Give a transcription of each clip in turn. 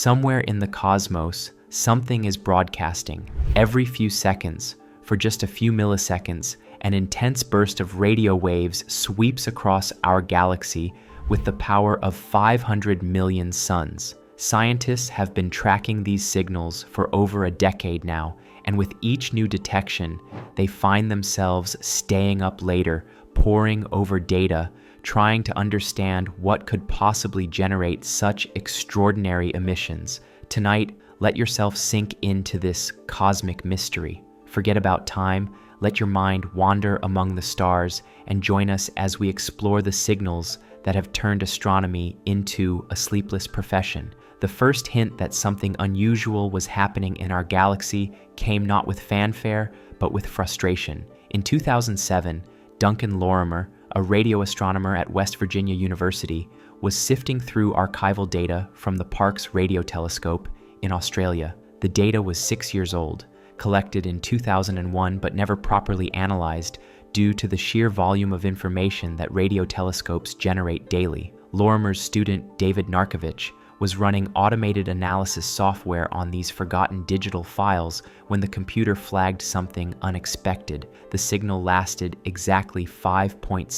Somewhere in the cosmos, something is broadcasting. Every few seconds, for just a few milliseconds, an intense burst of radio waves sweeps across our galaxy with the power of 500 million suns. Scientists have been tracking these signals for over a decade now, and with each new detection, they find themselves staying up later, poring over data, trying to understand what could possibly generate such extraordinary emissions. Tonight, let yourself sink into this cosmic mystery. Forget about time, let your mind wander among the stars, and join us as we explore the signals that have turned astronomy into a sleepless profession. The first hint that something unusual was happening in our galaxy came not with fanfare, but with frustration. In 2007, Duncan Lorimer, a radio astronomer at West Virginia University, was sifting through archival data from the Parkes Radio Telescope in Australia. The data was 6 years old, collected in 2001 but never properly analyzed due to the sheer volume of information that radio telescopes generate daily. Lorimer's student, David Narkovich, was running automated analysis software on these forgotten digital files when the computer flagged something unexpected. The signal lasted exactly 5.6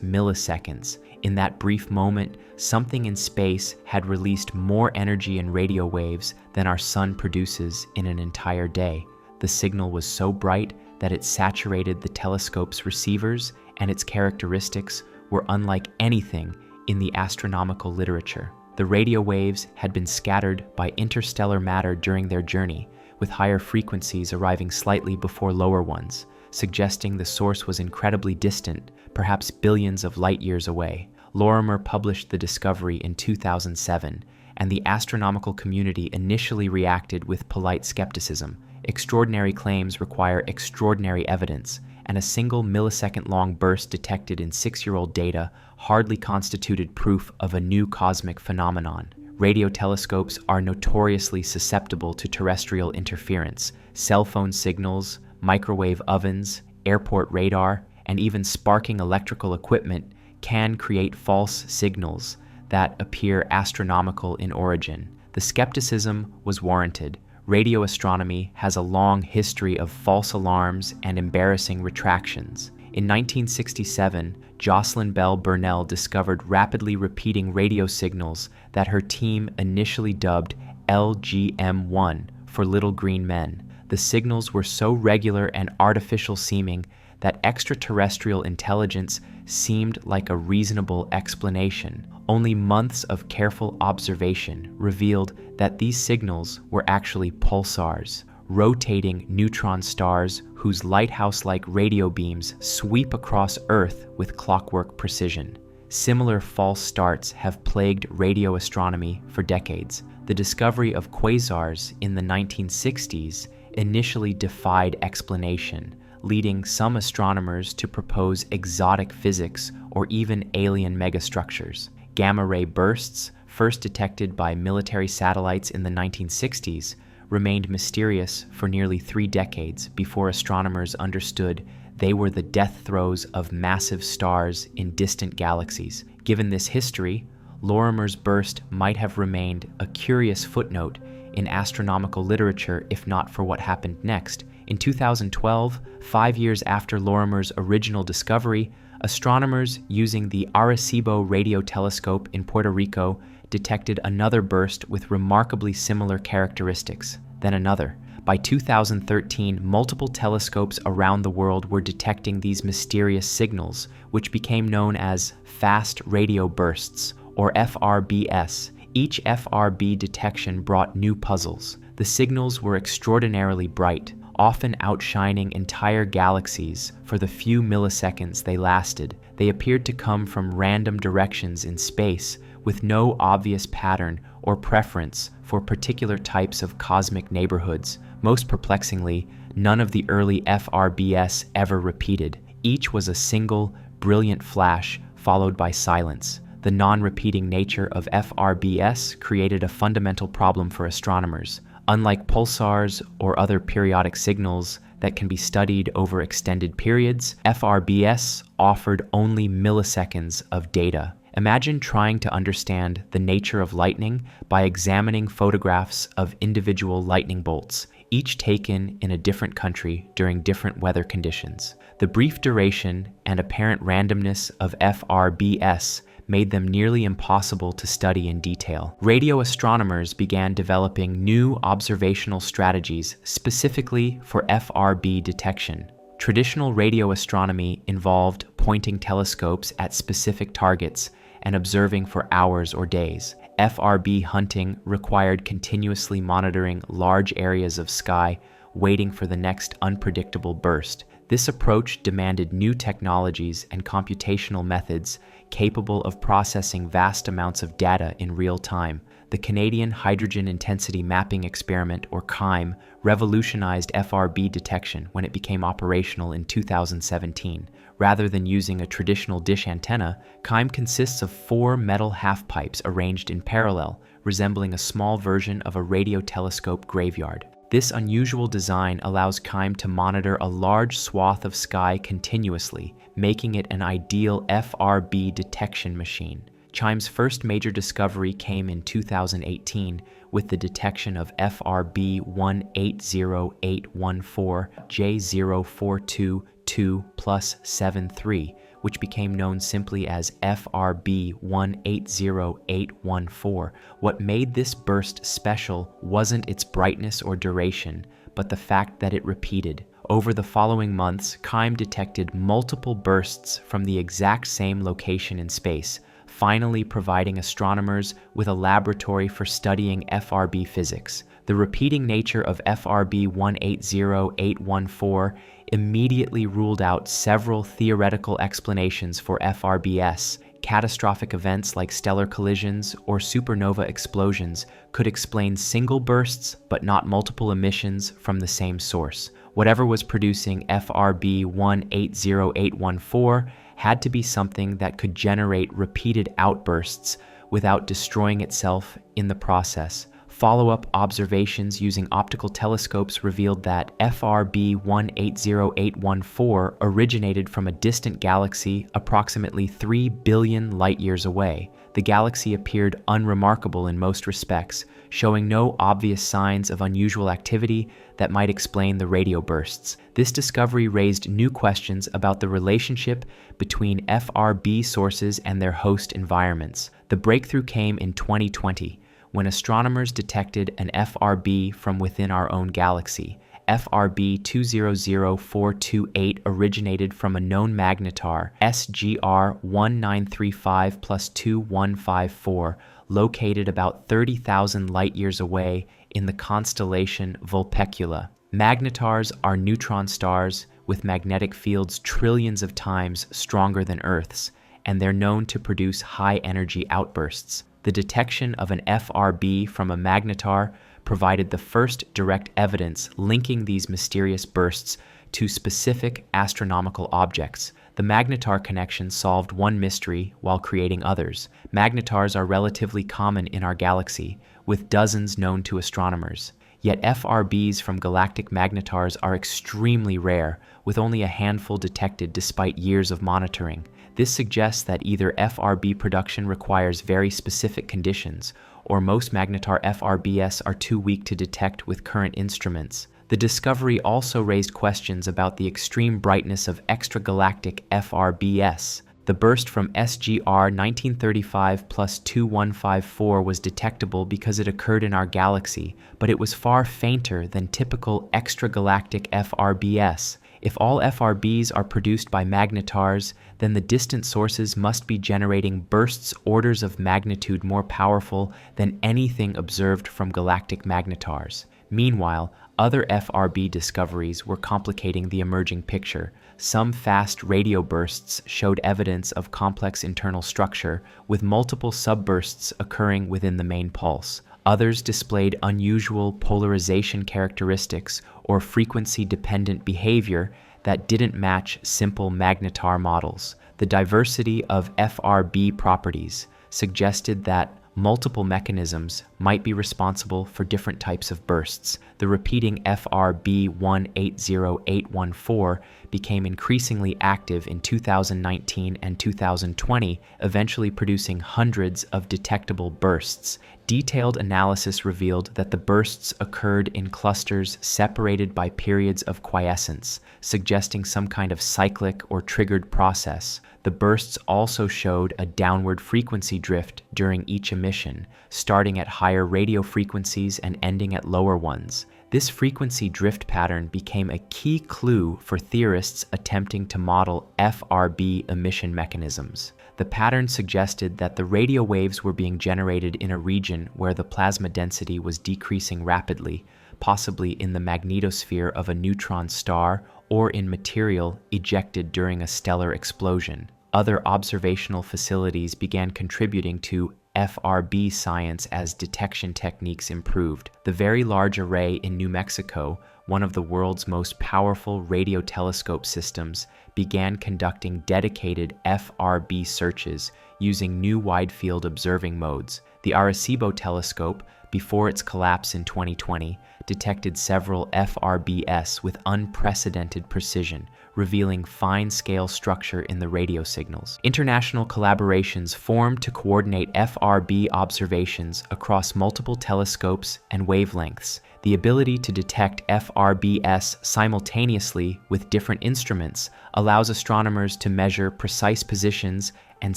milliseconds. In that brief moment, something in space had released more energy in radio waves than our sun produces in an entire day. The signal was so bright that it saturated the telescope's receivers, and its characteristics were unlike anything in the astronomical literature. The radio waves had been scattered by interstellar matter during their journey, with higher frequencies arriving slightly before lower ones, suggesting the source was incredibly distant, perhaps billions of light years away. Lorimer published the discovery in 2007, and the astronomical community initially reacted with polite skepticism. Extraordinary claims require extraordinary evidence, and a single millisecond-long burst detected in 6-year-old data hardly constituted proof of a new cosmic phenomenon. Radio telescopes are notoriously susceptible to terrestrial interference. Cell phone signals, microwave ovens, airport radar, and even sparking electrical equipment can create false signals that appear astronomical in origin. The skepticism was warranted. Radio astronomy has a long history of false alarms and embarrassing retractions. In 1967, Jocelyn Bell Burnell discovered rapidly repeating radio signals that her team initially dubbed LGM1 for Little Green Men. The signals were so regular and artificial seeming that extraterrestrial intelligence seemed like a reasonable explanation. Only months of careful observation revealed that these signals were actually pulsars, rotating neutron stars whose lighthouse-like radio beams sweep across Earth with clockwork precision. Similar false starts have plagued radio astronomy for decades. The discovery of quasars in the 1960s initially defied explanation, leading some astronomers to propose exotic physics or even alien megastructures. Gamma-ray bursts, first detected by military satellites in the 1960s, remained mysterious for nearly 3 decades before astronomers understood they were the death throes of massive stars in distant galaxies. Given this history, Lorimer's burst might have remained a curious footnote in astronomical literature if not for what happened next. In 2012, 5 years after Lorimer's original discovery, astronomers using the Arecibo radio telescope in Puerto Rico detected another burst with remarkably similar characteristics, then another. By 2013, multiple telescopes around the world were detecting these mysterious signals, which became known as fast radio bursts, or FRBS. Each FRB detection brought new puzzles. The signals were extraordinarily bright, often outshining entire galaxies for the few milliseconds they lasted. They appeared to come from random directions in space, with no obvious pattern or preference for particular types of cosmic neighborhoods. Most perplexingly, none of the early FRBS ever repeated. Each was a single, brilliant flash followed by silence. The non-repeating nature of FRBS created a fundamental problem for astronomers. Unlike pulsars or other periodic signals that can be studied over extended periods, FRBS offered only milliseconds of data. Imagine trying to understand the nature of lightning by examining photographs of individual lightning bolts, each taken in a different country during different weather conditions. The brief duration and apparent randomness of FRBS made them nearly impossible to study in detail. Radio astronomers began developing new observational strategies specifically for FRB detection. Traditional radio astronomy involved pointing telescopes at specific targets and observing for hours or days. FRB hunting required continuously monitoring large areas of sky, waiting for the next unpredictable burst. This approach demanded new technologies and computational methods capable of processing vast amounts of data in real time. The Canadian Hydrogen Intensity Mapping Experiment, or CHIME, revolutionized FRB detection when it became operational in 2017. Rather than using a traditional dish antenna, CHIME consists of 4 metal half-pipes arranged in parallel, resembling a small version of a radio telescope graveyard. This unusual design allows CHIME to monitor a large swath of sky continuously, making it an ideal FRB detection machine. CHIME's first major discovery came in 2018 with the detection of FRB 180814 J0422+73, which became known simply as FRB 180814. What made this burst special wasn't its brightness or duration, but the fact that it repeated. Over the following months, CHIME detected multiple bursts from the exact same location in space, finally providing astronomers with a laboratory for studying FRB physics. The repeating nature of FRB 180814 immediately ruled out several theoretical explanations for FRBS. Catastrophic events like stellar collisions or supernova explosions could explain single bursts but not multiple emissions from the same source. Whatever was producing FRB 180814 had to be something that could generate repeated outbursts without destroying itself in the process. Follow-up observations using optical telescopes revealed that FRB 180814 originated from a distant galaxy approximately 3 billion light-years away. The galaxy appeared unremarkable in most respects, showing no obvious signs of unusual activity that might explain the radio bursts. This discovery raised new questions about the relationship between FRB sources and their host environments. The breakthrough came in 2020, when astronomers detected an FRB from within our own galaxy. FRB 200428 originated from a known magnetar, SGR 1935+2154, located about 30,000 light-years away in the constellation Vulpecula. Magnetars are neutron stars with magnetic fields trillions of times stronger than Earth's, and they're known to produce high-energy outbursts. The detection of an FRB from a magnetar provided the first direct evidence linking these mysterious bursts to specific astronomical objects. The magnetar connection solved one mystery while creating others. Magnetars are relatively common in our galaxy, with dozens known to astronomers. Yet FRBs from galactic magnetars are extremely rare, with only a handful detected despite years of monitoring. This suggests that either FRB production requires very specific conditions, or most magnetar FRBs are too weak to detect with current instruments. The discovery also raised questions about the extreme brightness of extragalactic FRBs. The burst from SGR 1935+2154 was detectable because it occurred in our galaxy, but it was far fainter than typical extragalactic FRBs. If all FRBs are produced by magnetars, then the distant sources must be generating bursts orders of magnitude more powerful than anything observed from galactic magnetars. Meanwhile, other FRB discoveries were complicating the emerging picture. Some fast radio bursts showed evidence of complex internal structure, with multiple subbursts occurring within the main pulse. Others displayed unusual polarization characteristics or frequency-dependent behavior that didn't match simple magnetar models. The diversity of FRB properties suggested that multiple mechanisms might be responsible for different types of bursts. The repeating FRB 180814 became increasingly active in 2019 and 2020, eventually producing hundreds of detectable bursts. Detailed analysis revealed that the bursts occurred in clusters separated by periods of quiescence, suggesting some kind of cyclic or triggered process. The bursts also showed a downward frequency drift during each emission, starting at higher radio frequencies and ending at lower ones. This frequency drift pattern became a key clue for theorists attempting to model FRB emission mechanisms. The pattern suggested that the radio waves were being generated in a region where the plasma density was decreasing rapidly, possibly in the magnetosphere of a neutron star or in material ejected during a stellar explosion. Other observational facilities began contributing to FRB science as detection techniques improved. The Very Large Array in New Mexico, one of the world's most powerful radio telescope systems, began conducting dedicated FRB searches using new wide-field observing modes. The Arecibo telescope, before its collapse in 2020, detected several FRBs with unprecedented precision, revealing fine-scale structure in the radio signals. International collaborations formed to coordinate FRB observations across multiple telescopes and wavelengths. The ability to detect FRBs simultaneously with different instruments allows astronomers to measure precise positions and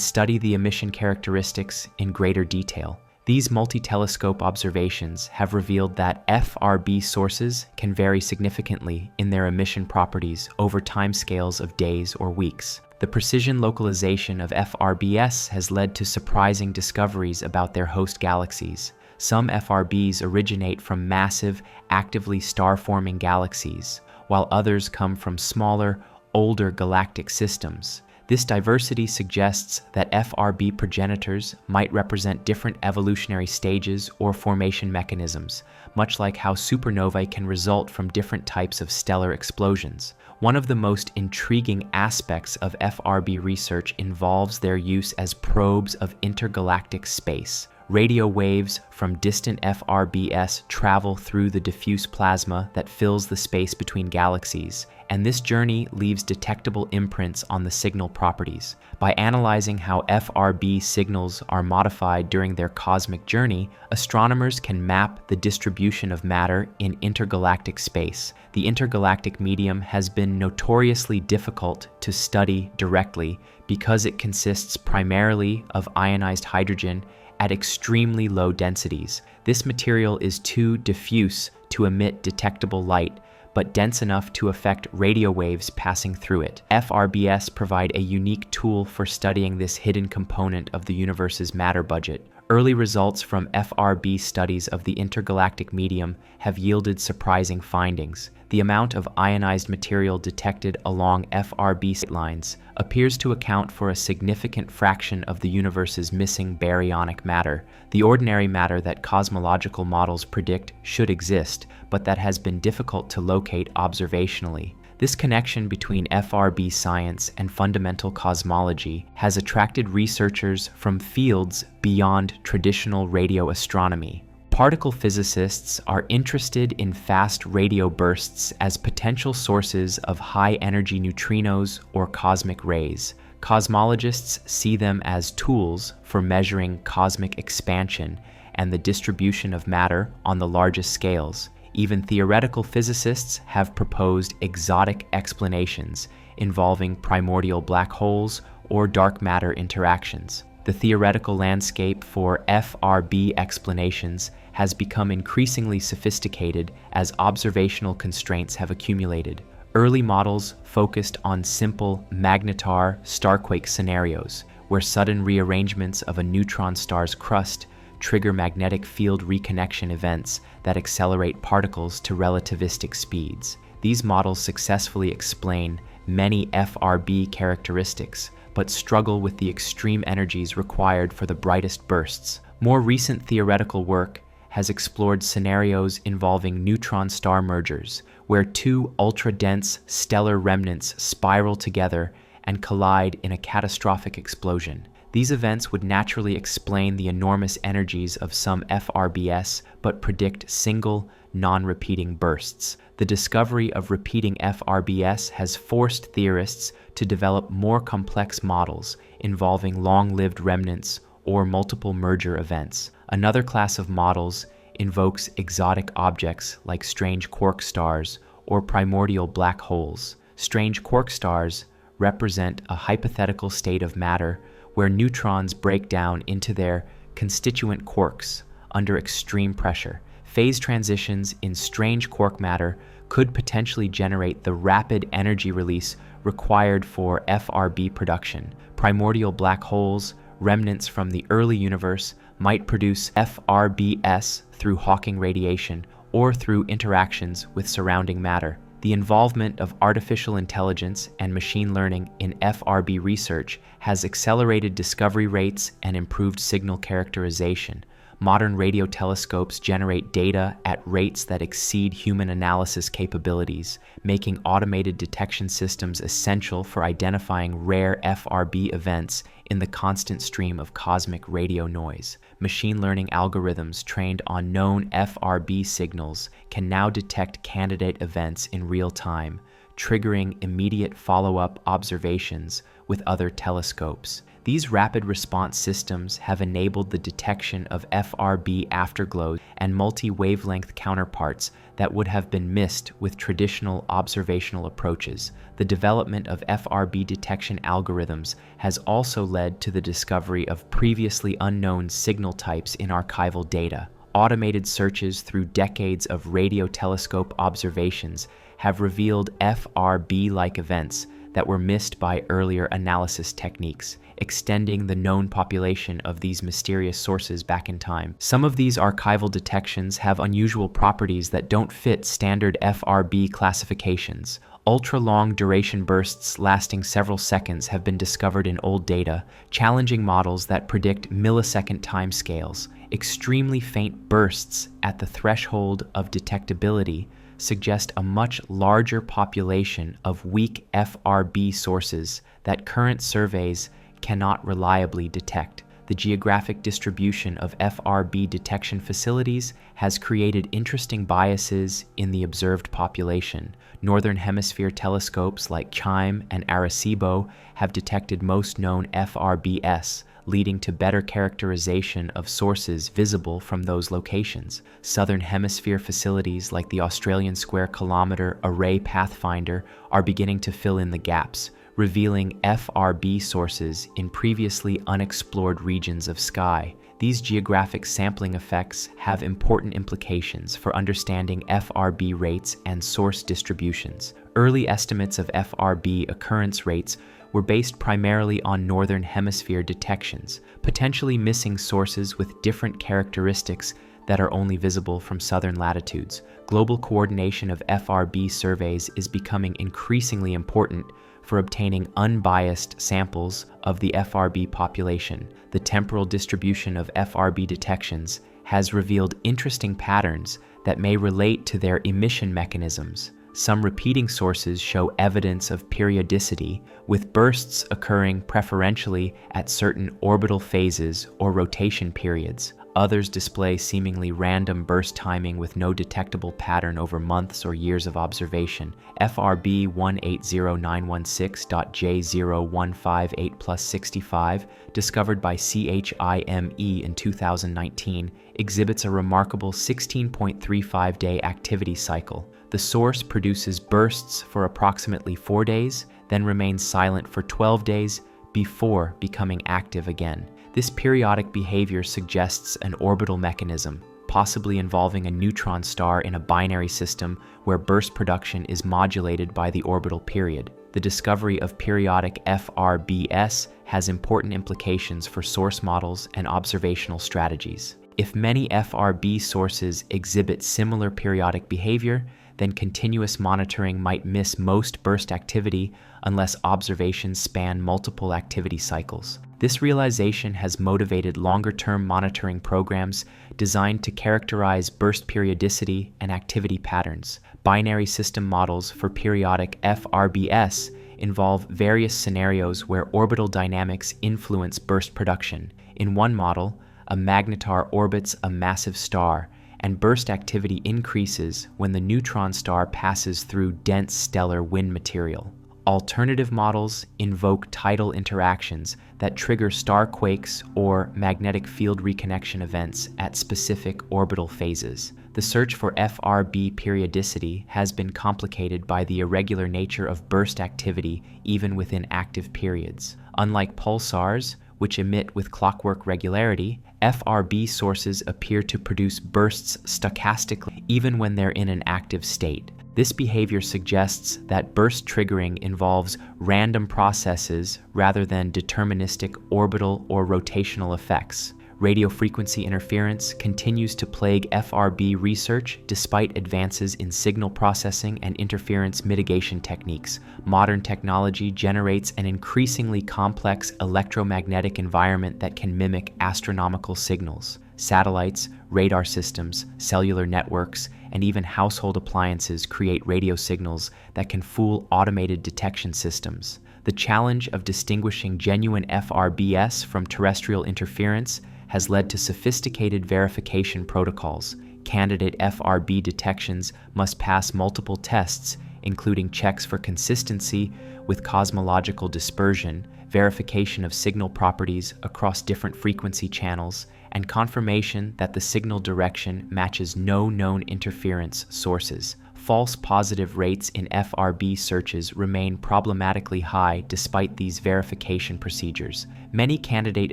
study the emission characteristics in greater detail. These multi-telescope observations have revealed that FRB sources can vary significantly in their emission properties over timescales of days or weeks. The precision localization of FRBs has led to surprising discoveries about their host galaxies. Some FRBs originate from massive, actively star-forming galaxies, while others come from smaller, older galactic systems. This diversity suggests that FRB progenitors might represent different evolutionary stages or formation mechanisms, much like how supernovae can result from different types of stellar explosions. One of the most intriguing aspects of FRB research involves their use as probes of intergalactic space. Radio waves from distant FRBs travel through the diffuse plasma that fills the space between galaxies, and this journey leaves detectable imprints on the signal properties. By analyzing how FRB signals are modified during their cosmic journey, astronomers can map the distribution of matter in intergalactic space. The intergalactic medium has been notoriously difficult to study directly because it consists primarily of ionized hydrogen at extremely low densities. This material is too diffuse to emit detectable light, but dense enough to affect radio waves passing through it. FRBs provide a unique tool for studying this hidden component of the universe's matter budget. Early results from FRB studies of the intergalactic medium have yielded surprising findings. The amount of ionized material detected along FRB lines appears to account for a significant fraction of the universe's missing baryonic matter, the ordinary matter that cosmological models predict should exist, but that has been difficult to locate observationally. This connection between FRB science and fundamental cosmology has attracted researchers from fields beyond traditional radio astronomy. Particle physicists are interested in fast radio bursts as potential sources of high-energy neutrinos or cosmic rays. Cosmologists see them as tools for measuring cosmic expansion and the distribution of matter on the largest scales. Even theoretical physicists have proposed exotic explanations involving primordial black holes or dark matter interactions. The theoretical landscape for FRB explanations has become increasingly sophisticated as observational constraints have accumulated. Early models focused on simple magnetar starquake scenarios, where sudden rearrangements of a neutron star's crust trigger magnetic field reconnection events that accelerate particles to relativistic speeds. These models successfully explain many FRB characteristics, but struggle with the extreme energies required for the brightest bursts. More recent theoretical work has explored scenarios involving neutron star mergers, where two ultra-dense stellar remnants spiral together and collide in a catastrophic explosion. These events would naturally explain the enormous energies of some FRBs, but predict single, non-repeating bursts. The discovery of repeating FRBs has forced theorists to develop more complex models involving long-lived remnants or multiple merger events. Another class of models invokes exotic objects like strange quark stars or primordial black holes. Strange quark stars represent a hypothetical state of matter where neutrons break down into their constituent quarks under extreme pressure. Phase transitions in strange quark matter could potentially generate the rapid energy release required for FRB production. Primordial black holes, remnants from the early universe, might produce FRBs through Hawking radiation or through interactions with surrounding matter. The involvement of artificial intelligence and machine learning in FRB research has accelerated discovery rates and improved signal characterization. Modern radio telescopes generate data at rates that exceed human analysis capabilities, making automated detection systems essential for identifying rare FRB events in the constant stream of cosmic radio noise. Machine learning algorithms trained on known FRB signals can now detect candidate events in real time, triggering immediate follow-up observations with other telescopes. These rapid response systems have enabled the detection of FRB afterglows and multi-wavelength counterparts that would have been missed with traditional observational approaches. The development of FRB detection algorithms has also led to the discovery of previously unknown signal types in archival data. Automated searches through decades of radio telescope observations have revealed FRB-like events that were missed by earlier analysis techniques, extending the known population of these mysterious sources back in time. Some of these archival detections have unusual properties that don't fit standard FRB classifications. Ultra-long duration bursts lasting several seconds have been discovered in old data, challenging models that predict millisecond timescales. Extremely faint bursts at the threshold of detectability suggest a much larger population of weak FRB sources that current surveys cannot reliably detect. The geographic distribution of FRB detection facilities has created interesting biases in the observed population. Northern Hemisphere telescopes like CHIME and Arecibo have detected most known FRBs, leading to better characterization of sources visible from those locations. Southern Hemisphere facilities like the Australian Square Kilometre Array Pathfinder are beginning to fill in the gaps, revealing FRB sources in previously unexplored regions of sky. These geographic sampling effects have important implications for understanding FRB rates and source distributions. Early estimates of FRB occurrence rates were based primarily on Northern Hemisphere detections, potentially missing sources with different characteristics that are only visible from southern latitudes. Global coordination of FRB surveys is becoming increasingly important for obtaining unbiased samples of the FRB population. The temporal distribution of FRB detections has revealed interesting patterns that may relate to their emission mechanisms. Some repeating sources show evidence of periodicity, with bursts occurring preferentially at certain orbital phases or rotation periods. Others display seemingly random burst timing with no detectable pattern over months or years of observation. FRB 180916.J0158+65, discovered by CHIME in 2019, exhibits a remarkable 16.35-day activity cycle. The source produces bursts for approximately 4 days, then remains silent for 12 days before becoming active again. This periodic behavior suggests an orbital mechanism, possibly involving a neutron star in a binary system where burst production is modulated by the orbital period. The discovery of periodic FRBs has important implications for source models and observational strategies. If many FRB sources exhibit similar periodic behavior, then continuous monitoring might miss most burst activity unless observations span multiple activity cycles. This realization has motivated longer-term monitoring programs designed to characterize burst periodicity and activity patterns. Binary system models for periodic FRBs involve various scenarios where orbital dynamics influence burst production. In one model, a magnetar orbits a massive star and burst activity increases when the neutron star passes through dense stellar wind material. Alternative models invoke tidal interactions that trigger star quakes or magnetic field reconnection events at specific orbital phases. The search for FRB periodicity has been complicated by the irregular nature of burst activity even within active periods. Unlike pulsars, which emit with clockwork regularity, FRB sources appear to produce bursts stochastically even when they're in an active state. This behavior suggests that burst triggering involves random processes rather than deterministic orbital or rotational effects. Radio frequency interference continues to plague FRB research despite advances in signal processing and interference mitigation techniques. Modern technology generates an increasingly complex electromagnetic environment that can mimic astronomical signals. Satellites, radar systems, cellular networks, and even household appliances create radio signals that can fool automated detection systems. The challenge of distinguishing genuine FRBS from terrestrial interference has led to sophisticated verification protocols. Candidate FRB detections must pass multiple tests, including checks for consistency with cosmological dispersion, verification of signal properties across different frequency channels, and confirmation that the signal direction matches no known interference sources. False positive rates in FRB searches remain problematically high despite these verification procedures. Many candidate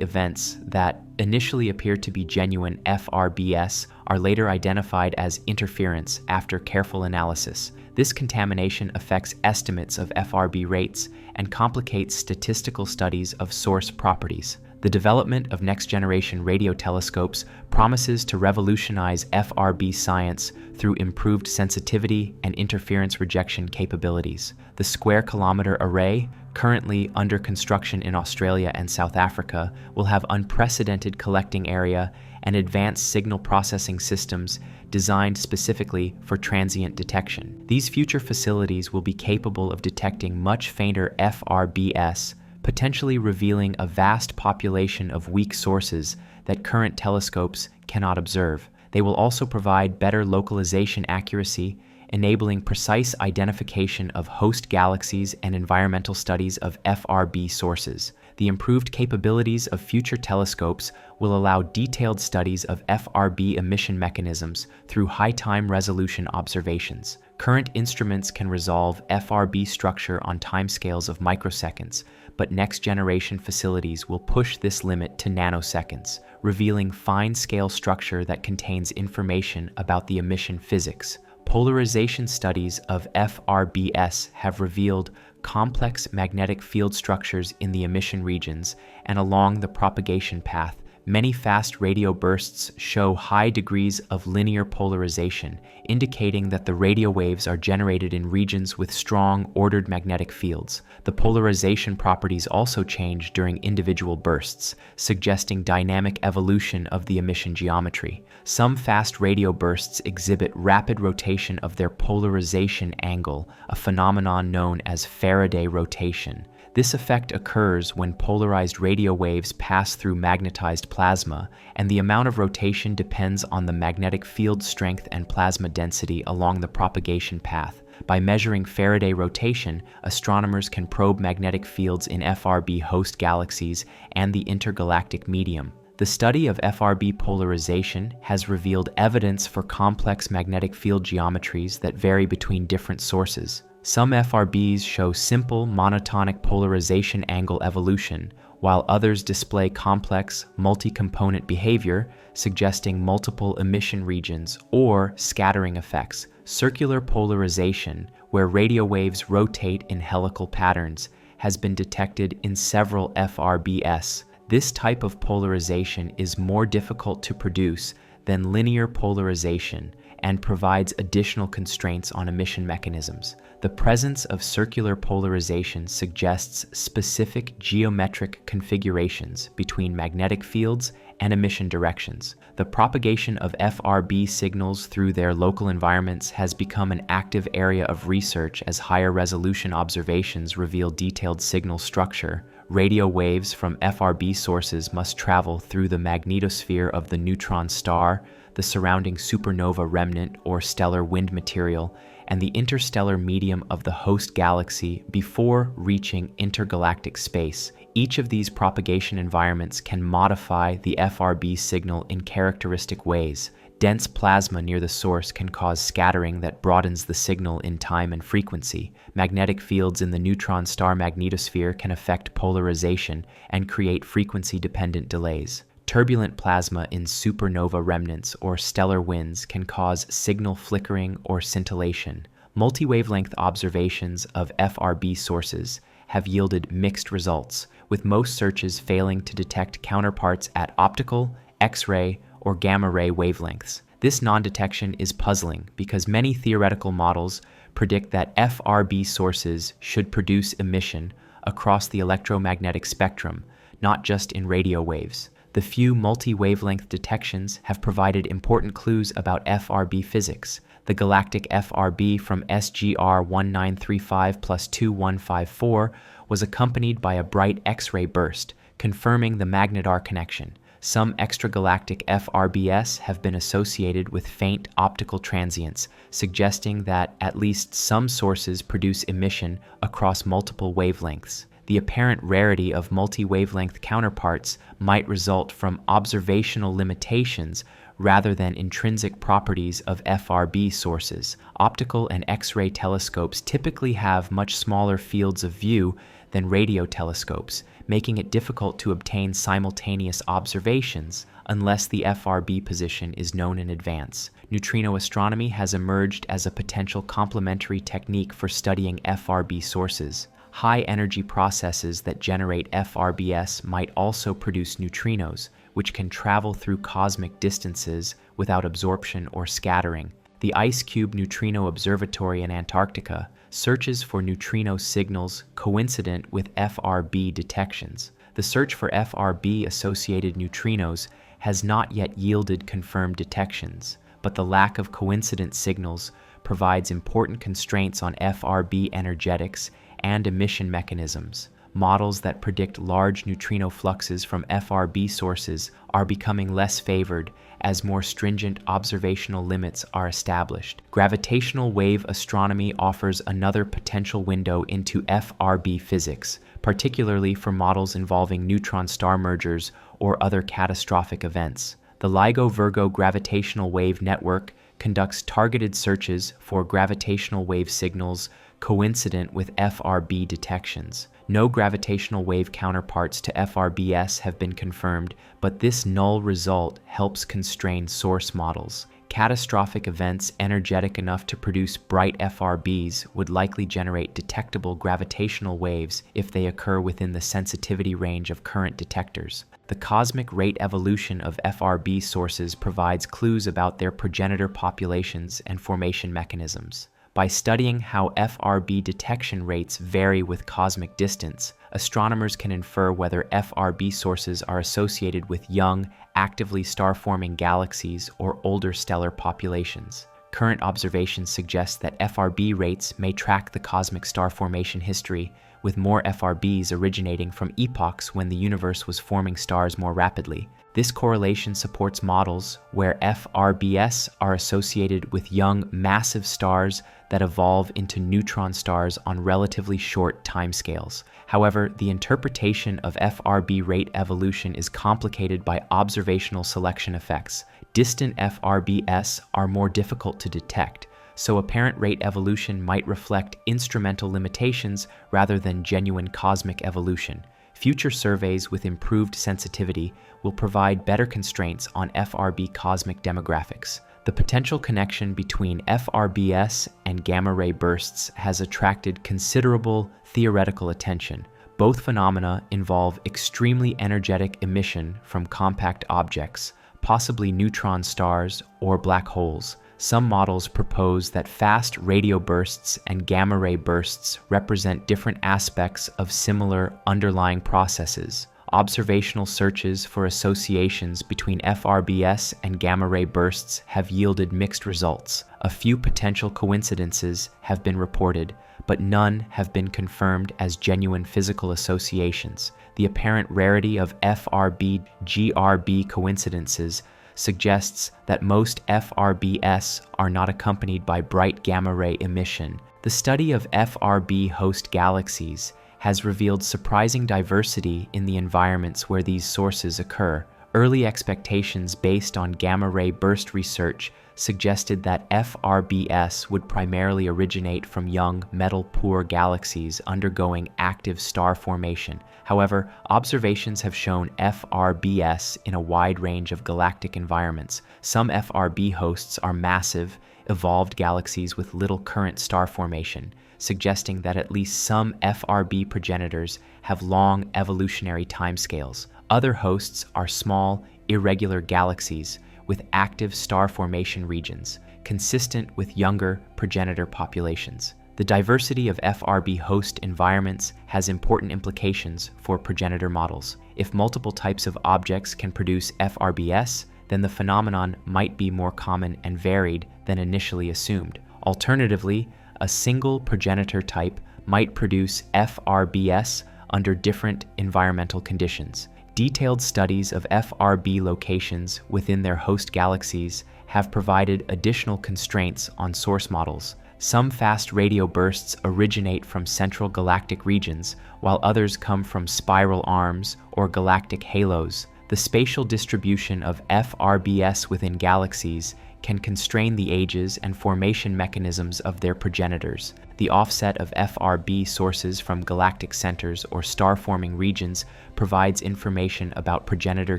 events that initially appear to be genuine FRBS are later identified as interference after careful analysis. This contamination affects estimates of FRB rates and complicates statistical studies of source properties. The development of next-generation radio telescopes promises to revolutionize FRB science through improved sensitivity and interference rejection capabilities. The Square Kilometre Array, currently under construction in Australia and South Africa, will have unprecedented collecting area and advanced signal processing systems designed specifically for transient detection. These future facilities will be capable of detecting much fainter FRBS, potentially revealing a vast population of weak sources that current telescopes cannot observe. They will also provide better localization accuracy, enabling precise identification of host galaxies and environmental studies of FRB sources. The improved capabilities of future telescopes will allow detailed studies of FRB emission mechanisms through high-time resolution observations. Current instruments can resolve FRB structure on timescales of microseconds, but next-generation facilities will push this limit to nanoseconds, revealing fine-scale structure that contains information about the emission physics. Polarization studies of FRBS have revealed complex magnetic field structures in the emission regions and along the propagation path. Many fast radio bursts show high degrees of linear polarization, indicating that the radio waves are generated in regions with strong, ordered magnetic fields. The polarization properties also change during individual bursts, suggesting dynamic evolution of the emission geometry. Some fast radio bursts exhibit rapid rotation of their polarization angle, a phenomenon known as Faraday rotation. This effect occurs when polarized radio waves pass through magnetized plasma, and the amount of rotation depends on the magnetic field strength and plasma density along the propagation path. By measuring Faraday rotation, astronomers can probe magnetic fields in FRB host galaxies and the intergalactic medium. The study of FRB polarization has revealed evidence for complex magnetic field geometries that vary between different sources. Some FRBs show simple monotonic polarization angle evolution, while others display complex multi-component behavior, suggesting multiple emission regions or scattering effects. Circular polarization, where radio waves rotate in helical patterns, has been detected in several FRBs. This type of polarization is more difficult to produce than linear polarization and provides additional constraints on emission mechanisms. The presence of circular polarization suggests specific geometric configurations between magnetic fields and emission directions. The propagation of FRB signals through their local environments has become an active area of research as higher resolution observations reveal detailed signal structure. Radio waves from FRB sources must travel through the magnetosphere of the neutron star, the surrounding supernova remnant or stellar wind material, and the interstellar medium of the host galaxy before reaching intergalactic space. Each of these propagation environments can modify the FRB signal in characteristic ways. Dense plasma near the source can cause scattering that broadens the signal in time and frequency. Magnetic fields in the neutron star magnetosphere can affect polarization and create frequency-dependent delays. Turbulent plasma in supernova remnants or stellar winds can cause signal flickering or scintillation. Multi-wavelength observations of FRB sources have yielded mixed results, with most searches failing to detect counterparts at optical, X-ray, or gamma-ray wavelengths. This non-detection is puzzling because many theoretical models predict that FRB sources should produce emission across the electromagnetic spectrum, not just in radio waves. The few multi-wavelength detections have provided important clues about FRB physics. The galactic FRB from SGR 1935 plus 2154 was accompanied by a bright X-ray burst, confirming the magnetar connection. Some extragalactic FRBs have been associated with faint optical transients, suggesting that at least some sources produce emission across multiple wavelengths. The apparent rarity of multi-wavelength counterparts might result from observational limitations rather than intrinsic properties of FRB sources. Optical and X-ray telescopes typically have much smaller fields of view than radio telescopes, making it difficult to obtain simultaneous observations unless the FRB position is known in advance. Neutrino astronomy has emerged as a potential complementary technique for studying FRB sources. High-energy processes that generate FRBs might also produce neutrinos, which can travel through cosmic distances without absorption or scattering. The Ice Cube Neutrino Observatory in Antarctica searches for neutrino signals coincident with FRB detections. The search for FRB-associated neutrinos has not yet yielded confirmed detections, but the lack of coincident signals provides important constraints on FRB energetics and emission mechanisms. Models that predict large neutrino fluxes from FRB sources are becoming less favored as more stringent observational limits are established. Gravitational wave astronomy offers another potential window into FRB physics, particularly for models involving neutron star mergers or other catastrophic events. The LIGO-Virgo Gravitational Wave Network conducts targeted searches for gravitational wave signals coincident with FRB detections. No gravitational wave counterparts to FRBs have been confirmed, but this null result helps constrain source models. Catastrophic events energetic enough to produce bright FRBs would likely generate detectable gravitational waves if they occur within the sensitivity range of current detectors. The cosmic rate evolution of FRB sources provides clues about their progenitor populations and formation mechanisms. By studying how FRB detection rates vary with cosmic distance, astronomers can infer whether FRB sources are associated with young, actively star-forming galaxies or older stellar populations. Current observations suggest that FRB rates may track the cosmic star formation history, with more FRBs originating from epochs when the universe was forming stars more rapidly. This correlation supports models where FRBs are associated with young, massive stars that evolve into neutron stars on relatively short timescales. However, the interpretation of FRB rate evolution is complicated by observational selection effects. Distant FRBs are more difficult to detect, so apparent rate evolution might reflect instrumental limitations rather than genuine cosmic evolution. Future surveys with improved sensitivity will provide better constraints on FRB cosmic demographics. The potential connection between FRBs and gamma-ray bursts has attracted considerable theoretical attention. Both phenomena involve extremely energetic emission from compact objects, possibly neutron stars or black holes. Some models propose that fast radio bursts and gamma-ray bursts represent different aspects of similar underlying processes. Observational searches for associations between FRBs and gamma-ray bursts have yielded mixed results. A few potential coincidences have been reported, but none have been confirmed as genuine physical associations. The apparent rarity of FRB-GRB coincidences suggests that most FRBs are not accompanied by bright gamma-ray emission. The study of FRB host galaxies has revealed surprising diversity in the environments where these sources occur. Early expectations based on gamma-ray burst research suggested that FRBs would primarily originate from young metal-poor galaxies undergoing active star formation. However, observations have shown FRBs in a wide range of galactic environments. Some FRB hosts are massive, evolved galaxies with little current star formation, suggesting that at least some FRB progenitors have long evolutionary timescales. Other hosts are small, irregular galaxies with active star formation regions, consistent with younger progenitor populations. The diversity of FRB host environments has important implications for progenitor models. If multiple types of objects can produce FRBs, then the phenomenon might be more common and varied than initially assumed. Alternatively, a single progenitor type might produce FRBs under different environmental conditions. Detailed studies of FRB locations within their host galaxies have provided additional constraints on source models. Some fast radio bursts originate from central galactic regions, while others come from spiral arms or galactic halos. The spatial distribution of FRBs within galaxies can constrain the ages and formation mechanisms of their progenitors. The offset of FRB sources from galactic centers or star-forming regions provides information about progenitor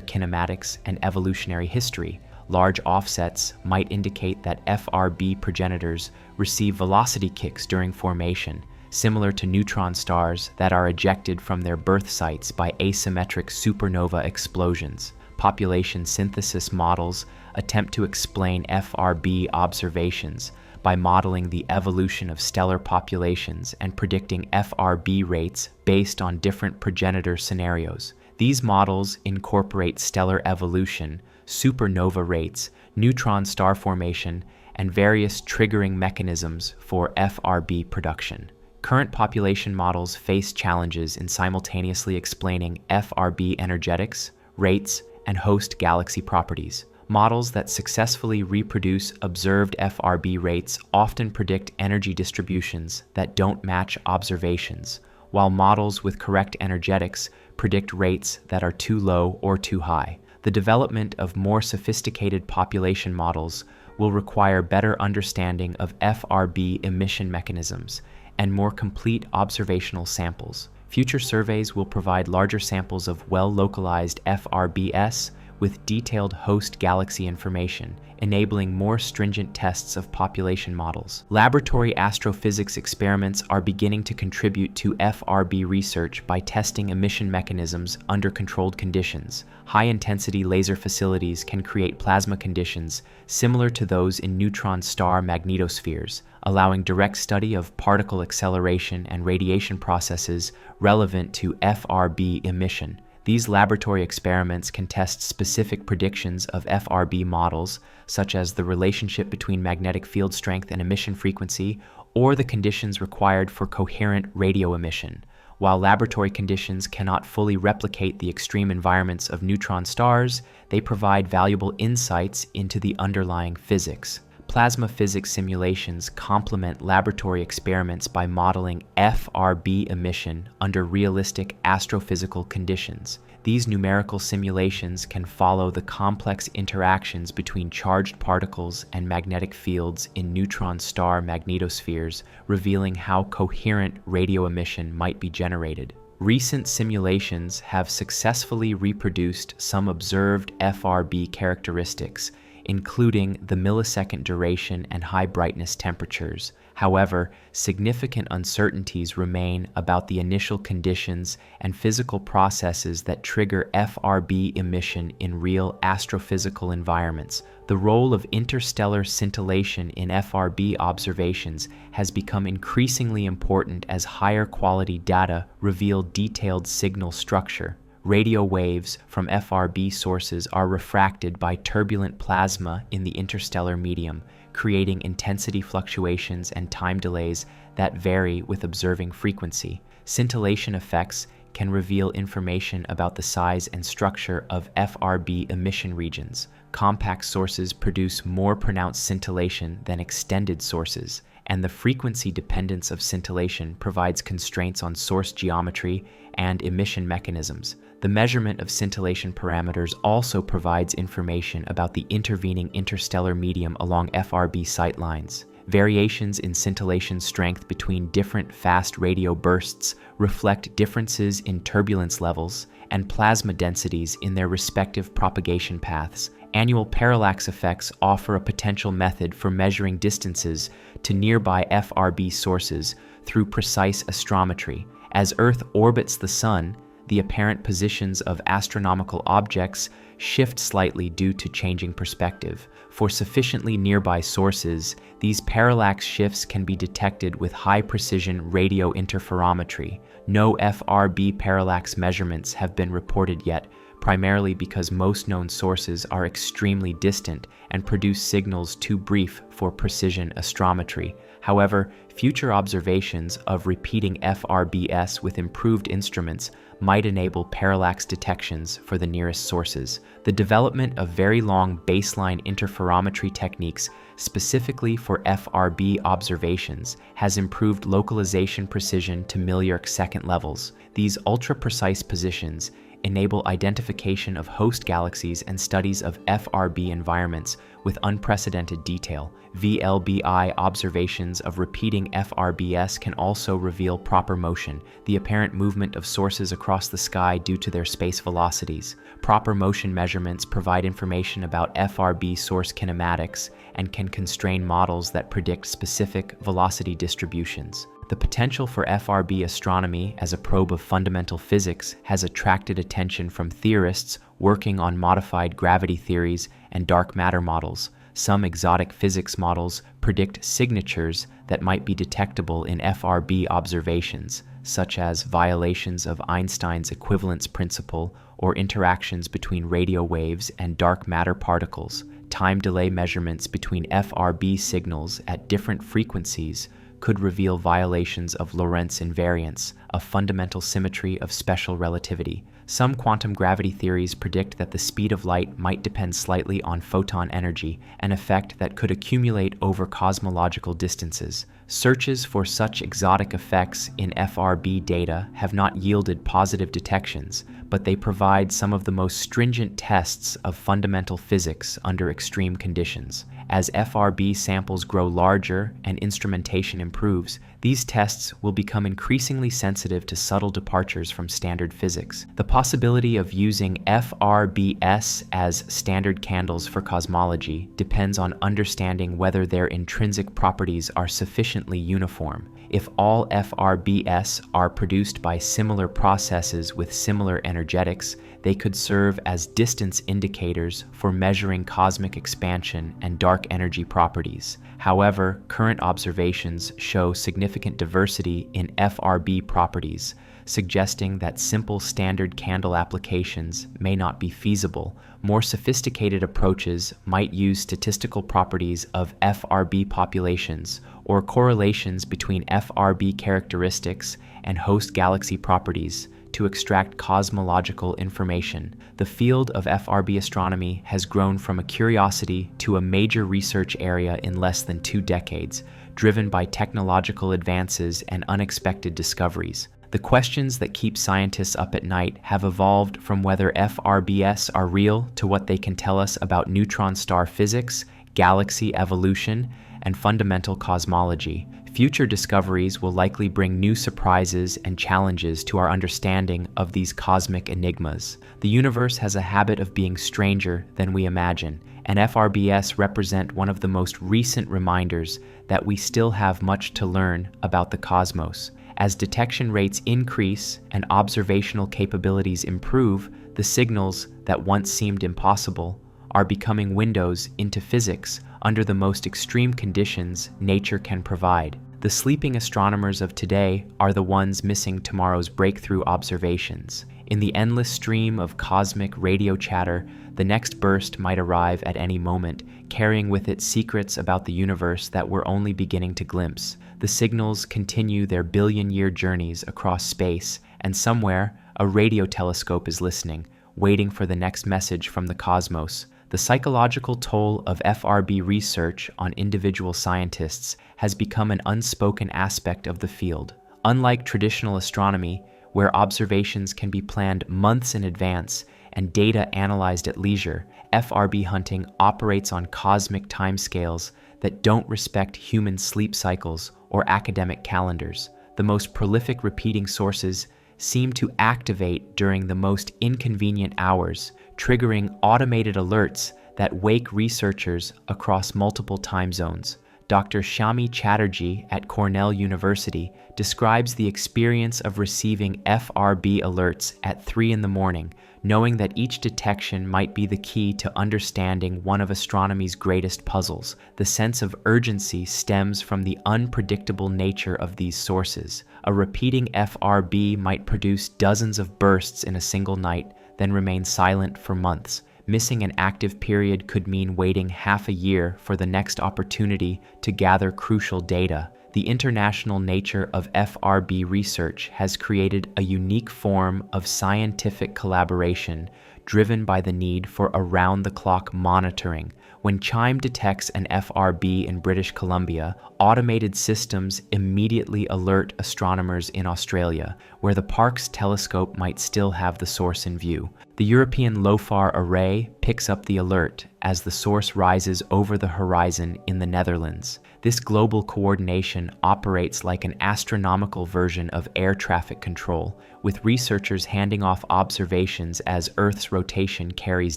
kinematics and evolutionary history. Large offsets might indicate that FRB progenitors receive velocity kicks during formation, similar to neutron stars that are ejected from their birth sites by asymmetric supernova explosions. Population synthesis models attempt to explain FRB observations by modeling the evolution of stellar populations and predicting FRB rates based on different progenitor scenarios. These models incorporate stellar evolution, supernova rates, neutron star formation, and various triggering mechanisms for FRB production. Current population models face challenges in simultaneously explaining FRB energetics, rates, and host galaxy properties. Models that successfully reproduce observed FRB rates often predict energy distributions that don't match observations, while models with correct energetics predict rates that are too low or too high. The development of more sophisticated population models will require better understanding of FRB emission mechanisms and more complete observational samples. Future surveys will provide larger samples of well-localized FRBs with detailed host galaxy information, enabling more stringent tests of population models. Laboratory astrophysics experiments are beginning to contribute to FRB research by testing emission mechanisms under controlled conditions. High-intensity laser facilities can create plasma conditions similar to those in neutron star magnetospheres, allowing direct study of particle acceleration and radiation processes relevant to FRB emission. These laboratory experiments can test specific predictions of FRB models, such as the relationship between magnetic field strength and emission frequency, or the conditions required for coherent radio emission. While laboratory conditions cannot fully replicate the extreme environments of neutron stars, they provide valuable insights into the underlying physics. Plasma physics simulations complement laboratory experiments by modeling FRB emission under realistic astrophysical conditions. These numerical simulations can follow the complex interactions between charged particles and magnetic fields in neutron star magnetospheres, revealing how coherent radio emission might be generated. Recent simulations have successfully reproduced some observed FRB characteristics, including the millisecond duration and high brightness temperatures. However, significant uncertainties remain about the initial conditions and physical processes that trigger FRB emission in real astrophysical environments. The role of interstellar scintillation in FRB observations has become increasingly important as higher quality data reveal detailed signal structure. Radio waves from FRB sources are refracted by turbulent plasma in the interstellar medium, creating intensity fluctuations and time delays that vary with observing frequency. Scintillation effects can reveal information about the size and structure of FRB emission regions. compact sources produce more pronounced scintillation than extended sources, and the frequency dependence of scintillation provides constraints on source geometry and emission mechanisms. The measurement of scintillation parameters also provides information about the intervening interstellar medium along FRB sightlines. Variations in scintillation strength between different fast radio bursts reflect differences in turbulence levels and plasma densities in their respective propagation paths. Annual parallax effects offer a potential method for measuring distances to nearby FRB sources through precise astrometry. As Earth orbits the Sun, the apparent positions of astronomical objects shift slightly due to changing perspective. For sufficiently nearby sources, these parallax shifts can be detected with high-precision radio interferometry. No FRB parallax measurements have been reported yet, primarily because most known sources are extremely distant and produce signals too brief for precision astrometry. However, future observations of repeating FRBs with improved instruments might enable parallax detections for the nearest sources. The development of very long baseline interferometry techniques specifically for FRB observations has improved localization precision to millisecond levels. These ultra-precise positions enable identification of host galaxies and studies of FRB environments with unprecedented detail. VLBI observations of repeating FRBs can also reveal proper motion, the apparent movement of sources across the sky due to their space velocities. Proper motion measurements provide information about FRB source kinematics and can constrain models that predict specific velocity distributions. The potential for FRB astronomy as a probe of fundamental physics has attracted attention from theorists working on modified gravity theories and dark matter models. Some exotic physics models predict signatures that might be detectable in FRB observations, such as violations of Einstein's equivalence principle or interactions between radio waves and dark matter particles. Time delay measurements between FRB signals at different frequencies could reveal violations of Lorentz invariance, a fundamental symmetry of special relativity. Some quantum gravity theories predict that the speed of light might depend slightly on photon energy, an effect that could accumulate over cosmological distances. Searches for such exotic effects in FRB data have not yielded positive detections, but they provide some of the most stringent tests of fundamental physics under extreme conditions. As FRB samples grow larger and instrumentation improves, these tests will become increasingly sensitive to subtle departures from standard physics. The possibility of using FRBs as standard candles for cosmology depends on understanding whether their intrinsic properties are sufficiently uniform. If all FRBs are produced by similar processes with similar energetics, they could serve as distance indicators for measuring cosmic expansion and dark energy properties. However, current observations show significant diversity in FRB properties, suggesting that simple standard candle applications may not be feasible. More sophisticated approaches might use statistical properties of FRB populations or correlations between FRB characteristics and host galaxy properties to extract cosmological information. The field of FRB astronomy has grown from a curiosity to a major research area in less than 2 decades, driven by technological advances and unexpected discoveries. The questions that keep scientists up at night have evolved from whether FRBs are real to what they can tell us about neutron star physics, galaxy evolution, and fundamental cosmology. Future discoveries will likely bring new surprises and challenges to our understanding of these cosmic enigmas. The universe has a habit of being stranger than we imagine, and FRBs represent one of the most recent reminders that we still have much to learn about the cosmos. As detection rates increase and observational capabilities improve, the signals that once seemed impossible are becoming windows into physics under the most extreme conditions nature can provide. The sleeping astronomers of today are the ones missing tomorrow's breakthrough observations. In the endless stream of cosmic radio chatter, the next burst might arrive at any moment, carrying with it secrets about the universe that we're only beginning to glimpse. The signals continue their billion-year journeys across space, and somewhere, a radio telescope is listening, waiting for the next message from the cosmos. The psychological toll of FRB research on individual scientists has become an unspoken aspect of the field. Unlike traditional astronomy, where observations can be planned months in advance and data analyzed at leisure, FRB hunting operates on cosmic timescales that don't respect human sleep cycles or academic calendars. The most prolific repeating sources seem to activate during the most inconvenient hours, triggering automated alerts that wake researchers across multiple time zones. Dr. Shami Chatterjee at Cornell University describes the experience of receiving FRB alerts at 3 in the morning, knowing that each detection might be the key to understanding one of astronomy's greatest puzzles. The sense of urgency stems from the unpredictable nature of these sources. A repeating FRB might produce dozens of bursts in a single night, then remain silent for months. Missing an active period could mean waiting half a year for the next opportunity to gather crucial data. The international nature of FRB research has created a unique form of scientific collaboration driven by the need for around-the-clock monitoring. When CHIME detects an FRB in British Columbia, automated systems immediately alert astronomers in Australia, where the Parkes telescope might still have the source in view. The European LOFAR array picks up the alert as the source rises over the horizon in the Netherlands. This global coordination operates like an astronomical version of air traffic control, with researchers handing off observations as Earth's rotation carries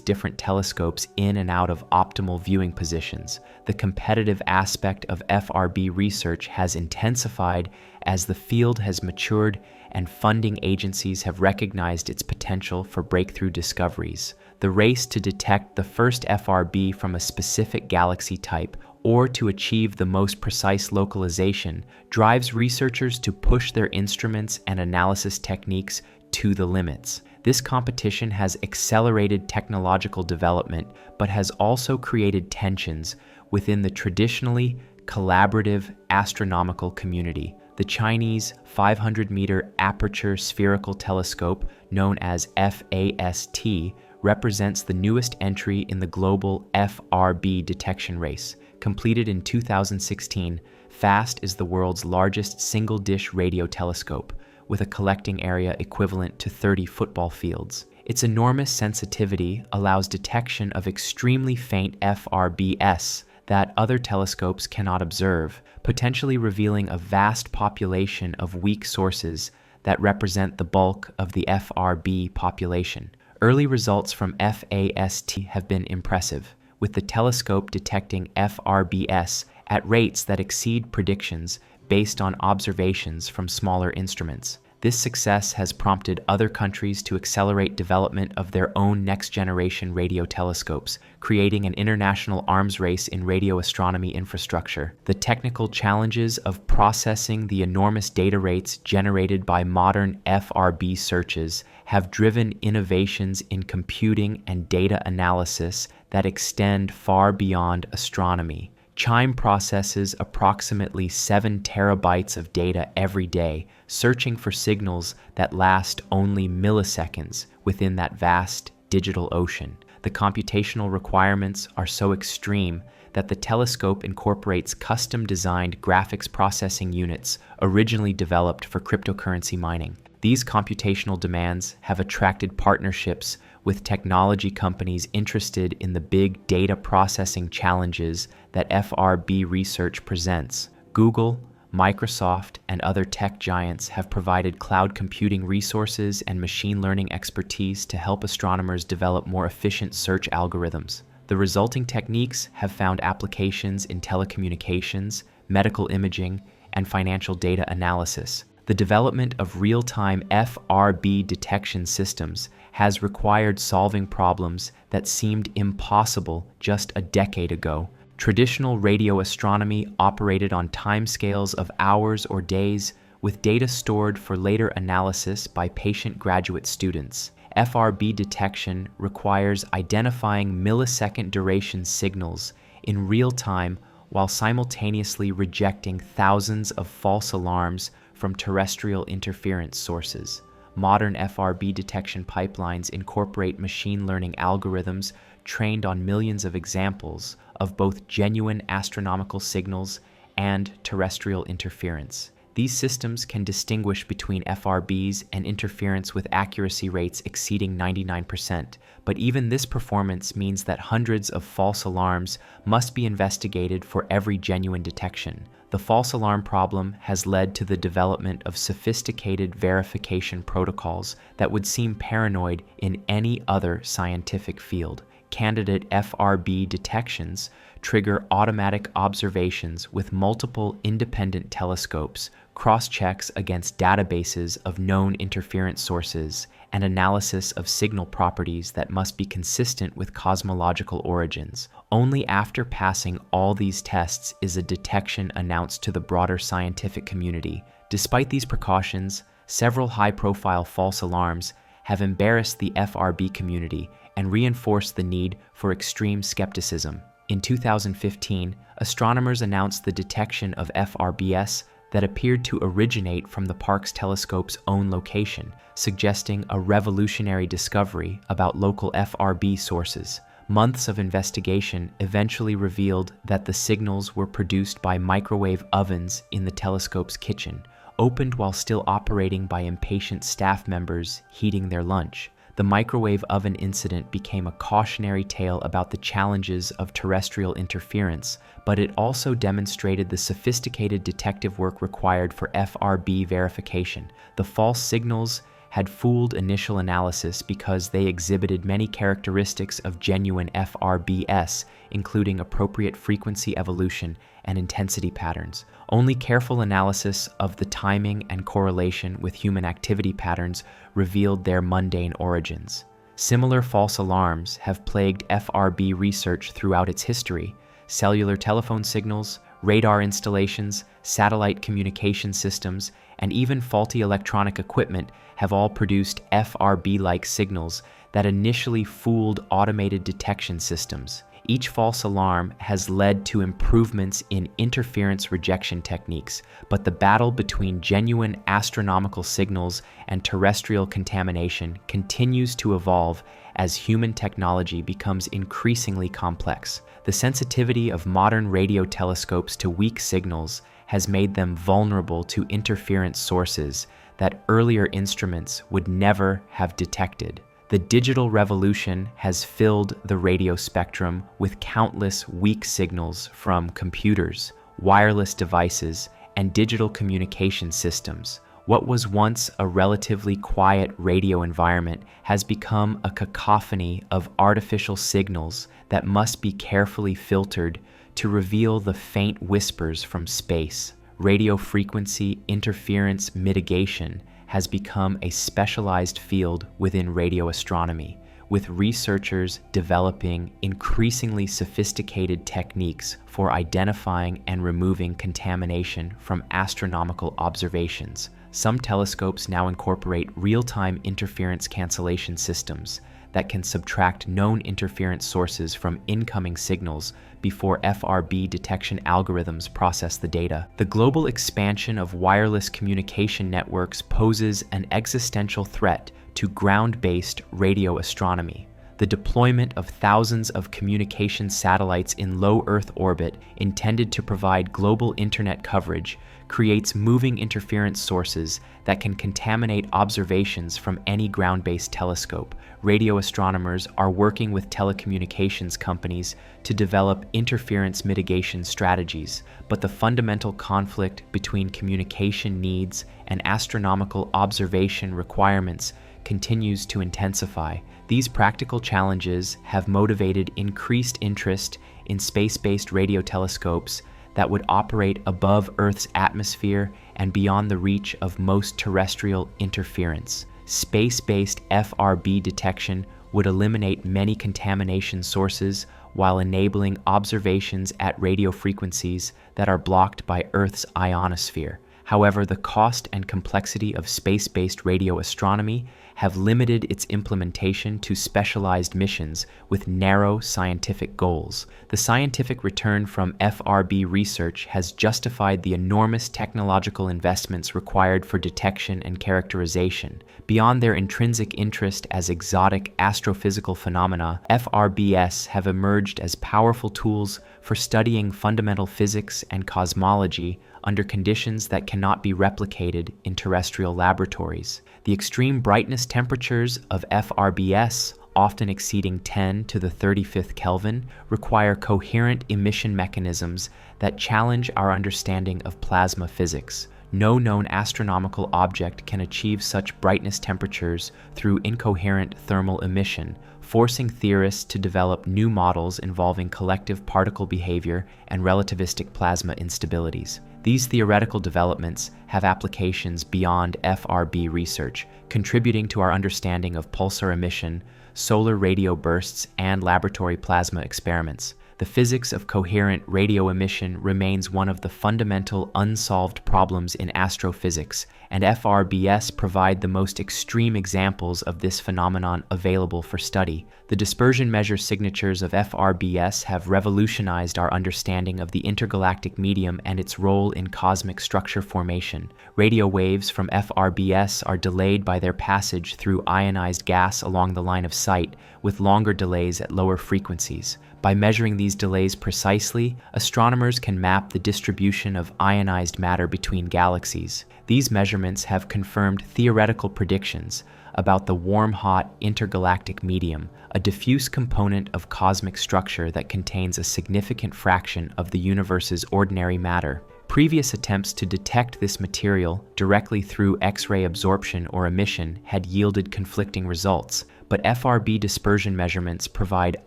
different telescopes in and out of optimal viewing positions. The competitive aspect of FRB research has intensified as the field has matured and funding agencies have recognized its potential for breakthrough discoveries. The race to detect the first FRB from a specific galaxy type or to achieve the most precise localization drives researchers to push their instruments and analysis techniques to the limits. This competition has accelerated technological development, but has also created tensions within the traditionally collaborative astronomical community. The Chinese 500-meter aperture spherical telescope, known as FAST, represents the newest entry in the global FRB detection race. Completed in 2016, FAST is the world's largest single-dish radio telescope, with a collecting area equivalent to 30 football fields. Its enormous sensitivity allows detection of extremely faint FRBs that other telescopes cannot observe, potentially revealing a vast population of weak sources that represent the bulk of the FRB population. Early results from FAST have been impressive, with the telescope detecting FRBs at rates that exceed predictions based on observations from smaller instruments. This success has prompted other countries to accelerate development of their own next-generation radio telescopes, creating an international arms race in radio astronomy infrastructure. The technical challenges of processing the enormous data rates generated by modern FRB searches have driven innovations in computing and data analysis that extend far beyond astronomy. CHIME processes approximately 7 terabytes of data every day, searching for signals that last only milliseconds within that vast digital ocean. The computational requirements are so extreme that the telescope incorporates custom-designed graphics processing units originally developed for cryptocurrency mining. These computational demands have attracted partnerships with technology companies interested in the big data processing challenges that FRB research presents. Google, Microsoft, and other tech giants have provided cloud computing resources and machine learning expertise to help astronomers develop more efficient search algorithms. The resulting techniques have found applications in telecommunications, medical imaging, and financial data analysis. The development of real-time FRB detection systems has required solving problems that seemed impossible just a decade ago. Traditional radio astronomy operated on timescales of hours or days, with data stored for later analysis by patient graduate students. FRB detection requires identifying millisecond duration signals in real time while simultaneously rejecting thousands of false alarms from terrestrial interference sources. Modern FRB detection pipelines incorporate machine learning algorithms trained on millions of examples of both genuine astronomical signals and terrestrial interference. These systems can distinguish between FRBs and interference with accuracy rates exceeding 99%, but even this performance means that hundreds of false alarms must be investigated for every genuine detection. The false alarm problem has led to the development of sophisticated verification protocols that would seem paranoid in any other scientific field. Candidate FRB detections trigger automatic observations with multiple independent telescopes, cross-checks against databases of known interference sources, and analysis of signal properties that must be consistent with cosmological origins. Only after passing all these tests is a detection announced to the broader scientific community. Despite these precautions, several high-profile false alarms have embarrassed the FRB community and reinforced the need for extreme skepticism. In 2015, astronomers announced the detection of FRBs that appeared to originate from the Parkes telescope's own location, suggesting a revolutionary discovery about local FRB sources. Months of investigation eventually revealed that the signals were produced by microwave ovens in the telescope's kitchen, opened while still operating by impatient staff members heating their lunch. The microwave oven incident became a cautionary tale about the challenges of terrestrial interference, but it also demonstrated the sophisticated detective work required for FRB verification. The false signals had fooled initial analysis because they exhibited many characteristics of genuine FRBs, including appropriate frequency evolution and intensity patterns. Only careful analysis of the timing and correlation with human activity patterns revealed their mundane origins. Similar false alarms have plagued FRB research throughout its history. Cellular telephone signals, radar installations, satellite communication systems, and even faulty electronic equipment have all produced FRB-like signals that initially fooled automated detection systems. Each false alarm has led to improvements in interference rejection techniques, but the battle between genuine astronomical signals and terrestrial contamination continues to evolve as human technology becomes increasingly complex. The sensitivity of modern radio telescopes to weak signals has made them vulnerable to interference sources that earlier instruments would never have detected. The digital revolution has filled the radio spectrum with countless weak signals from computers, wireless devices, and digital communication systems. What was once a relatively quiet radio environment has become a cacophony of artificial signals that must be carefully filtered to reveal the faint whispers from space. Radio frequency interference mitigation has become a specialized field within radio astronomy, with researchers developing increasingly sophisticated techniques for identifying and removing contamination from astronomical observations. Some telescopes now incorporate real-time interference cancellation systems that can subtract known interference sources from incoming signals before FRB detection algorithms process the data. The global expansion of wireless communication networks poses an existential threat to ground-based radio astronomy. The deployment of thousands of communication satellites in low Earth orbit intended to provide global internet coverage creates moving interference sources that can contaminate observations from any ground-based telescope. Radio astronomers are working with telecommunications companies to develop interference mitigation strategies, but the fundamental conflict between communication needs and astronomical observation requirements continues to intensify. These practical challenges have motivated increased interest in space-based radio telescopes that would operate above Earth's atmosphere and beyond the reach of most terrestrial interference. Space-based FRB detection would eliminate many contamination sources while enabling observations at radio frequencies that are blocked by Earth's ionosphere. However, the cost and complexity of space-based radio astronomy have limited its implementation to specialized missions with narrow scientific goals. The scientific return from FRB research has justified the enormous technological investments required for detection and characterization. Beyond their intrinsic interest as exotic astrophysical phenomena, FRBs have emerged as powerful tools for studying fundamental physics and cosmology under conditions that cannot be replicated in terrestrial laboratories. The extreme brightness temperatures of FRBs, often exceeding 10 to the 35th Kelvin, require coherent emission mechanisms that challenge our understanding of plasma physics. No known astronomical object can achieve such brightness temperatures through incoherent thermal emission, forcing theorists to develop new models involving collective particle behavior and relativistic plasma instabilities. These theoretical developments have applications beyond FRB research, contributing to our understanding of pulsar emission, solar radio bursts, and laboratory plasma experiments. The physics of coherent radio emission remains one of the fundamental unsolved problems in astrophysics, and FRBs provide the most extreme examples of this phenomenon available for study. The dispersion measure signatures of FRBs have revolutionized our understanding of the intergalactic medium and its role in cosmic structure formation. Radio waves from FRBs are delayed by their passage through ionized gas along the line of sight, with longer delays at lower frequencies. By measuring these delays precisely, astronomers can map the distribution of ionized matter between galaxies. These measurements have confirmed theoretical predictions about the warm-hot intergalactic medium, a diffuse component of cosmic structure that contains a significant fraction of the universe's ordinary matter. Previous attempts to detect this material directly through X-ray absorption or emission had yielded conflicting results, but FRB dispersion measurements provide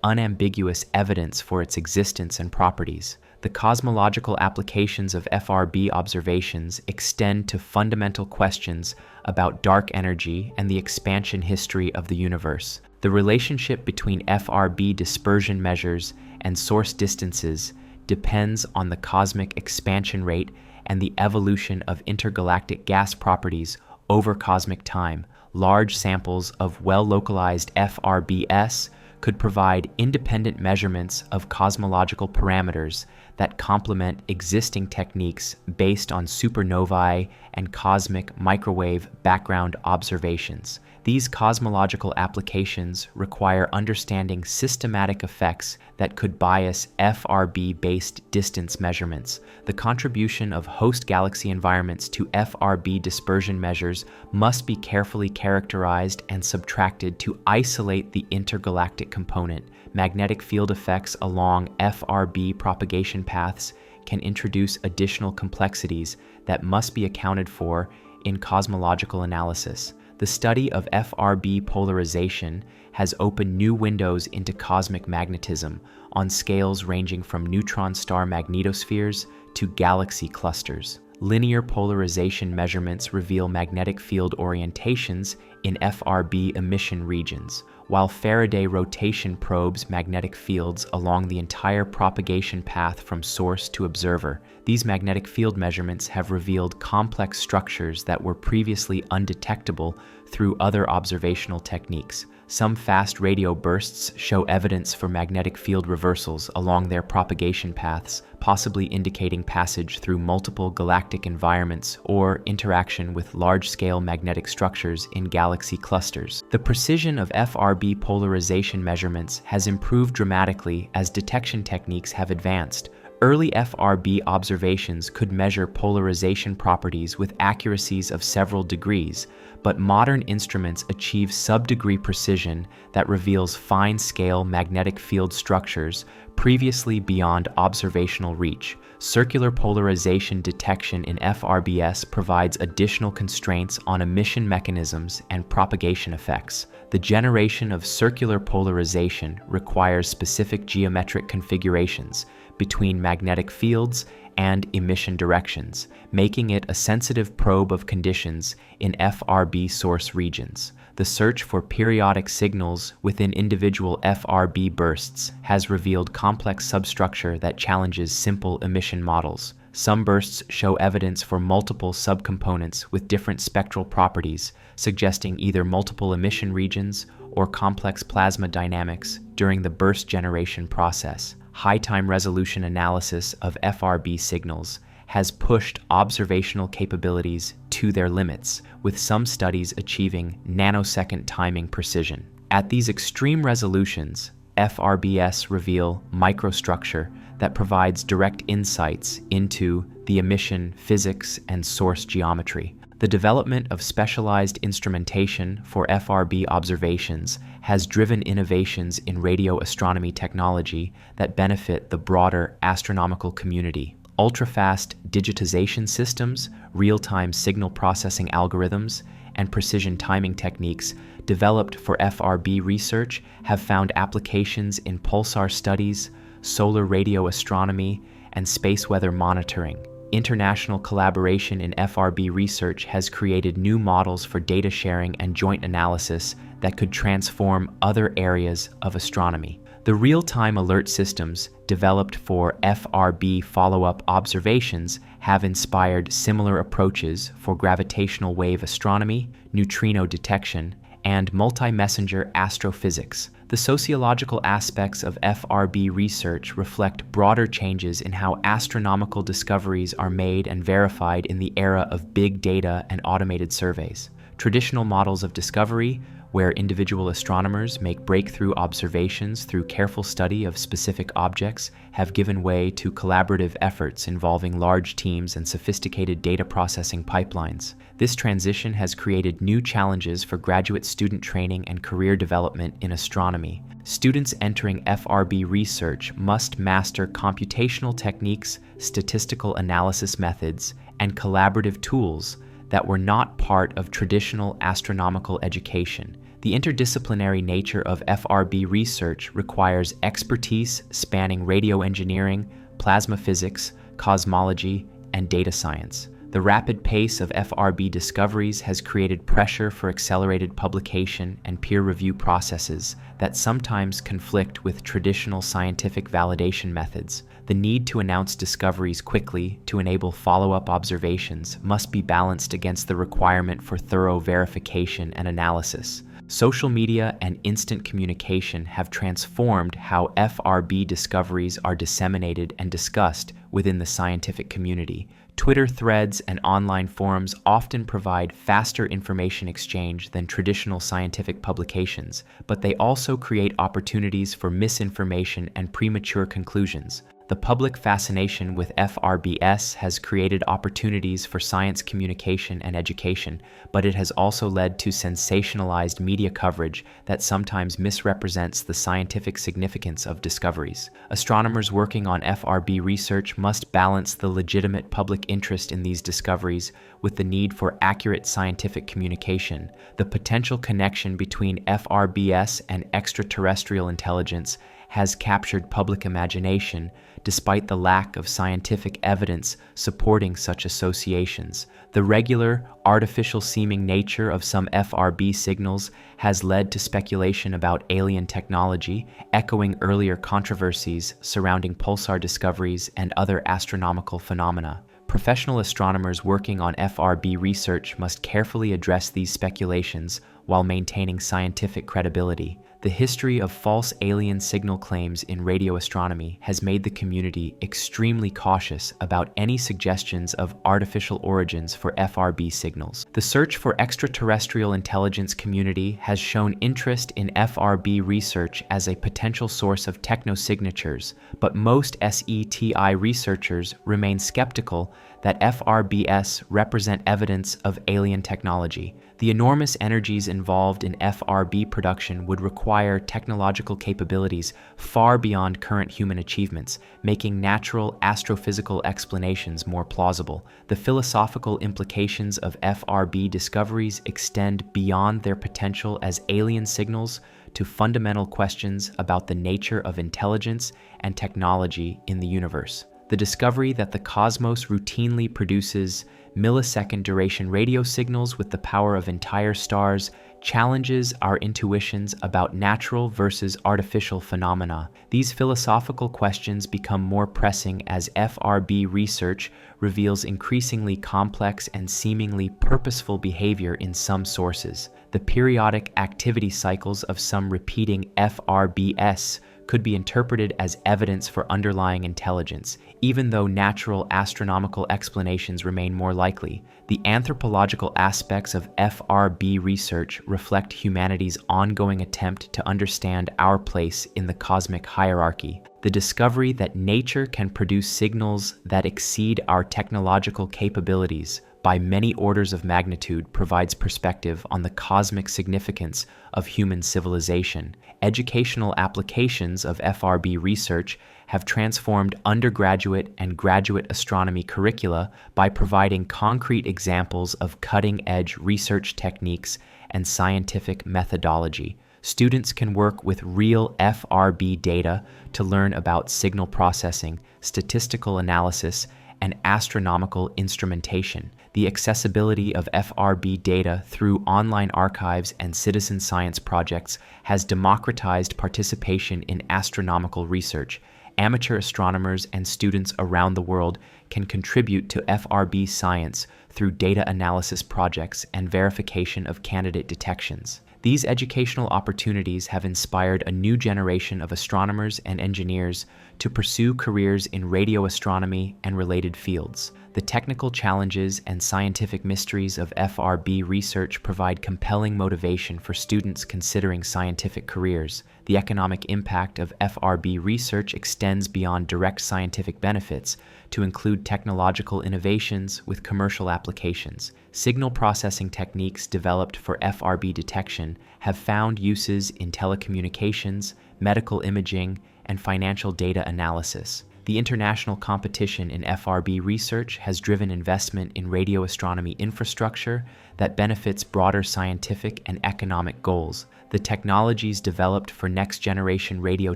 unambiguous evidence for its existence and properties. The cosmological applications of FRB observations extend to fundamental questions about dark energy and the expansion history of the universe. The relationship between FRB dispersion measures and source distances depends on the cosmic expansion rate and the evolution of intergalactic gas properties over cosmic time. Large samples of well-localized FRBs could provide independent measurements of cosmological parameters that complement existing techniques based on supernovae and cosmic microwave background observations. These cosmological applications require understanding systematic effects that could bias FRB-based distance measurements. The contribution of host galaxy environments to FRB dispersion measures must be carefully characterized and subtracted to isolate the intergalactic component. Magnetic field effects along FRB propagation paths can introduce additional complexities that must be accounted for in cosmological analysis. The study of FRB polarization has opened new windows into cosmic magnetism on scales ranging from neutron star magnetospheres to galaxy clusters. Linear polarization measurements reveal magnetic field orientations in FRB emission regions, while Faraday rotation probes magnetic fields along the entire propagation path from source to observer. These magnetic field measurements have revealed complex structures that were previously undetectable through other observational techniques. Some fast radio bursts show evidence for magnetic field reversals along their propagation paths, possibly indicating passage through multiple galactic environments or interaction with large-scale magnetic structures in galaxy clusters. The precision of FRB polarization measurements has improved dramatically as detection techniques have advanced. Early FRB observations could measure polarization properties with accuracies of several degrees, but modern instruments achieve sub-degree precision that reveals fine-scale magnetic field structures previously beyond observational reach. Circular polarization detection in FRBs provides additional constraints on emission mechanisms and propagation effects. The generation of circular polarization requires specific geometric configurations between magnetic fields and emission directions, making it a sensitive probe of conditions in FRB source regions. The search for periodic signals within individual FRB bursts has revealed complex substructure that challenges simple emission models. Some bursts show evidence for multiple subcomponents with different spectral properties, suggesting either multiple emission regions or complex plasma dynamics during the burst generation process. High-time resolution analysis of FRB signals has pushed observational capabilities to their limits, with some studies achieving nanosecond timing precision. At these extreme resolutions, FRBs reveal microstructure that provides direct insights into the emission physics and source geometry. The development of specialized instrumentation for FRB observations has driven innovations in radio astronomy technology that benefit the broader astronomical community. Ultra-fast digitization systems, real-time signal processing algorithms, and precision timing techniques developed for FRB research have found applications in pulsar studies, solar radio astronomy, and space weather monitoring. International collaboration in FRB research has created new models for data sharing and joint analysis that could transform other areas of astronomy. The real-time alert systems developed for FRB follow-up observations have inspired similar approaches for gravitational wave astronomy, neutrino detection, and multi-messenger astrophysics. The sociological aspects of FRB research reflect broader changes in how astronomical discoveries are made and verified in the era of big data and automated surveys. Traditional models of discovery, where individual astronomers make breakthrough observations through careful study of specific objects, have given way to collaborative efforts involving large teams and sophisticated data processing pipelines. This transition has created new challenges for graduate student training and career development in astronomy. Students entering FRB research must master computational techniques, statistical analysis methods, and collaborative tools that were not part of traditional astronomical education. The interdisciplinary nature of FRB research requires expertise spanning radio engineering, plasma physics, cosmology, and data science. The rapid pace of FRB discoveries has created pressure for accelerated publication and peer review processes that sometimes conflict with traditional scientific validation methods. The need to announce discoveries quickly to enable follow-up observations must be balanced against the requirement for thorough verification and analysis. Social media and instant communication have transformed how FRB discoveries are disseminated and discussed within the scientific community. Twitter threads and online forums often provide faster information exchange than traditional scientific publications, but they also create opportunities for misinformation and premature conclusions. The public fascination with FRBs has created opportunities for science communication and education, but it has also led to sensationalized media coverage that sometimes misrepresents the scientific significance of discoveries. Astronomers working on FRB research must balance the legitimate public interest in these discoveries with the need for accurate scientific communication. The potential connection between FRBs and extraterrestrial intelligence has captured public imagination despite the lack of scientific evidence supporting such associations. The regular, artificial-seeming nature of some FRB signals has led to speculation about alien technology, echoing earlier controversies surrounding pulsar discoveries and other astronomical phenomena. Professional astronomers working on FRB research must carefully address these speculations while maintaining scientific credibility. The history of false alien signal claims in radio astronomy has made the community extremely cautious about any suggestions of artificial origins for FRB signals. The search for extraterrestrial intelligence community has shown interest in FRB research as a potential source of technosignatures, but most SETI researchers remain skeptical that FRBs represent evidence of alien technology. The enormous energies involved in FRB production would require technological capabilities far beyond current human achievements, making natural astrophysical explanations more plausible. The philosophical implications of FRB discoveries extend beyond their potential as alien signals to fundamental questions about the nature of intelligence and technology in the universe. The discovery that the cosmos routinely produces millisecond duration radio signals with the power of entire stars challenges our intuitions about natural versus artificial phenomena. These philosophical questions become more pressing as FRB research reveals increasingly complex and seemingly purposeful behavior in some sources. The periodic activity cycles of some repeating FRBs could be interpreted as evidence for underlying intelligence, even though natural astronomical explanations remain more likely. The anthropological aspects of FRB research reflect humanity's ongoing attempt to understand our place in the cosmic hierarchy. The discovery that nature can produce signals that exceed our technological capabilities by many orders of magnitude provides perspective on the cosmic significance of human civilization. Educational applications of FRB research have transformed undergraduate and graduate astronomy curricula by providing concrete examples of cutting-edge research techniques and scientific methodology. Students can work with real FRB data to learn about signal processing, statistical analysis, and astronomical instrumentation. The accessibility of FRB data through online archives and citizen science projects has democratized participation in astronomical research. Amateur astronomers and students around the world can contribute to FRB science through data analysis projects and verification of candidate detections. These educational opportunities have inspired a new generation of astronomers and engineers to pursue careers in radio astronomy and related fields. The technical challenges and scientific mysteries of FRB research provide compelling motivation for students considering scientific careers. The economic impact of FRB research extends beyond direct scientific benefits to include technological innovations with commercial applications. Signal processing techniques developed for FRB detection have found uses in telecommunications, medical imaging, and financial data analysis. The international competition in FRB research has driven investment in radio astronomy infrastructure that benefits broader scientific and economic goals. The technologies developed for next-generation radio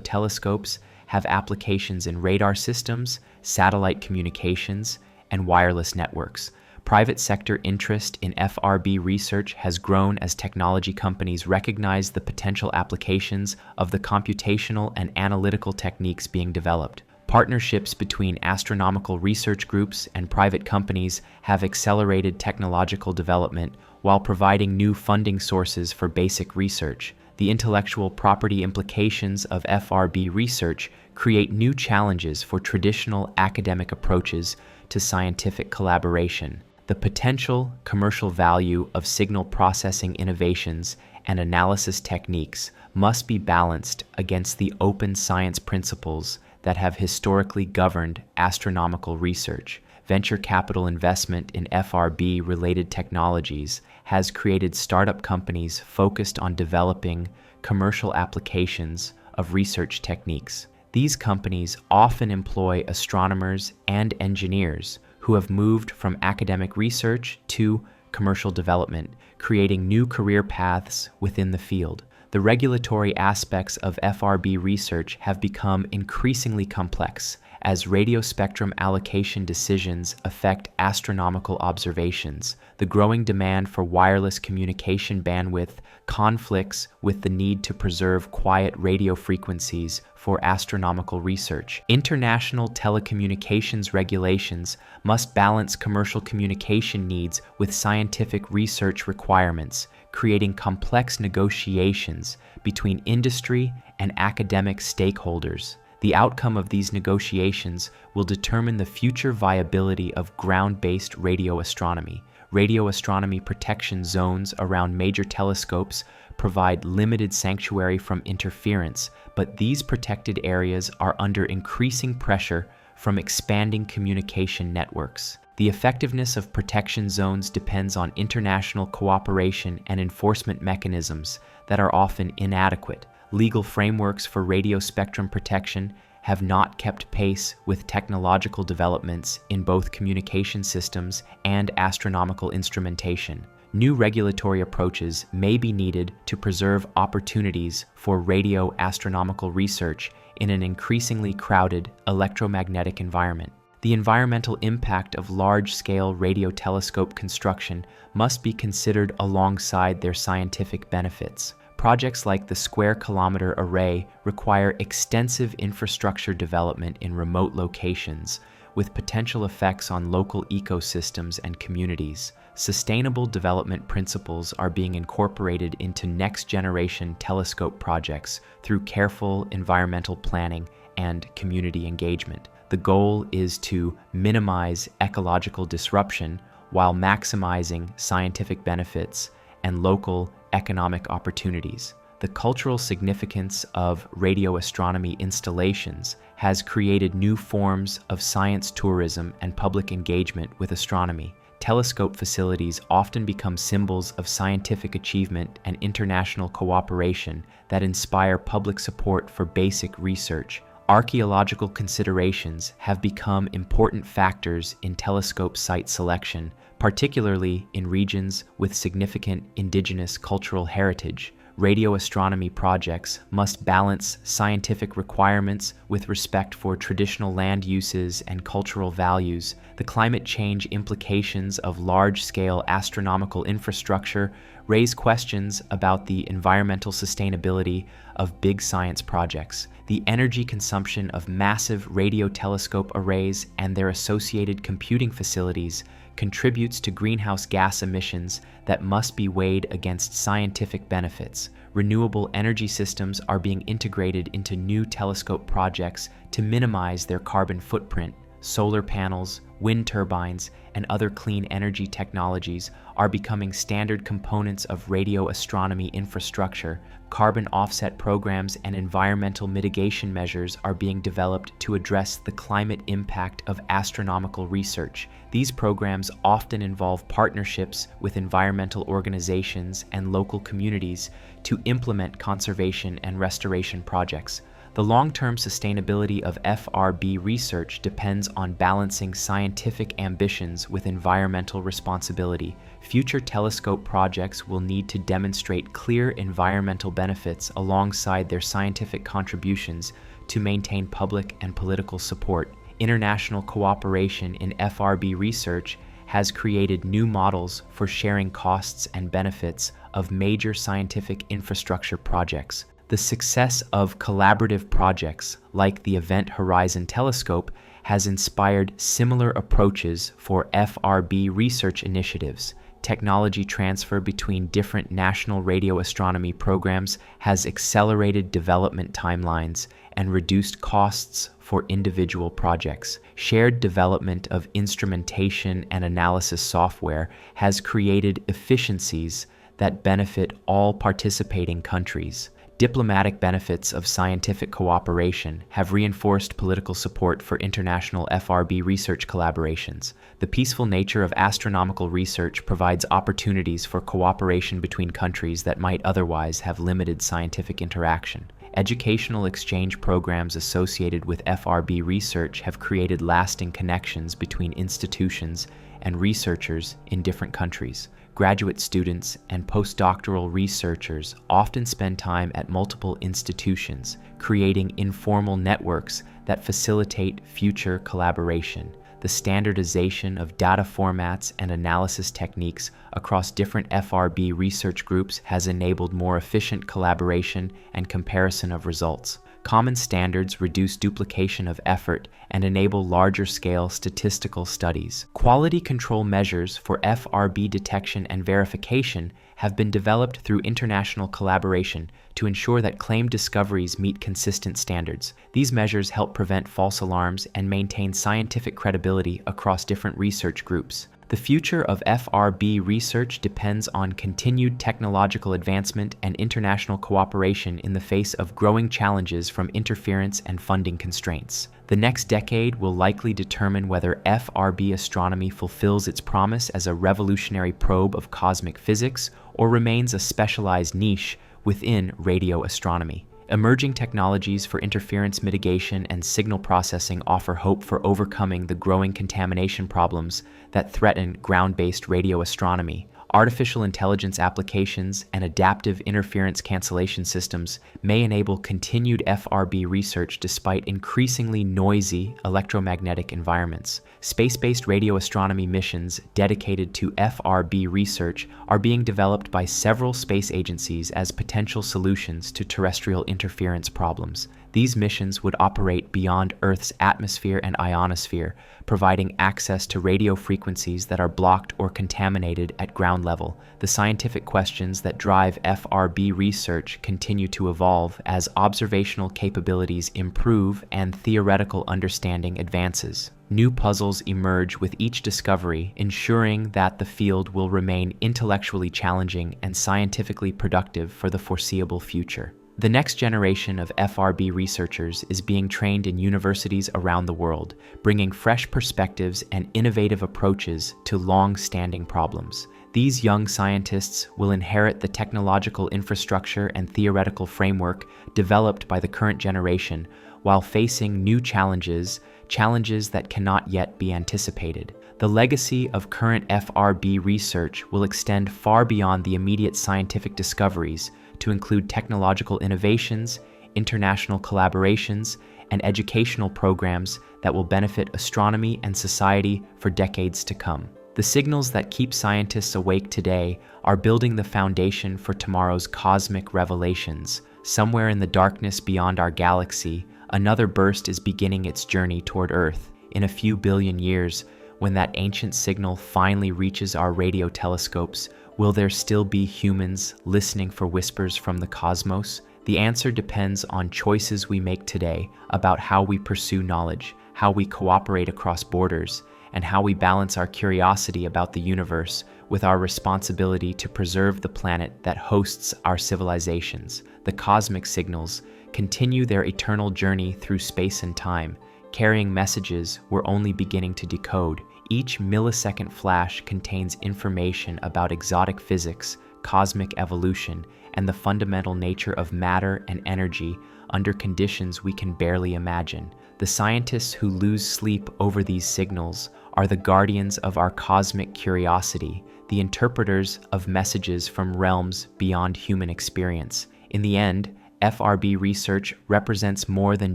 telescopes have applications in radar systems, satellite communications, and wireless networks. Private sector interest in FRB research has grown as technology companies recognize the potential applications of the computational and analytical techniques being developed. Partnerships between astronomical research groups and private companies have accelerated technological development while providing new funding sources for basic research. The intellectual property implications of FRB research create new challenges for traditional academic approaches to scientific collaboration. The potential commercial value of signal processing innovations and analysis techniques must be balanced against the open science principles that have historically governed astronomical research. Venture capital investment in FRB-related technologies has created startup companies focused on developing commercial applications of research techniques. These companies often employ astronomers and engineers who have moved from academic research to commercial development, creating new career paths within the field. The regulatory aspects of FRB research have become increasingly complex as radio spectrum allocation decisions affect astronomical observations. The growing demand for wireless communication bandwidth conflicts with the need to preserve quiet radio frequencies for astronomical research. International telecommunications regulations must balance commercial communication needs with scientific research requirements, creating complex negotiations between industry and academic stakeholders. The outcome of these negotiations will determine the future viability of ground-based radio astronomy. Radio astronomy protection zones around major telescopes provide limited sanctuary from interference, but these protected areas are under increasing pressure from expanding communication networks. The effectiveness of protection zones depends on international cooperation and enforcement mechanisms that are often inadequate. Legal frameworks for radio spectrum protection have not kept pace with technological developments in both communication systems and astronomical instrumentation. New regulatory approaches may be needed to preserve opportunities for radio astronomical research in an increasingly crowded electromagnetic environment. The environmental impact of large-scale radio telescope construction must be considered alongside their scientific benefits. Projects like the Square Kilometer Array require extensive infrastructure development in remote locations, with potential effects on local ecosystems and communities. Sustainable development principles are being incorporated into next-generation telescope projects through careful environmental planning and community engagement. The goal is to minimize ecological disruption while maximizing scientific benefits and local economic opportunities. The cultural significance of radio astronomy installations has created new forms of science tourism and public engagement with astronomy. Telescope facilities often become symbols of scientific achievement and international cooperation that inspire public support for basic research. Archaeological considerations have become important factors in telescope site selection, particularly in regions with significant indigenous cultural heritage. Radio astronomy projects must balance scientific requirements with respect for traditional land uses and cultural values. The climate change implications of large-scale astronomical infrastructure raise questions about the environmental sustainability of big science projects. The energy consumption of massive radio telescope arrays and their associated computing facilities contributes to greenhouse gas emissions that must be weighed against scientific benefits. Renewable energy systems are being integrated into new telescope projects to minimize their carbon footprint. Solar panels, wind turbines, and other clean energy technologies are becoming standard components of radio astronomy infrastructure. Carbon offset programs and environmental mitigation measures are being developed to address the climate impact of astronomical research. These programs often involve partnerships with environmental organizations and local communities to implement conservation and restoration projects. The long-term sustainability of FRB research depends on balancing scientific ambitions with environmental responsibility. Future telescope projects will need to demonstrate clear environmental benefits alongside their scientific contributions to maintain public and political support. International cooperation in FRB research has created new models for sharing costs and benefits of major scientific infrastructure projects. The success of collaborative projects like the Event Horizon Telescope has inspired similar approaches for FRB research initiatives. Technology transfer between different national radio astronomy programs has accelerated development timelines and reduced costs for individual projects. Shared development of instrumentation and analysis software has created efficiencies that benefit all participating countries. Diplomatic benefits of scientific cooperation have reinforced political support for international FRB research collaborations. The peaceful nature of astronomical research provides opportunities for cooperation between countries that might otherwise have limited scientific interaction. Educational exchange programs associated with FRB research have created lasting connections between institutions and researchers in different countries. Graduate students and postdoctoral researchers often spend time at multiple institutions, creating informal networks that facilitate future collaboration. The standardization of data formats and analysis techniques across different FRB research groups has enabled more efficient collaboration and comparison of results. Common standards reduce duplication of effort and enable larger-scale statistical studies. Quality control measures for FRB detection and verification have been developed through international collaboration to ensure that claimed discoveries meet consistent standards. These measures help prevent false alarms and maintain scientific credibility across different research groups. The future of FRB research depends on continued technological advancement and international cooperation in the face of growing challenges from interference and funding constraints. The next decade will likely determine whether FRB astronomy fulfills its promise as a revolutionary probe of cosmic physics or remains a specialized niche within radio astronomy. Emerging technologies for interference mitigation and signal processing offer hope for overcoming the growing contamination problems that threaten ground-based radio astronomy. Artificial intelligence applications and adaptive interference cancellation systems may enable continued FRB research despite increasingly noisy electromagnetic environments. Space-based radio astronomy missions dedicated to FRB research are being developed by several space agencies as potential solutions to terrestrial interference problems. These missions would operate beyond Earth's atmosphere and ionosphere, providing access to radio frequencies that are blocked or contaminated at ground level. The scientific questions that drive FRB research continue to evolve as observational capabilities improve and theoretical understanding advances. New puzzles emerge with each discovery, ensuring that the field will remain intellectually challenging and scientifically productive for the foreseeable future. The next generation of FRB researchers is being trained in universities around the world, bringing fresh perspectives and innovative approaches to long-standing problems. These young scientists will inherit the technological infrastructure and theoretical framework developed by the current generation, while facing new challenges that cannot yet be anticipated. The legacy of current FRB research will extend far beyond the immediate scientific discoveries to include technological innovations, international collaborations, and educational programs that will benefit astronomy and society for decades to come. The signals that keep scientists awake today are building the foundation for tomorrow's cosmic revelations. Somewhere in the darkness beyond our galaxy, another burst is beginning its journey toward Earth. In a few billion years, when that ancient signal finally reaches our radio telescopes, will there still be humans listening for whispers from the cosmos? The answer depends on choices we make today about how we pursue knowledge, how we cooperate across borders, and how we balance our curiosity about the universe with our responsibility to preserve the planet that hosts our civilizations. The cosmic signals continue their eternal journey through space and time, carrying messages we're only beginning to decode. Each millisecond flash contains information about exotic physics, cosmic evolution, and the fundamental nature of matter and energy under conditions we can barely imagine. The scientists who lose sleep over these signals are the guardians of our cosmic curiosity, the interpreters of messages from realms beyond human experience. In the end, FRB research represents more than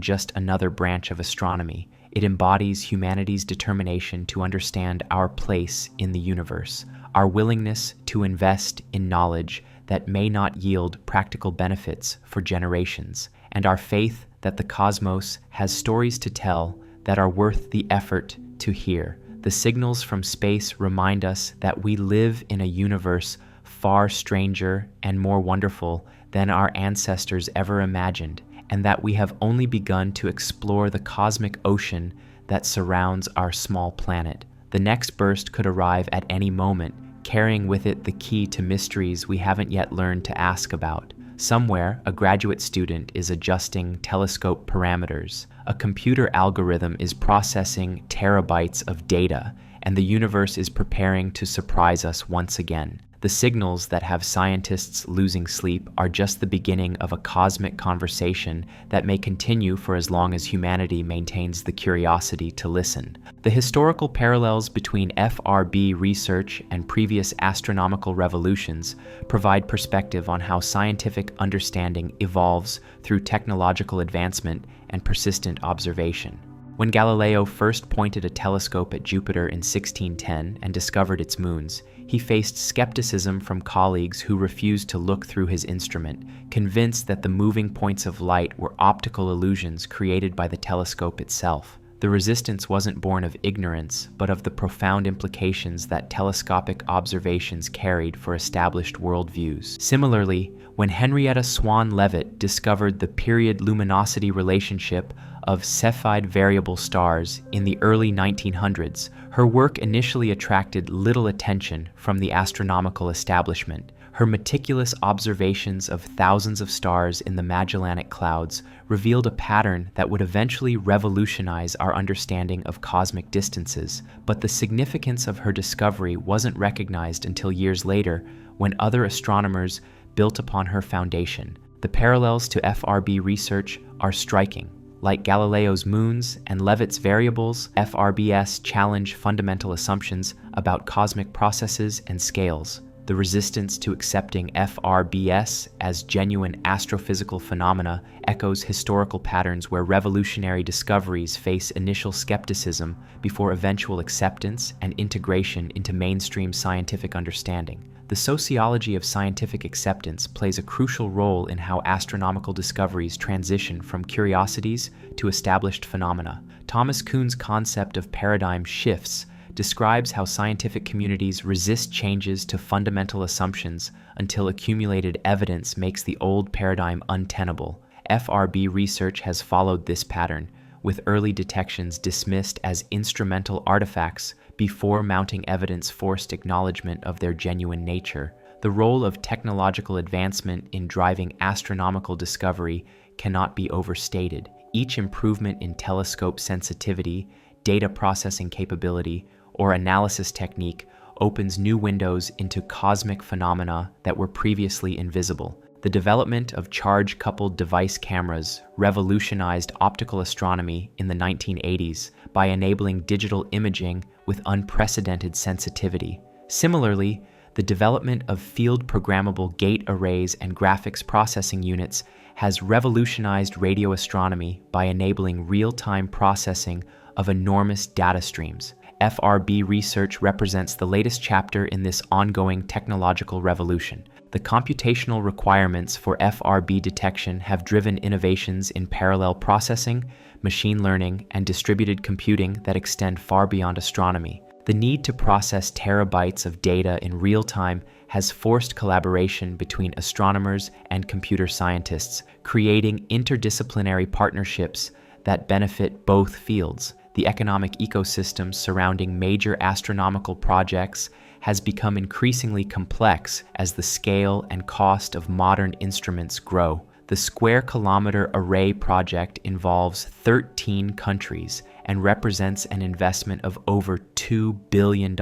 just another branch of astronomy. It embodies humanity's determination to understand our place in the universe, our willingness to invest in knowledge that may not yield practical benefits for generations, and our faith that the cosmos has stories to tell that are worth the effort to hear. The signals from space remind us that we live in a universe far stranger and more wonderful than our ancestors ever imagined, and that we have only begun to explore the cosmic ocean that surrounds our small planet. The next burst could arrive at any moment, carrying with it the key to mysteries we haven't yet learned to ask about. Somewhere, a graduate student is adjusting telescope parameters. A computer algorithm is processing terabytes of data, and the universe is preparing to surprise us once again. The signals that have scientists losing sleep are just the beginning of a cosmic conversation that may continue for as long as humanity maintains the curiosity to listen. The historical parallels between FRB research and previous astronomical revolutions provide perspective on how scientific understanding evolves through technological advancement and persistent observation. When Galileo first pointed a telescope at Jupiter in 1610 and discovered its moons, he faced skepticism from colleagues who refused to look through his instrument, convinced that the moving points of light were optical illusions created by the telescope itself. The resistance wasn't born of ignorance, but of the profound implications that telescopic observations carried for established worldviews. Similarly, when Henrietta Swan Leavitt discovered the period luminosity relationship of Cepheid variable stars in the early 1900s, her work initially attracted little attention from the astronomical establishment. Her meticulous observations of thousands of stars in the Magellanic Clouds revealed a pattern that would eventually revolutionize our understanding of cosmic distances, but the significance of her discovery wasn't recognized until years later when other astronomers built upon her foundation. The parallels to FRB research are striking. Like Galileo's moons and Leavitt's variables, FRBS challenge fundamental assumptions about cosmic processes and scales. The resistance to accepting FRBS as genuine astrophysical phenomena echoes historical patterns where revolutionary discoveries face initial skepticism before eventual acceptance and integration into mainstream scientific understanding. The sociology of scientific acceptance plays a crucial role in how astronomical discoveries transition from curiosities to established phenomena. Thomas Kuhn's concept of paradigm shifts describes how scientific communities resist changes to fundamental assumptions until accumulated evidence makes the old paradigm untenable. FRB research has followed this pattern, with early detections dismissed as instrumental artifacts before mounting evidence forced acknowledgement of their genuine nature. The role of technological advancement in driving astronomical discovery cannot be overstated. Each improvement in telescope sensitivity, data processing capability, or analysis technique opens new windows into cosmic phenomena that were previously invisible. The development of charge-coupled device cameras revolutionized optical astronomy in the 1980s by enabling digital imaging with unprecedented sensitivity. Similarly, the development of field-programmable gate arrays and graphics processing units has revolutionized radio astronomy by enabling real-time processing of enormous data streams. FRB research represents the latest chapter in this ongoing technological revolution. The computational requirements for FRB detection have driven innovations in parallel processing, machine learning, and distributed computing that extend far beyond astronomy. The need to process terabytes of data in real time has forced collaboration between astronomers and computer scientists, creating interdisciplinary partnerships that benefit both fields. The economic ecosystem surrounding major astronomical projects has become increasingly complex as the scale and cost of modern instruments grow. The Square Kilometer Array project involves 13 countries and represents an investment of over $2 billion,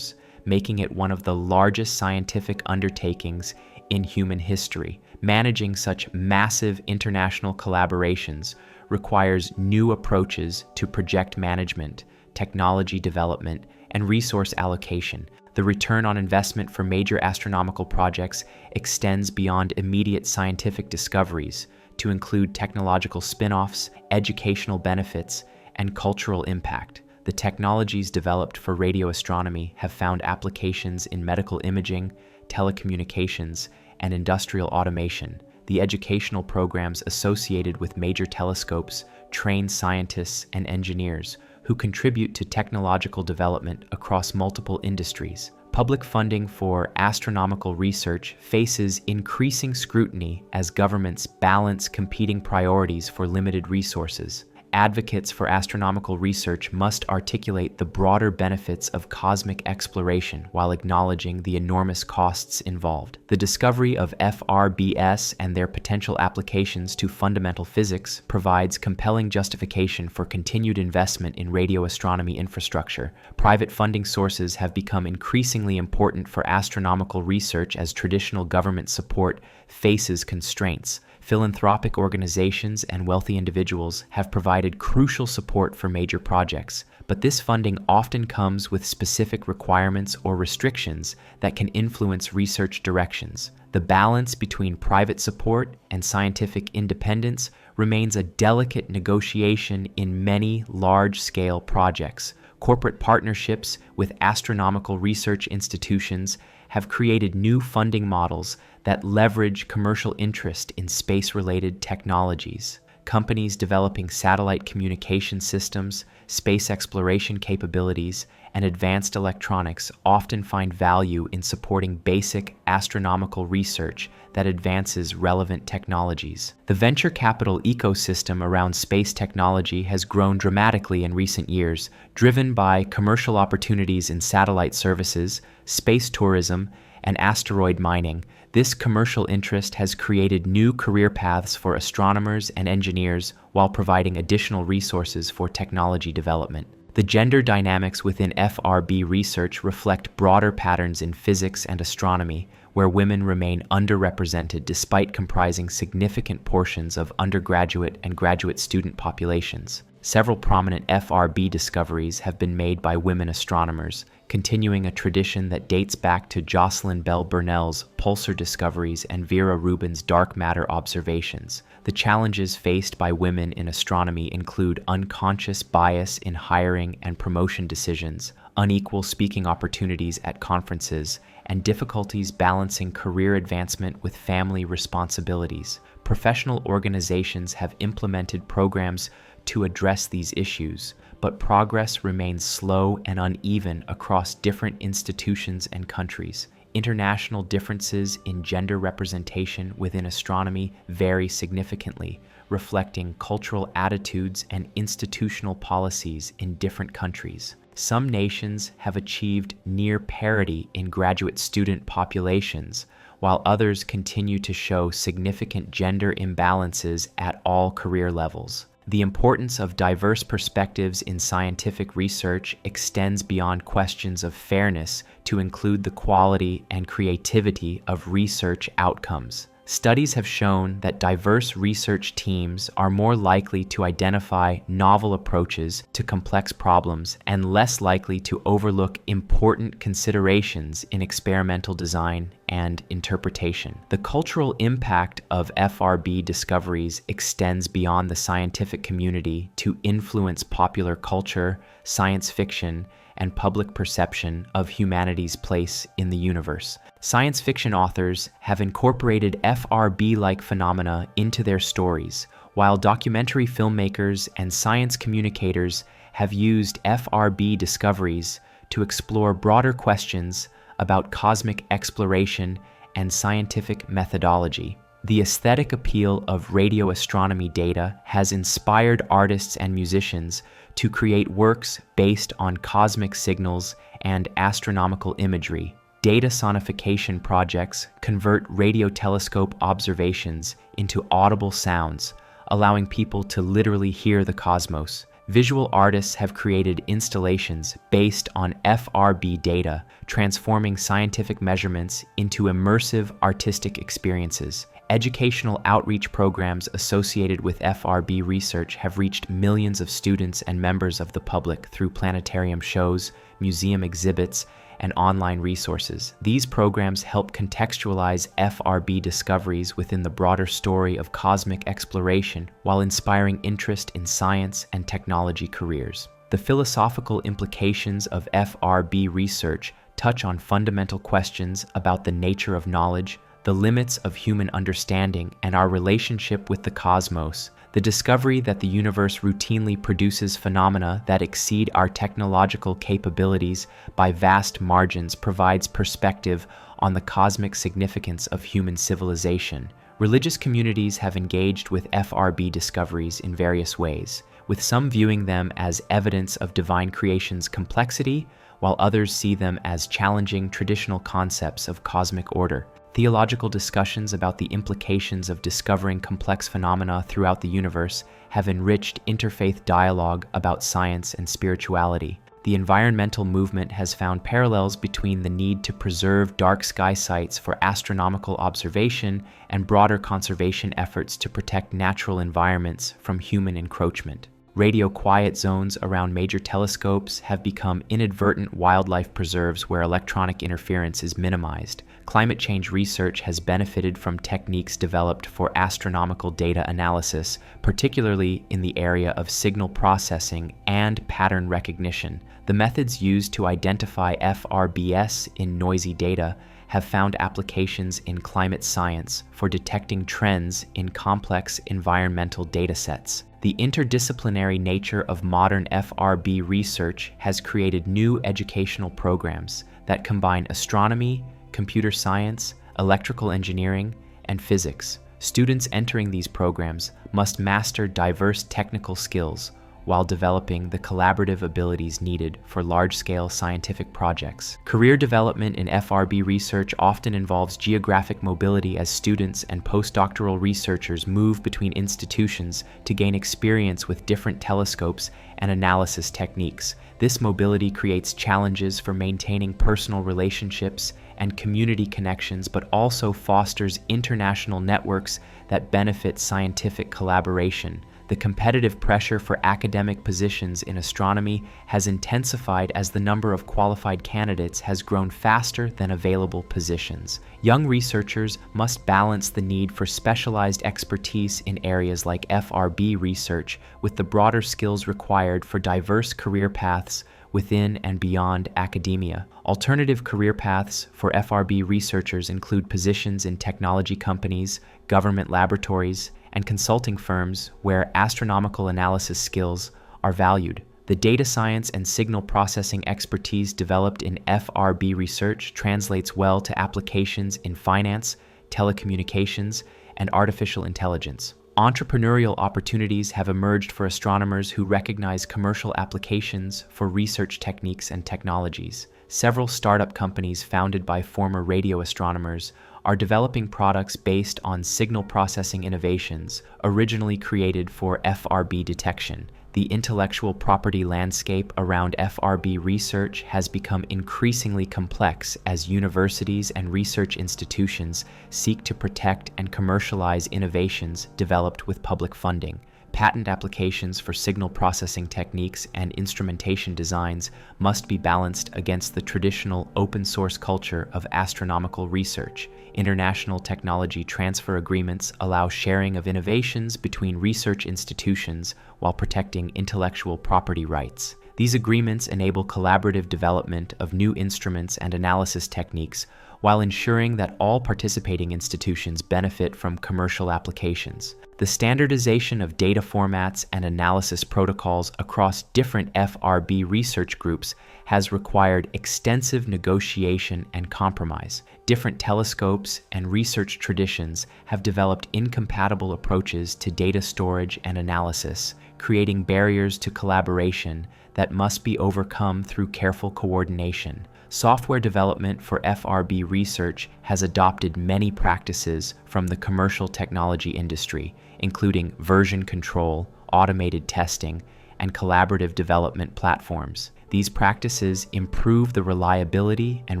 making it one of the largest scientific undertakings in human history. Managing such massive international collaborations requires new approaches to project management, technology development, and resource allocation. The return on investment for major astronomical projects extends beyond immediate scientific discoveries to include technological spin-offs, educational benefits, and cultural impact. The technologies developed for radio astronomy have found applications in medical imaging, telecommunications, and industrial automation. The educational programs associated with major telescopes train scientists and engineers who contribute to technological development across multiple industries. Public funding for astronomical research faces increasing scrutiny as governments balance competing priorities for limited resources. Advocates for astronomical research must articulate the broader benefits of cosmic exploration while acknowledging the enormous costs involved. The discovery of FRBS and their potential applications to fundamental physics provides compelling justification for continued investment in radio astronomy infrastructure. Private funding sources have become increasingly important for astronomical research as traditional government support faces constraints. Philanthropic organizations and wealthy individuals have provided crucial support for major projects, but this funding often comes with specific requirements or restrictions that can influence research directions. The balance between private support and scientific independence remains a delicate negotiation in many large-scale projects. Corporate partnerships with astronomical research institutions have created new funding models that leverage commercial interest in space-related technologies. Companies developing satellite communication systems, space exploration capabilities, and advanced electronics often find value in supporting basic astronomical research that advances relevant technologies. The venture capital ecosystem around space technology has grown dramatically in recent years, driven by commercial opportunities in satellite services, space tourism, and asteroid mining. This commercial interest has created new career paths for astronomers and engineers while providing additional resources for technology development. The gender dynamics within FRB research reflect broader patterns in physics and astronomy, where women remain underrepresented despite comprising significant portions of undergraduate and graduate student populations. Several prominent FRB discoveries have been made by women astronomers, continuing a tradition that dates back to Jocelyn Bell Burnell's pulsar discoveries and Vera Rubin's dark matter observations. The challenges faced by women in astronomy include unconscious bias in hiring and promotion decisions, unequal speaking opportunities at conferences, and difficulties balancing career advancement with family responsibilities. Professional organizations have implemented programs to address these issues, but progress remains slow and uneven across different institutions and countries. International differences in gender representation within astronomy vary significantly, reflecting cultural attitudes and institutional policies in different countries. Some nations have achieved near parity in graduate student populations, while others continue to show significant gender imbalances at all career levels. The importance of diverse perspectives in scientific research extends beyond questions of fairness to include the quality and creativity of research outcomes. Studies have shown that diverse research teams are more likely to identify novel approaches to complex problems and less likely to overlook important considerations in experimental design and interpretation. The cultural impact of FRB discoveries extends beyond the scientific community to influence popular culture, science fiction, and public perception of humanity's place in the universe. Science fiction authors have incorporated FRB-like phenomena into their stories, while documentary filmmakers and science communicators have used FRB discoveries to explore broader questions about cosmic exploration and scientific methodology. The aesthetic appeal of radio astronomy data has inspired artists and musicians to create works based on cosmic signals and astronomical imagery. Data sonification projects convert radio telescope observations into audible sounds, allowing people to literally hear the cosmos. Visual artists have created installations based on FRB data, transforming scientific measurements into immersive artistic experiences. Educational outreach programs associated with FRB research have reached millions of students and members of the public through planetarium shows, museum exhibits, and online resources. These programs help contextualize FRB discoveries within the broader story of cosmic exploration while inspiring interest in science and technology careers. The philosophical implications of FRB research touch on fundamental questions about the nature of knowledge, the limits of human understanding, and our relationship with the cosmos. The discovery that the universe routinely produces phenomena that exceed our technological capabilities by vast margins provides perspective on the cosmic significance of human civilization. Religious communities have engaged with FRB discoveries in various ways, with some viewing them as evidence of divine creation's complexity, while others see them as challenging traditional concepts of cosmic order. Theological discussions about the implications of discovering complex phenomena throughout the universe have enriched interfaith dialogue about science and spirituality. The environmental movement has found parallels between the need to preserve dark sky sites for astronomical observation and broader conservation efforts to protect natural environments from human encroachment. Radio quiet zones around major telescopes have become inadvertent wildlife preserves where electronic interference is minimized. Climate change research has benefited from techniques developed for astronomical data analysis, particularly in the area of signal processing and pattern recognition. The methods used to identify FRBs in noisy data have found applications in climate science for detecting trends in complex environmental datasets. The interdisciplinary nature of modern FRB research has created new educational programs that combine astronomy, computer science, electrical engineering, and physics. Students entering these programs must master diverse technical skills while developing the collaborative abilities needed for large-scale scientific projects. Career development in FRB research often involves geographic mobility as students and postdoctoral researchers move between institutions to gain experience with different telescopes and analysis techniques. This mobility creates challenges for maintaining personal relationships and community connections, but also fosters international networks that benefit scientific collaboration. The competitive pressure for academic positions in astronomy has intensified as the number of qualified candidates has grown faster than available positions. Young researchers must balance the need for specialized expertise in areas like FRB research with the broader skills required for diverse career paths within and beyond academia. Alternative career paths for FRB researchers include positions in technology companies, government laboratories, and consulting firms where astronomical analysis skills are valued. The data science and signal processing expertise developed in FRB research translates well to applications in finance, telecommunications, and artificial intelligence. Entrepreneurial opportunities have emerged for astronomers who recognize commercial applications for research techniques and technologies. Several startup companies founded by former radio astronomers are developing products based on signal processing innovations originally created for FRB detection. The intellectual property landscape around FRB research has become increasingly complex as universities and research institutions seek to protect and commercialize innovations developed with public funding. Patent applications for signal processing techniques and instrumentation designs must be balanced against the traditional open-source culture of astronomical research. International technology transfer agreements allow sharing of innovations between research institutions while protecting intellectual property rights. These agreements enable collaborative development of new instruments and analysis techniques while ensuring that all participating institutions benefit from commercial applications. The standardization of data formats and analysis protocols across different FRB research groups has required extensive negotiation and compromise. Different telescopes and research traditions have developed incompatible approaches to data storage and analysis, creating barriers to collaboration that must be overcome through careful coordination. Software development for FRB research has adopted many practices from the commercial technology industry, including version control, automated testing, and collaborative development platforms. These practices improve the reliability and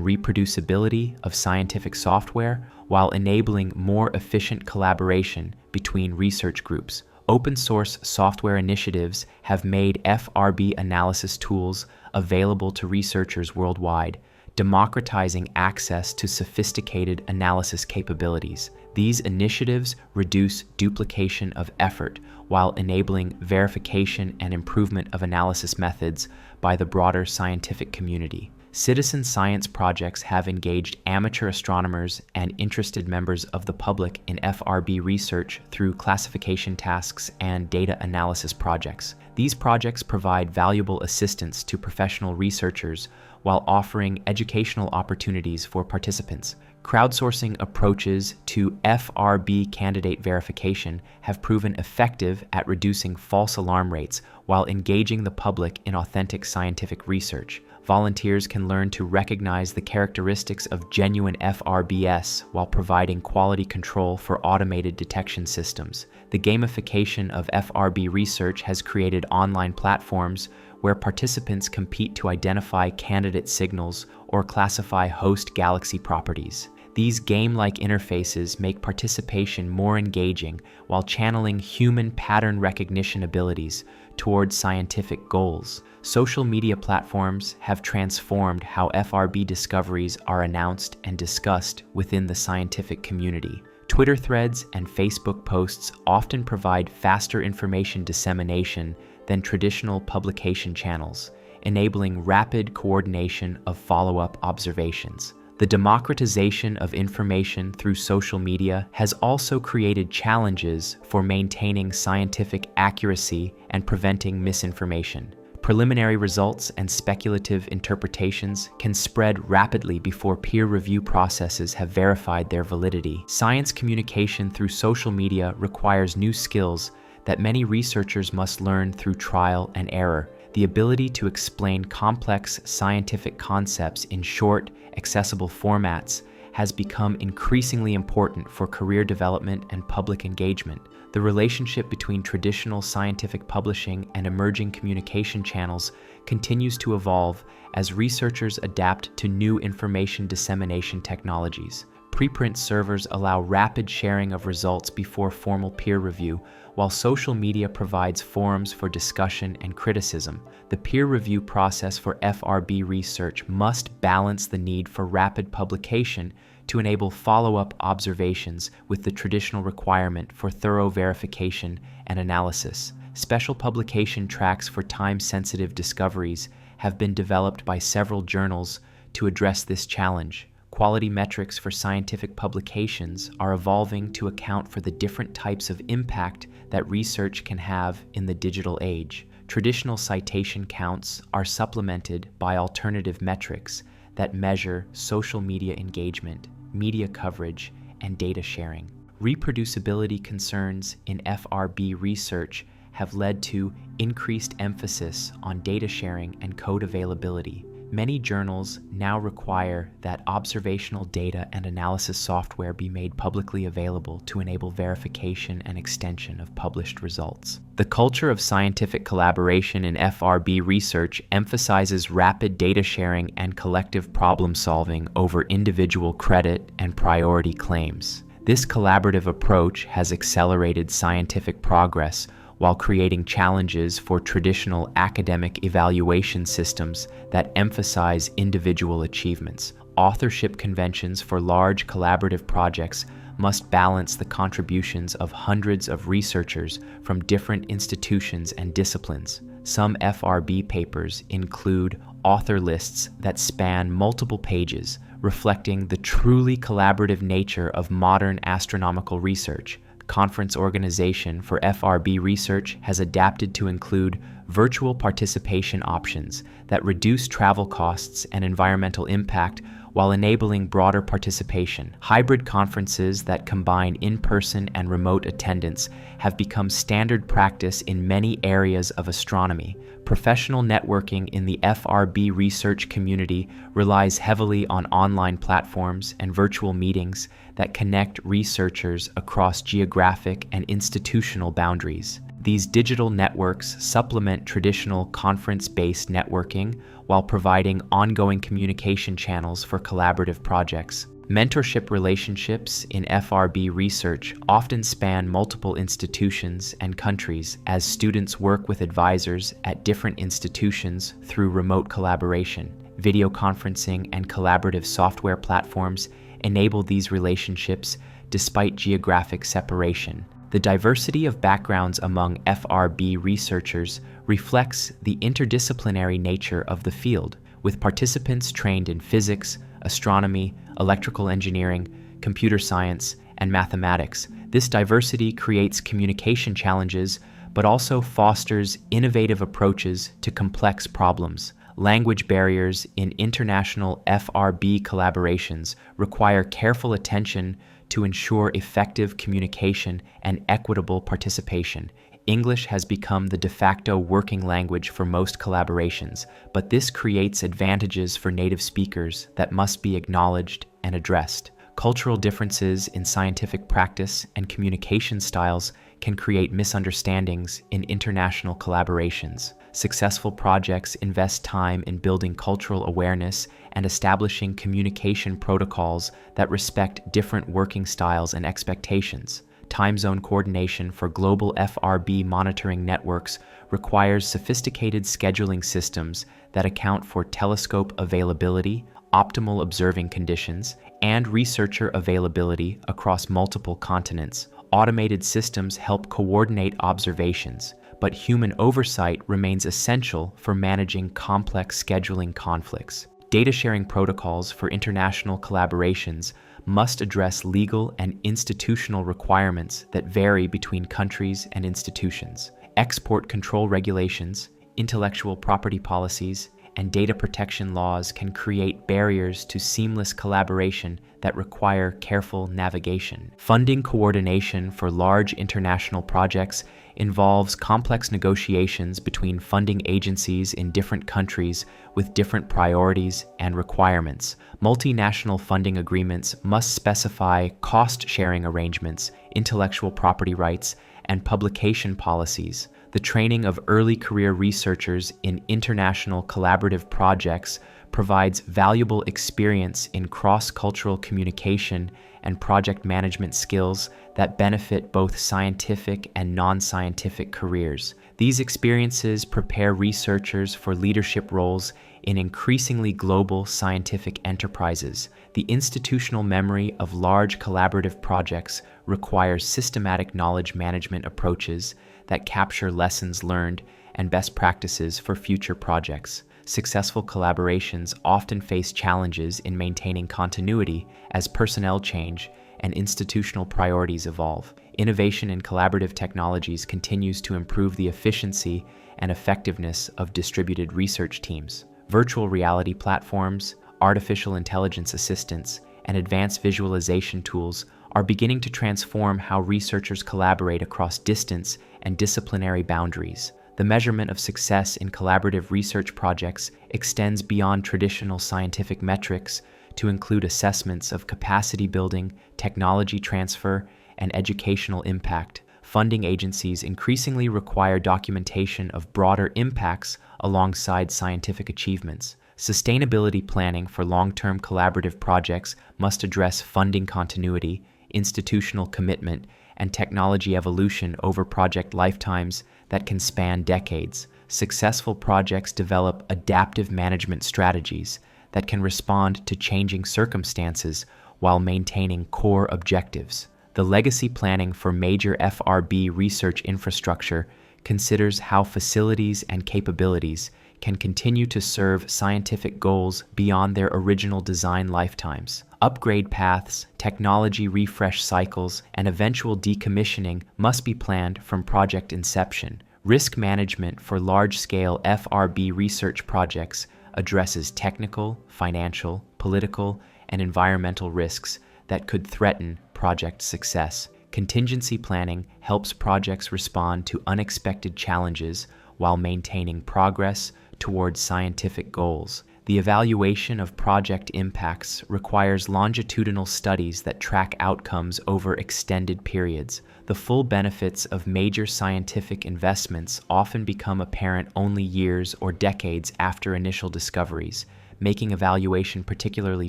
reproducibility of scientific software while enabling more efficient collaboration between research groups. Open-source software initiatives have made FRB analysis tools available to researchers worldwide, democratizing access to sophisticated analysis capabilities. These initiatives reduce duplication of effort while enabling verification and improvement of analysis methods by the broader scientific community. Citizen science projects have engaged amateur astronomers and interested members of the public in FRB research through classification tasks and data analysis projects. These projects provide valuable assistance to professional researchers while offering educational opportunities for participants. Crowdsourcing approaches to FRB candidate verification have proven effective at reducing false alarm rates while engaging the public in authentic scientific research. Volunteers can learn to recognize the characteristics of genuine FRBS while providing quality control for automated detection systems. The gamification of FRB research has created online platforms where participants compete to identify candidate signals or classify host galaxy properties. These game-like interfaces make participation more engaging while channeling human pattern recognition abilities towards scientific goals. Social media platforms have transformed how FRB discoveries are announced and discussed within the scientific community. Twitter threads and Facebook posts often provide faster information dissemination than traditional publication channels, enabling rapid coordination of follow-up observations. The democratization of information through social media has also created challenges for maintaining scientific accuracy and preventing misinformation. Preliminary results and speculative interpretations can spread rapidly before peer review processes have verified their validity. Science communication through social media requires new skills that many researchers must learn through trial and error. The ability to explain complex scientific concepts in short, accessible formats has become increasingly important for career development and public engagement. The relationship between traditional scientific publishing and emerging communication channels continues to evolve as researchers adapt to new information dissemination technologies. Preprint servers allow rapid sharing of results before formal peer review, while social media provides forums for discussion and criticism. The peer review process for FRB research must balance the need for rapid publication to enable follow-up observations with the traditional requirement for thorough verification and analysis. Special publication tracks for time-sensitive discoveries have been developed by several journals to address this challenge. Quality metrics for scientific publications are evolving to account for the different types of impact that research can have in the digital age. Traditional citation counts are supplemented by alternative metrics that measure social media engagement, media coverage, and data sharing. Reproducibility concerns in FRB research have led to increased emphasis on data sharing and code availability. Many journals now require that observational data and analysis software be made publicly available to enable verification and extension of published results. The culture of scientific collaboration in FRB research emphasizes rapid data sharing and collective problem solving over individual credit and priority claims. This collaborative approach has accelerated scientific progress while creating challenges for traditional academic evaluation systems that emphasize individual achievements. Authorship conventions for large collaborative projects must balance the contributions of hundreds of researchers from different institutions and disciplines. Some FRB papers include author lists that span multiple pages, reflecting the truly collaborative nature of modern astronomical research. Conference organization for FRB research has adapted to include virtual participation options that reduce travel costs and environmental impact while enabling broader participation. Hybrid conferences that combine in-person and remote attendance have become standard practice in many areas of astronomy. Professional networking in the FRB research community relies heavily on online platforms and virtual meetings that connect researchers across geographic and institutional boundaries. These digital networks supplement traditional conference-based networking while providing ongoing communication channels for collaborative projects. Mentorship relationships in FRB research often span multiple institutions and countries as students work with advisors at different institutions through remote collaboration. Video conferencing and collaborative software platforms enable these relationships despite geographic separation. The diversity of backgrounds among FRB researchers reflects the interdisciplinary nature of the field, with participants trained in physics, astronomy, electrical engineering, computer science, and mathematics. This diversity creates communication challenges, but also fosters innovative approaches to complex problems. Language barriers in international FRB collaborations require careful attention to ensure effective communication and equitable participation. English has become the de facto working language for most collaborations, but this creates advantages for native speakers that must be acknowledged and addressed. Cultural differences in scientific practice and communication styles can create misunderstandings in international collaborations. Successful projects invest time in building cultural awareness and establishing communication protocols that respect different working styles and expectations. Time zone coordination for global FRB monitoring networks requires sophisticated scheduling systems that account for telescope availability, optimal observing conditions, and researcher availability across multiple continents. Automated systems help coordinate observations, but human oversight remains essential for managing complex scheduling conflicts. Data sharing protocols for international collaborations must address legal and institutional requirements that vary between countries and institutions. Export control regulations, intellectual property policies, and data protection laws can create barriers to seamless collaboration that require careful navigation. Funding coordination for large international projects involves complex negotiations between funding agencies in different countries with different priorities and requirements. Multinational funding agreements must specify cost-sharing arrangements, intellectual property rights, and publication policies. The training of early career researchers in international collaborative projects provides valuable experience in cross-cultural communication and project management skills that benefit both scientific and non-scientific careers. These experiences prepare researchers for leadership roles in increasingly global scientific enterprises. The institutional memory of large collaborative projects requires systematic knowledge management approaches that capture lessons learned and best practices for future projects. Successful collaborations often face challenges in maintaining continuity as personnel change and institutional priorities evolve. Innovation in collaborative technologies continues to improve the efficiency and effectiveness of distributed research teams. Virtual reality platforms, artificial intelligence assistants, and advanced visualization tools are beginning to transform how researchers collaborate across distance and disciplinary boundaries. The measurement of success in collaborative research projects extends beyond traditional scientific metrics to include assessments of capacity building, technology transfer, and educational impact. Funding agencies increasingly require documentation of broader impacts alongside scientific achievements. Sustainability planning for long-term collaborative projects must address funding continuity, institutional commitment, and technology evolution over project lifetimes that can span decades. Successful projects develop adaptive management strategies that can respond to changing circumstances while maintaining core objectives. The legacy planning for major FRB research infrastructure considers how facilities and capabilities can continue to serve scientific goals beyond their original design lifetimes. Upgrade paths, technology refresh cycles, and eventual decommissioning must be planned from project inception. Risk management for large-scale FRB research projects addresses technical, financial, political, and environmental risks that could threaten project success. Contingency planning helps projects respond to unexpected challenges while maintaining progress towards scientific goals. The evaluation of project impacts requires longitudinal studies that track outcomes over extended periods. The full benefits of major scientific investments often become apparent only years or decades after initial discoveries, making evaluation particularly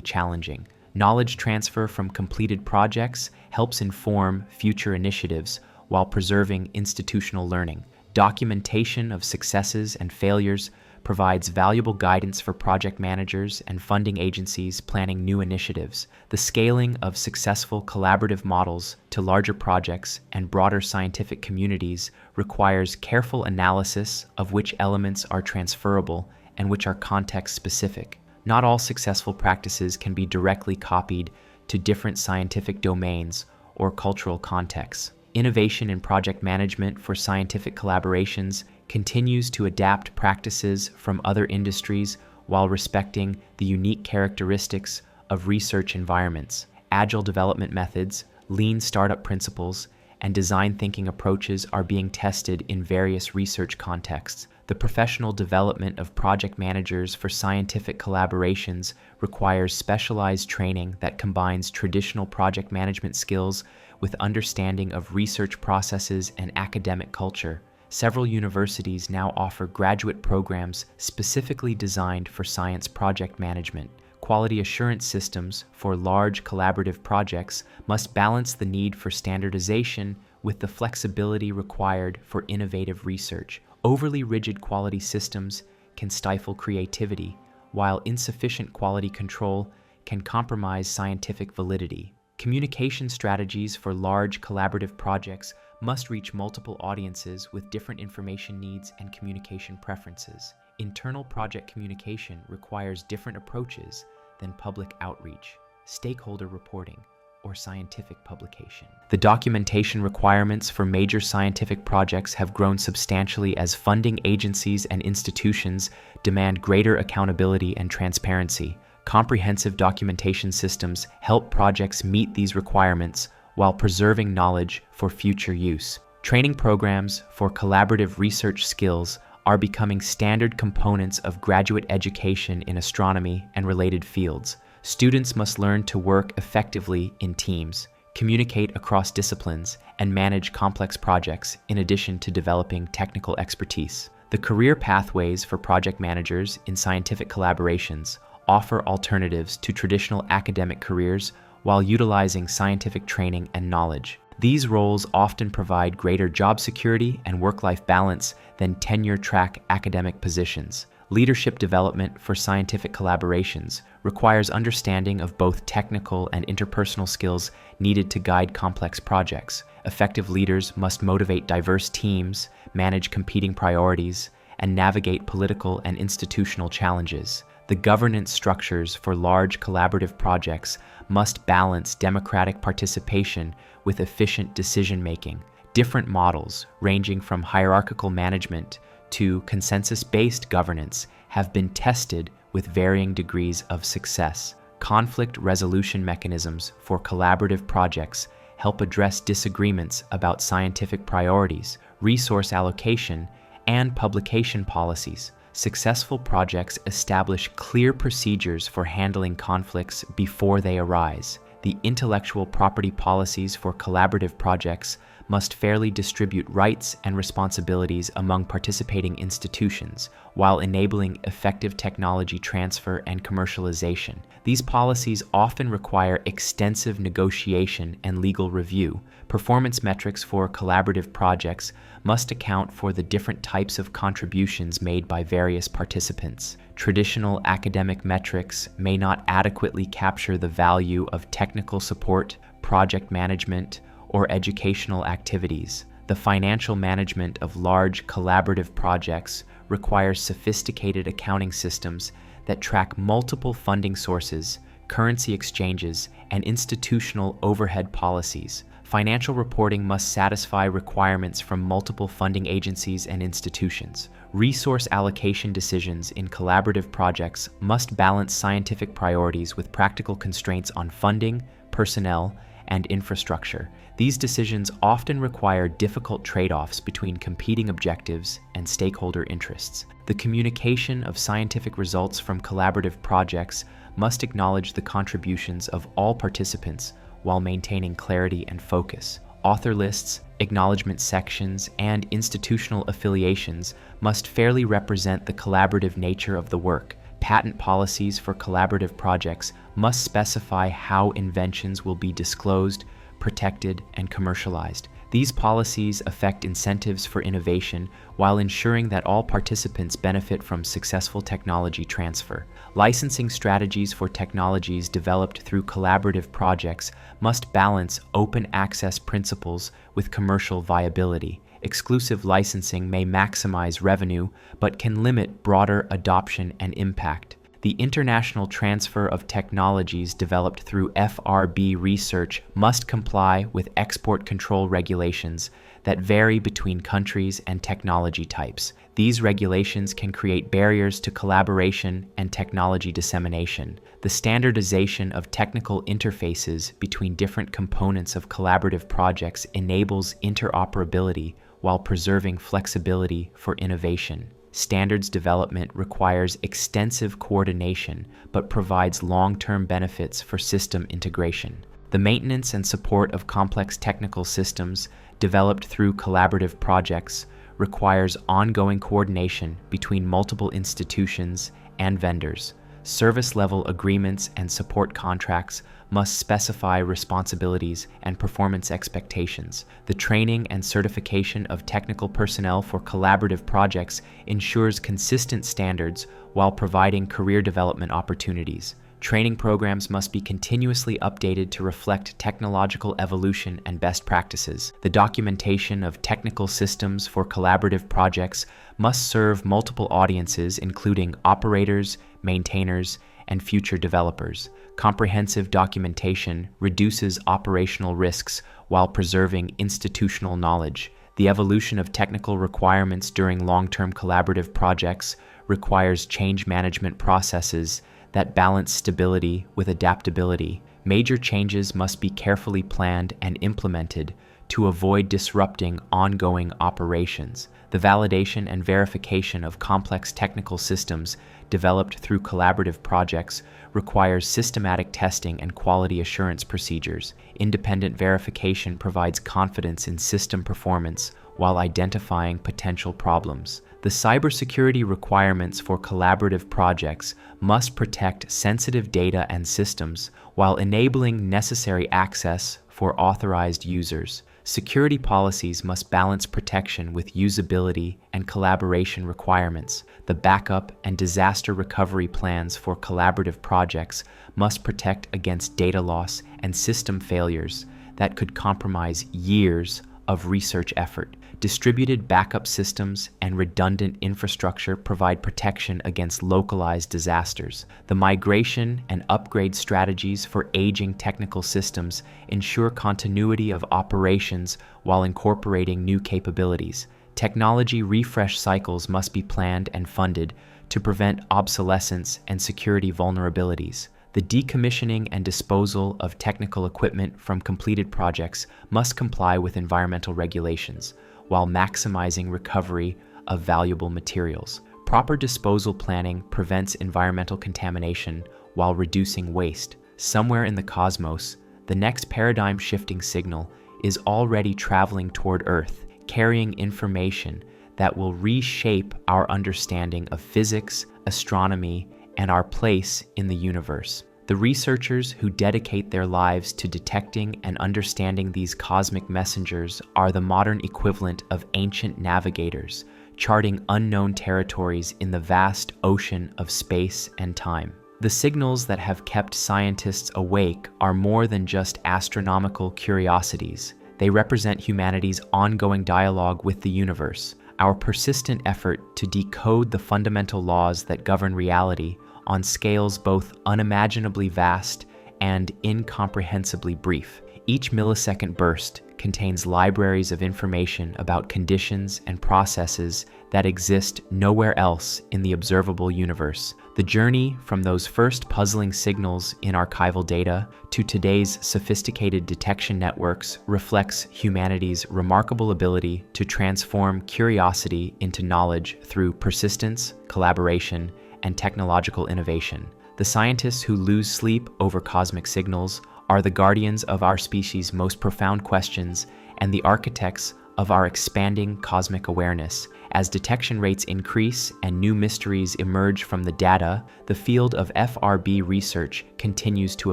challenging. Knowledge transfer from completed projects helps inform future initiatives while preserving institutional learning. Documentation of successes and failures provides valuable guidance for project managers and funding agencies planning new initiatives. The scaling of successful collaborative models to larger projects and broader scientific communities requires careful analysis of which elements are transferable and which are context-specific. Not all successful practices can be directly copied to different scientific domains or cultural contexts. Innovation in project management for scientific collaborations continues to adapt practices from other industries while respecting the unique characteristics of research environments. Agile development methods, lean startup principles, and design thinking approaches are being tested in various research contexts. The professional development of project managers for scientific collaborations requires specialized training that combines traditional project management skills with understanding of research processes and academic culture. Several universities now offer graduate programs specifically designed for science project management. Quality assurance systems for large collaborative projects must balance the need for standardization with the flexibility required for innovative research. Overly rigid quality systems can stifle creativity, while insufficient quality control can compromise scientific validity. Communication strategies for large collaborative projects must reach multiple audiences with different information needs and communication preferences. Internal project communication requires different approaches than public outreach, stakeholder reporting, or scientific publication. The documentation requirements for major scientific projects have grown substantially as funding agencies and institutions demand greater accountability and transparency. Comprehensive documentation systems help projects meet these requirements while preserving knowledge for future use. Training programs for collaborative research skills are becoming standard components of graduate education in astronomy and related fields. Students must learn to work effectively in teams, communicate across disciplines, and manage complex projects in addition to developing technical expertise. The career pathways for project managers in scientific collaborations offer alternatives to traditional academic careers while utilizing scientific training and knowledge. These roles often provide greater job security and work-life balance than tenure-track academic positions. Leadership development for scientific collaborations requires understanding of both technical and interpersonal skills needed to guide complex projects. Effective leaders must motivate diverse teams, manage competing priorities, and navigate political and institutional challenges. The governance structures for large collaborative projects must balance democratic participation with efficient decision-making. Different models, ranging from hierarchical management to consensus-based governance, have been tested with varying degrees of success. Conflict resolution mechanisms for collaborative projects help address disagreements about scientific priorities, resource allocation, and publication policies. Successful projects establish clear procedures for handling conflicts before they arise. The intellectual property policies for collaborative projects must fairly distribute rights and responsibilities among participating institutions while enabling effective technology transfer and commercialization. These policies often require extensive negotiation and legal review. Performance metrics for collaborative projects must account for the different types of contributions made by various participants. Traditional academic metrics may not adequately capture the value of technical support, project management, or educational activities. The financial management of large collaborative projects requires sophisticated accounting systems that track multiple funding sources, currency exchanges, and institutional overhead policies. Financial reporting must satisfy requirements from multiple funding agencies and institutions. Resource allocation decisions in collaborative projects must balance scientific priorities with practical constraints on funding, personnel, and infrastructure. These decisions often require difficult trade-offs between competing objectives and stakeholder interests. The communication of scientific results from collaborative projects must acknowledge the contributions of all participants while maintaining clarity and focus. Author lists, acknowledgement sections, and institutional affiliations must fairly represent the collaborative nature of the work. Patent policies for collaborative projects must specify how inventions will be disclosed, protected, and commercialized. These policies affect incentives for innovation while ensuring that all participants benefit from successful technology transfer. Licensing strategies for technologies developed through collaborative projects must balance open access principles with commercial viability. Exclusive licensing may maximize revenue, but can limit broader adoption and impact. The international transfer of technologies developed through FRB research must comply with export control regulations that vary between countries and technology types. These regulations can create barriers to collaboration and technology dissemination. The standardization of technical interfaces between different components of collaborative projects enables interoperability while preserving flexibility for innovation. Standards development requires extensive coordination, but provides long-term benefits for system integration. The maintenance and support of complex technical systems developed through collaborative projects requires ongoing coordination between multiple institutions and vendors. Service-level agreements and support contracts must specify responsibilities and performance expectations. The training and certification of technical personnel for collaborative projects ensures consistent standards while providing career development opportunities. Training programs must be continuously updated to reflect technological evolution and best practices. The documentation of technical systems for collaborative projects must serve multiple audiences, including operators, maintainers, and future developers. Comprehensive documentation reduces operational risks while preserving institutional knowledge. The evolution of technical requirements during long-term collaborative projects requires change management processes that balance stability with adaptability. Major changes must be carefully planned and implemented to avoid disrupting ongoing operations. The validation and verification of complex technical systems developed through collaborative projects requires systematic testing and quality assurance procedures. Independent verification provides confidence in system performance while identifying potential problems. The cybersecurity requirements for collaborative projects must protect sensitive data and systems while enabling necessary access for authorized users. Security policies must balance protection with usability and collaboration requirements. The backup and disaster recovery plans for collaborative projects must protect against data loss and system failures that could compromise years of research effort. Distributed backup systems and redundant infrastructure provide protection against localized disasters. The migration and upgrade strategies for aging technical systems ensure continuity of operations while incorporating new capabilities. Technology refresh cycles must be planned and funded to prevent obsolescence and security vulnerabilities. The decommissioning and disposal of technical equipment from completed projects must comply with environmental regulations, while maximizing recovery of valuable materials. Proper disposal planning prevents environmental contamination while reducing waste. Somewhere in the cosmos, the next paradigm-shifting signal is already traveling toward Earth, carrying information that will reshape our understanding of physics, astronomy, and our place in the universe. The researchers who dedicate their lives to detecting and understanding these cosmic messengers are the modern equivalent of ancient navigators, charting unknown territories in the vast ocean of space and time. The signals that have kept scientists awake are more than just astronomical curiosities. They represent humanity's ongoing dialogue with the universe, our persistent effort to decode the fundamental laws that govern reality on scales both unimaginably vast and incomprehensibly brief. Each millisecond burst contains libraries of information about conditions and processes that exist nowhere else in the observable universe. The journey from those first puzzling signals in archival data to today's sophisticated detection networks reflects humanity's remarkable ability to transform curiosity into knowledge through persistence, collaboration, and technological innovation. The scientists who lose sleep over cosmic signals are the guardians of our species' most profound questions and the architects of our expanding cosmic awareness. As detection rates increase and new mysteries emerge from the data, the field of FRB research continues to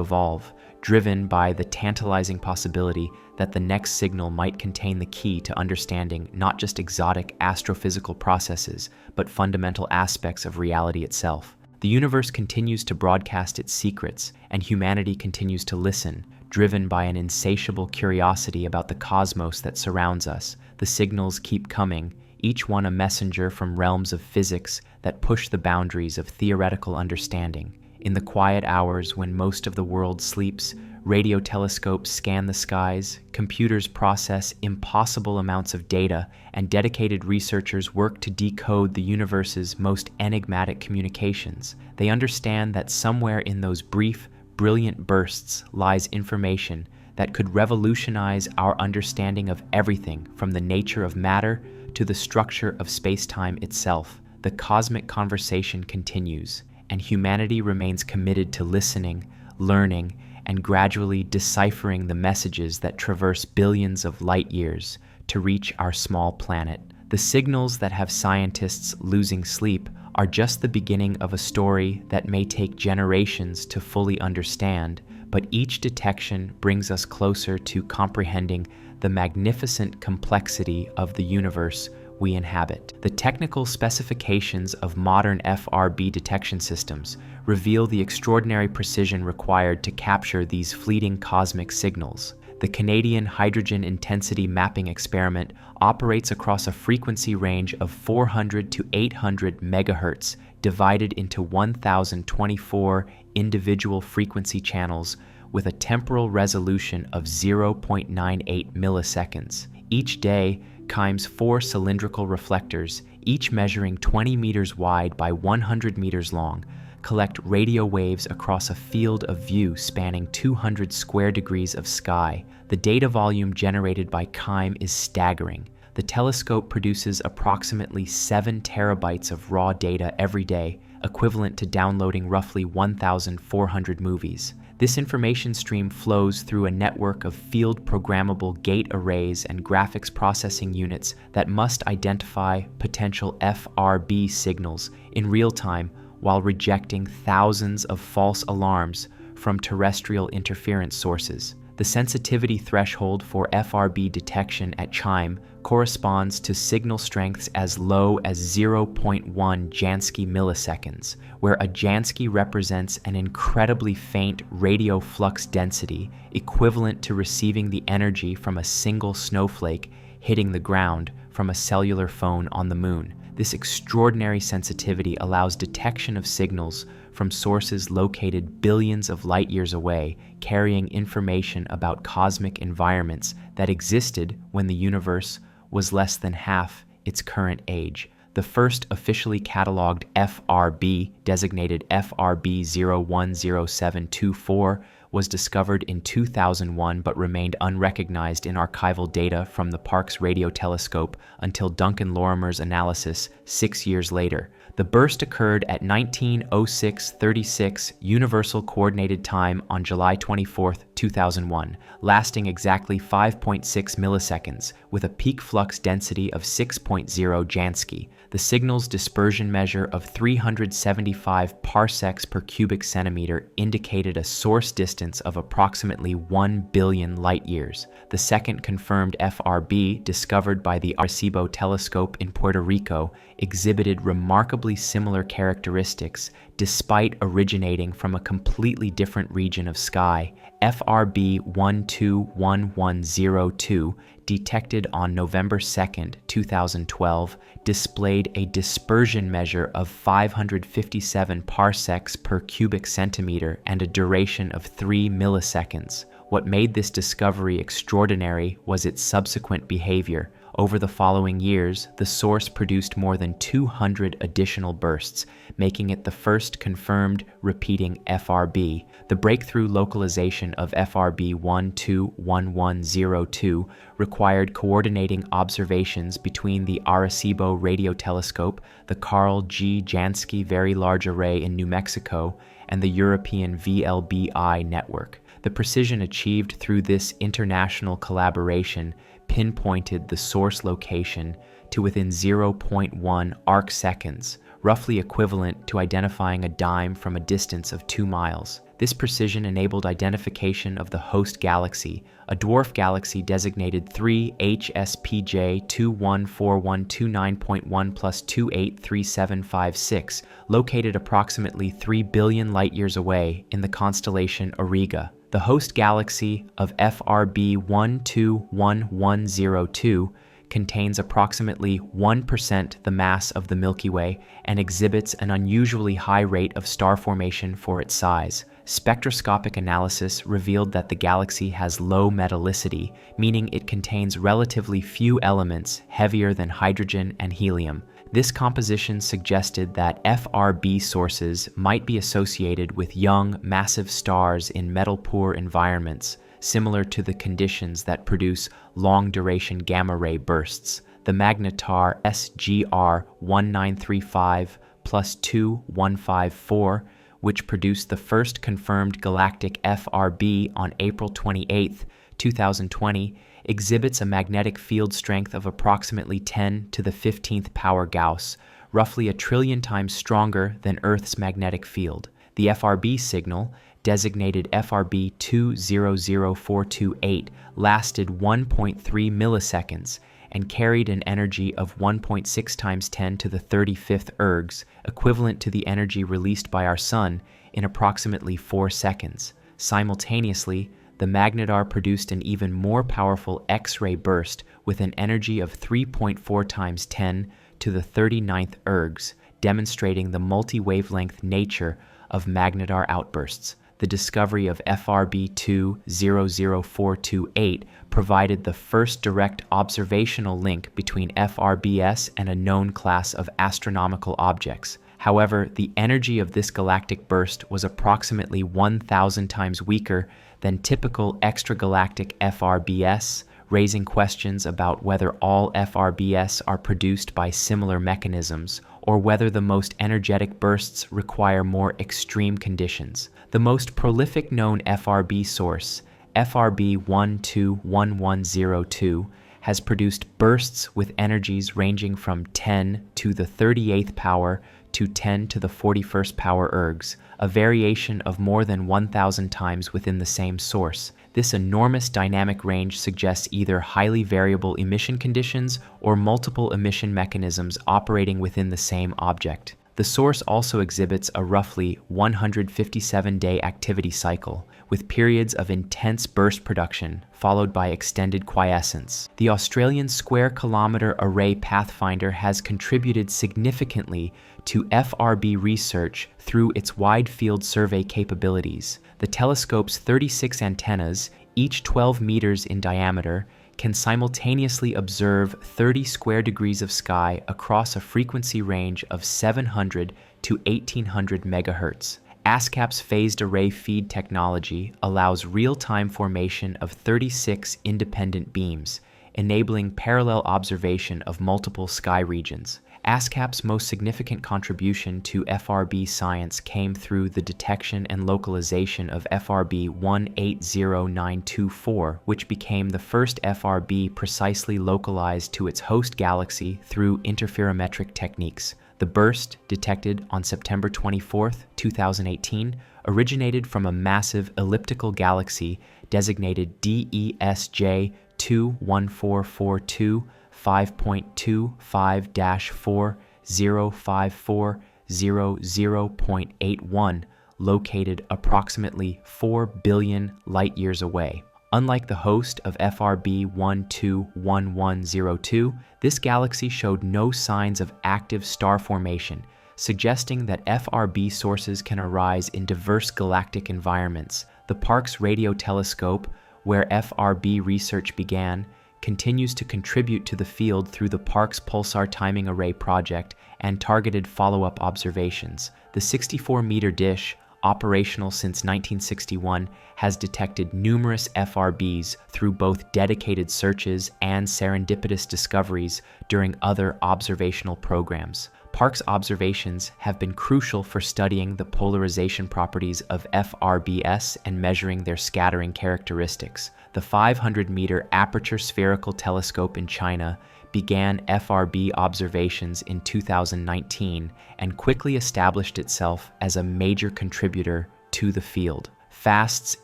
evolve, driven by the tantalizing possibility that the next signal might contain the key to understanding not just exotic astrophysical processes, but fundamental aspects of reality itself. The universe continues to broadcast its secrets, and humanity continues to listen, driven by an insatiable curiosity about the cosmos that surrounds us. The signals keep coming, each one a messenger from realms of physics that push the boundaries of theoretical understanding. In the quiet hours when most of the world sleeps, radio telescopes scan the skies, computers process impossible amounts of data, and dedicated researchers work to decode the universe's most enigmatic communications. They understand that somewhere in those brief, brilliant bursts lies information that could revolutionize our understanding of everything from the nature of matter to the structure of space-time itself. The cosmic conversation continues, and humanity remains committed to listening, learning, and gradually deciphering the messages that traverse billions of light years to reach our small planet. The signals that have scientists losing sleep are just the beginning of a story that may take generations to fully understand, but each detection brings us closer to comprehending the magnificent complexity of the universe we inhabit. The technical specifications of modern FRB detection systems reveal the extraordinary precision required to capture these fleeting cosmic signals. The Canadian Hydrogen Intensity Mapping Experiment operates across a frequency range of 400 to 800 megahertz, divided into 1,024 individual frequency channels with a temporal resolution of 0.98 milliseconds. Each day, CHIME's 4 cylindrical reflectors, each measuring 20 meters wide by 100 meters long, collect radio waves across a field of view spanning 200 square degrees of sky. The data volume generated by CHIME is staggering. The telescope produces approximately 7 terabytes of raw data every day, equivalent to downloading roughly 1,400 movies. This information stream flows through a network of field-programmable gate arrays and graphics processing units that must identify potential FRB signals in real time while rejecting thousands of false alarms from terrestrial interference sources. The sensitivity threshold for FRB detection at Chime corresponds to signal strengths as low as 0.1 Jansky milliseconds, where a Jansky represents an incredibly faint radio flux density equivalent to receiving the energy from a single snowflake hitting the ground from a cellular phone on the moon. This extraordinary sensitivity allows detection of signals from sources located billions of light years away, carrying information about cosmic environments that existed when the universe was less than half its current age. The first officially cataloged FRB, designated FRB 010724, was discovered in 2001 but remained unrecognized in archival data from the Parkes radio telescope until Duncan Lorimer's analysis 6 years later. The burst occurred at 19:06:36 Universal Coordinated Time on July 24, 2001, lasting exactly 5.6 milliseconds, with a peak flux density of 6.0 Jansky. The signal's dispersion measure of 375 parsecs per cubic centimeter indicated a source distance of approximately 1 billion light-years. The second confirmed FRB, discovered by the Arecibo telescope in Puerto Rico, exhibited remarkably similar characteristics despite originating from a completely different region of sky. FRB 121102, detected on November 2, 2012, displayed a dispersion measure of 557 parsecs per cubic centimeter and a duration of 3 milliseconds. What made this discovery extraordinary was its subsequent behavior. Over the following years, the source produced more than 200 additional bursts, making it the first confirmed repeating FRB. The breakthrough localization of FRB 121102 required coordinating observations between the Arecibo radio telescope, the Carl G. Jansky Very Large Array in New Mexico, and the European VLBI network. The precision achieved through this international collaboration pinpointed the source location to within 0.1 arc seconds, roughly equivalent to identifying a dime from a distance of 2 miles. This precision enabled identification of the host galaxy, a dwarf galaxy designated 3 HSPJ 214129.1 plus 283756, located approximately 3 billion light-years away in the constellation Auriga. The host galaxy of FRB 121102 contains approximately 1% the mass of the Milky Way and exhibits an unusually high rate of star formation for its size. Spectroscopic analysis revealed that the galaxy has low metallicity, meaning it contains relatively few elements heavier than hydrogen and helium. This composition suggested that FRB sources might be associated with young, massive stars in metal-poor environments, similar to the conditions that produce long-duration gamma-ray bursts. The magnetar SGR 1935 plus 2154, which produced the first confirmed galactic FRB on April 28, 2020, exhibits a magnetic field strength of approximately 10 to the 15th power Gauss, roughly 1 trillion times stronger than Earth's magnetic field. The FRB signal, designated FRB 200428, lasted 1.3 milliseconds and carried an energy of 1.6 times 10 to the 35th ergs, equivalent to the energy released by our Sun in approximately 4 seconds. Simultaneously, the magnetar produced an even more powerful X-ray burst with an energy of 3.4 times 10 to the 39th ergs, demonstrating the multi-wavelength nature of magnetar outbursts. The discovery of FRB 200428 provided the first direct observational link between FRBS and a known class of astronomical objects. However, the energy of this galactic burst was approximately 1,000 times weaker than typical extragalactic FRBS, raising questions about whether all FRBS are produced by similar mechanisms or whether the most energetic bursts require more extreme conditions. The most prolific known FRB source, FRB 121102, has produced bursts with energies ranging from 10 to the 38th power to 10 to the 41st power ergs, a variation of more than 1,000 times within the same source. This enormous dynamic range suggests either highly variable emission conditions or multiple emission mechanisms operating within the same object. The source also exhibits a roughly 157-day activity cycle, with periods of intense burst production followed by extended quiescence. The Australian Square Kilometre Array Pathfinder has contributed significantly to FRB research through its wide-field survey capabilities. The telescope's 36 antennas, each 12 meters in diameter, can simultaneously observe 30 square degrees of sky across a frequency range of 700 to 1800 megahertz. ASCAP's phased array feed technology allows real-time formation of 36 independent beams, enabling parallel observation of multiple sky regions. ASCAP's most significant contribution to FRB science came through the detection and localization of FRB 180924, which became the first FRB precisely localized to its host galaxy through interferometric techniques. The burst, detected on September 24, 2018, originated from a massive elliptical galaxy designated DESJ 21442 5.25-4-05400.81, located approximately 4 billion light-years away. Unlike the host of FRB 121102, this galaxy showed no signs of active star formation, suggesting that FRB sources can arise in diverse galactic environments. The Parkes Radio Telescope, where FRB research began, continues to contribute to the field through the Parkes Pulsar Timing Array project and targeted follow-up observations. The 64-meter dish, operational since 1961, has detected numerous FRBs through both dedicated searches and serendipitous discoveries during other observational programs. Parkes observations have been crucial for studying the polarization properties of FRBs and measuring their scattering characteristics. The 500-meter Aperture Spherical Telescope in China began FRB observations in 2019 and quickly established itself as a major contributor to the field. FAST's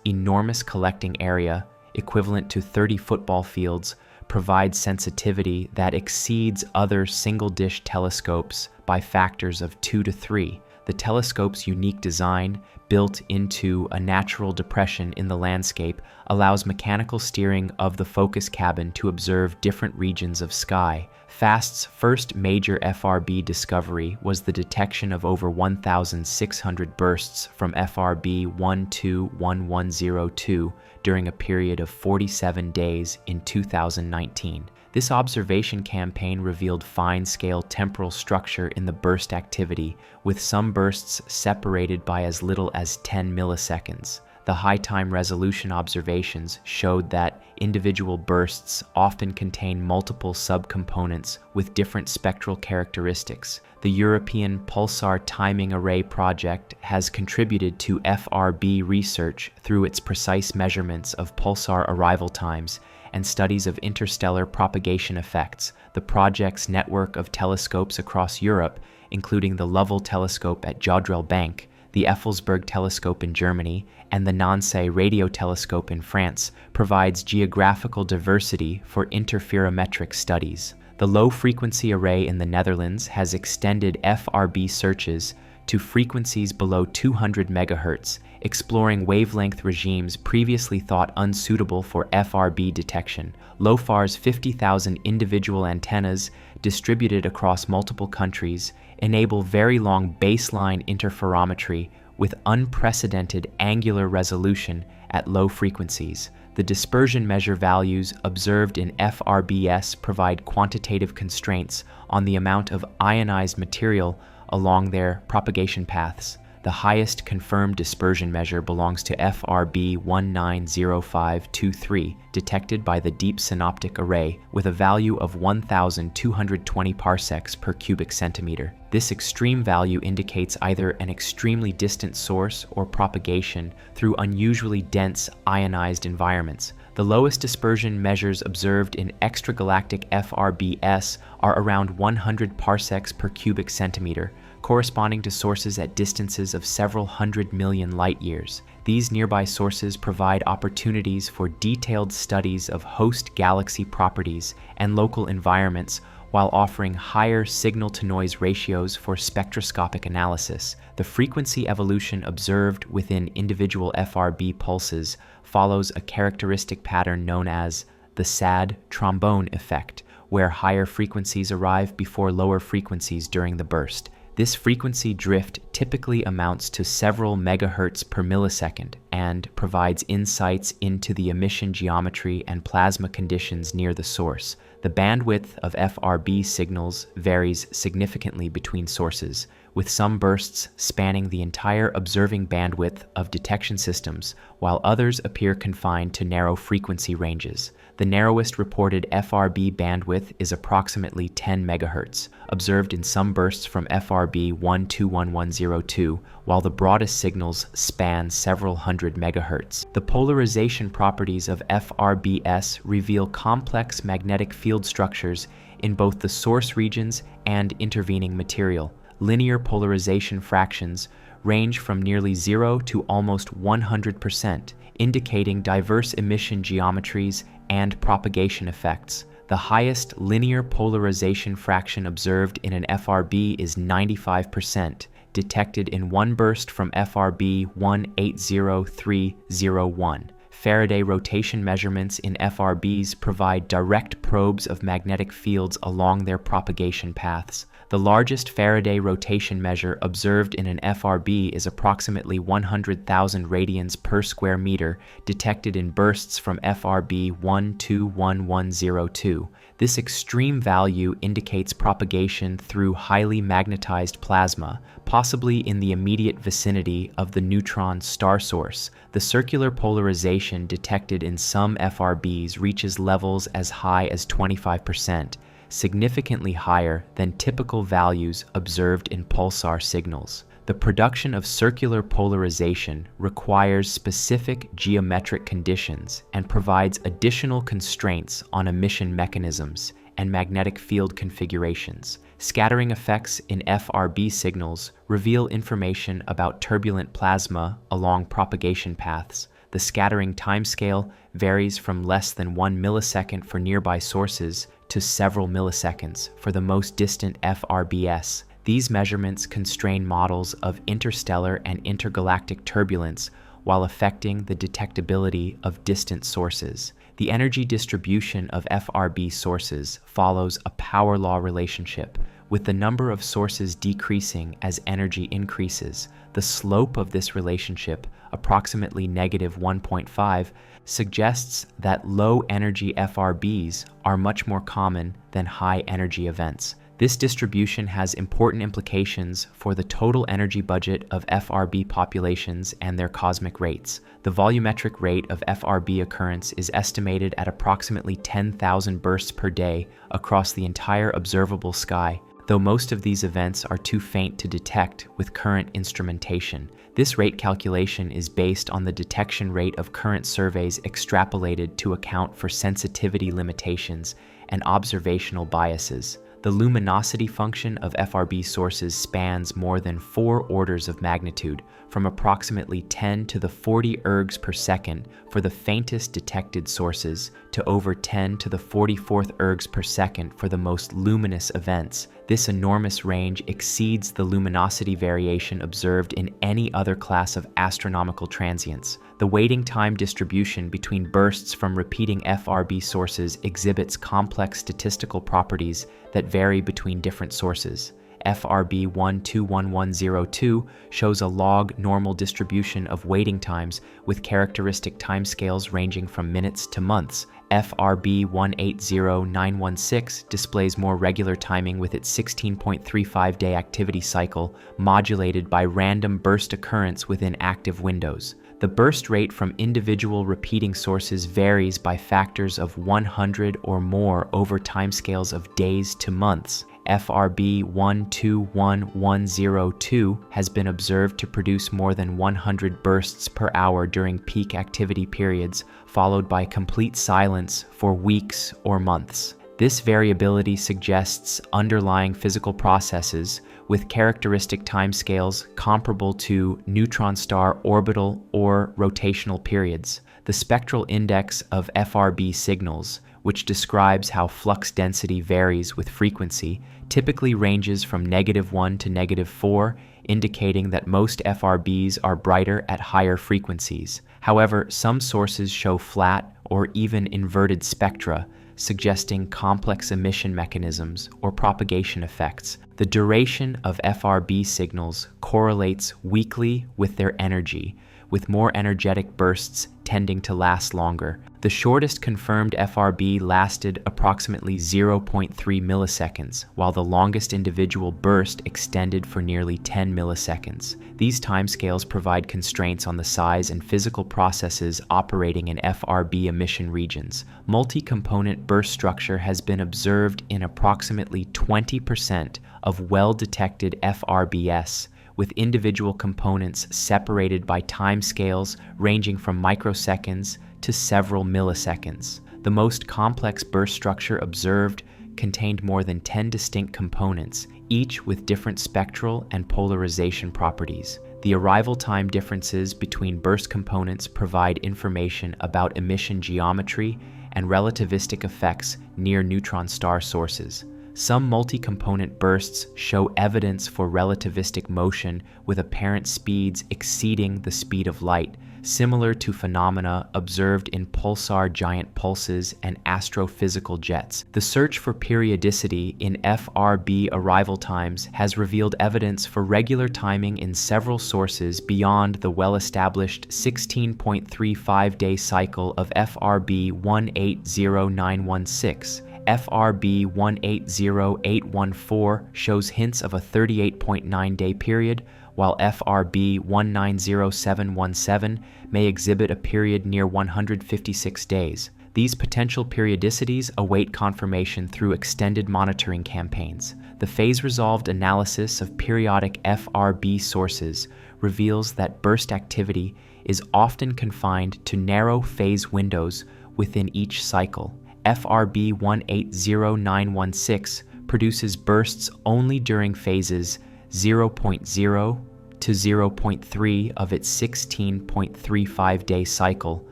enormous collecting area, equivalent to 30 football fields, provides sensitivity that exceeds other single-dish telescopes by factors of 2 to 3. The telescope's unique design, built into a natural depression in the landscape, allows mechanical steering of the focus cabin to observe different regions of sky. FAST's first major FRB discovery was the detection of over 1,600 bursts from FRB 121102 during a period of 47 days in 2019. This observation campaign revealed fine-scale temporal structure in the burst activity, with some bursts separated by as little as 10 milliseconds. The high-time resolution observations showed that individual bursts often contain multiple subcomponents with different spectral characteristics. The European Pulsar Timing Array project has contributed to FRB research through its precise measurements of pulsar arrival times and studies of interstellar propagation effects. The project's network of telescopes across Europe, including the Lovell Telescope at Jodrell Bank, the Effelsberg Telescope in Germany, and the Nancy Radio Telescope in France, provides geographical diversity for interferometric studies. The Low-Frequency Array in the Netherlands has extended FRB searches to frequencies below 200 MHz, exploring wavelength regimes previously thought unsuitable for FRB detection. LOFAR's 50,000 individual antennas, distributed across multiple countries, enable very long baseline interferometry with unprecedented angular resolution at low frequencies. The dispersion measure values observed in FRBs provide quantitative constraints on the amount of ionized material along their propagation paths. The highest confirmed dispersion measure belongs to FRB 190523, detected by the Deep Synoptic Array with a value of 1,220 parsecs per cubic centimeter. This extreme value indicates either an extremely distant source or propagation through unusually dense ionized environments. The lowest dispersion measures observed in extragalactic FRBS are around 100 parsecs per cubic centimeter, corresponding to sources at distances of several hundred million light-years. These nearby sources provide opportunities for detailed studies of host galaxy properties and local environments, while offering higher signal-to-noise ratios for spectroscopic analysis. The frequency evolution observed within individual FRB pulses follows a characteristic pattern known as the sad trombone effect, where higher frequencies arrive before lower frequencies during the burst. This frequency drift typically amounts to several megahertz per millisecond and provides insights into the emission geometry and plasma conditions near the source. The bandwidth of FRB signals varies significantly between sources, with some bursts spanning the entire observing bandwidth of detection systems, while others appear confined to narrow frequency ranges. The narrowest reported FRB bandwidth is approximately 10 MHz, observed in some bursts from FRB 121102, while the broadest signals span several hundred MHz. The polarization properties of FRBS reveal complex magnetic field structures in both the source regions and intervening material. Linear polarization fractions range from nearly 0 to almost 100%, indicating diverse emission geometries and propagation effects. The highest linear polarization fraction observed in an FRB is 95%, detected in one burst from FRB 180301. Faraday rotation measurements in FRBs provide direct probes of magnetic fields along their propagation paths. The largest Faraday rotation measure observed in an FRB is approximately 100,000 radians per square meter, detected in bursts from FRB 121102. This extreme value indicates propagation through highly magnetized plasma, possibly in the immediate vicinity of the neutron star source. The circular polarization detected in some FRBs reaches levels as high as 25%, significantly higher than typical values observed in pulsar signals. The production of circular polarization requires specific geometric conditions and provides additional constraints on emission mechanisms and magnetic field configurations. Scattering effects in FRB signals reveal information about turbulent plasma along propagation paths. The scattering timescale varies from less than 1 millisecond for nearby sources to several milliseconds for the most distant FRBS. These measurements constrain models of interstellar and intergalactic turbulence while affecting the detectability of distant sources. The energy distribution of FRB sources follows a power law relationship, with the number of sources decreasing as energy increases. The slope of this relationship, approximately -1.5, suggests that low-energy FRBs are much more common than high-energy events. This distribution has important implications for the total energy budget of FRB populations and their cosmic rates. The volumetric rate of FRB occurrence is estimated at approximately 10,000 bursts per day across the entire observable sky, though most of these events are too faint to detect with current instrumentation. This rate calculation is based on the detection rate of current surveys extrapolated to account for sensitivity limitations and observational biases. The luminosity function of FRB sources spans more than 4 orders of magnitude, from approximately 10 to the 40 ergs per second for the faintest detected sources to over 10 to the 44th ergs per second for the most luminous events. This enormous range exceeds the luminosity variation observed in any other class of astronomical transients. The waiting time distribution between bursts from repeating FRB sources exhibits complex statistical properties that vary between different sources. FRB 121102 shows a log normal distribution of waiting times with characteristic timescales ranging from minutes to months. FRB 180916 displays more regular timing with its 16.35-day activity cycle modulated by random burst occurrence within active windows. The burst rate from individual repeating sources varies by factors of 100 or more over timescales of days to months. FRB 121102 has been observed to produce more than 100 bursts per hour during peak activity periods, followed by complete silence for weeks or months. This variability suggests underlying physical processes with characteristic timescales comparable to neutron star orbital or rotational periods. The spectral index of FRB signals, which describes how flux density varies with frequency, typically ranges from -1 to -4, indicating that most FRBs are brighter at higher frequencies. However, some sources show flat or even inverted spectra, suggesting complex emission mechanisms or propagation effects. The duration of FRB signals correlates weakly with their energy, with more energetic bursts tending to last longer. The shortest confirmed FRB lasted approximately 0.3 milliseconds, while the longest individual burst extended for nearly 10 milliseconds. These timescales provide constraints on the size and physical processes operating in FRB emission regions. Multi-component burst structure has been observed in approximately 20% of well-detected FRBs, with individual components separated by timescales ranging from microseconds to several milliseconds. The most complex burst structure observed contained more than 10 distinct components, each with different spectral and polarization properties. The arrival time differences between burst components provide information about emission geometry and relativistic effects near neutron star sources. Some multi-component bursts show evidence for relativistic motion with apparent speeds exceeding the speed of light, similar to phenomena observed in pulsar giant pulses and astrophysical jets. The search for periodicity in FRB arrival times has revealed evidence for regular timing in several sources beyond the well-established 16.35-day cycle of FRB 180916. FRB 180814 shows hints of a 38.9-day period, while FRB 190717 may exhibit a period near 156 days. These potential periodicities await confirmation through extended monitoring campaigns. The phase-resolved analysis of periodic FRB sources reveals that burst activity is often confined to narrow phase windows within each cycle. FRB 180916 produces bursts only during phases 0.0 to 0.3 of its 16.35-day cycle,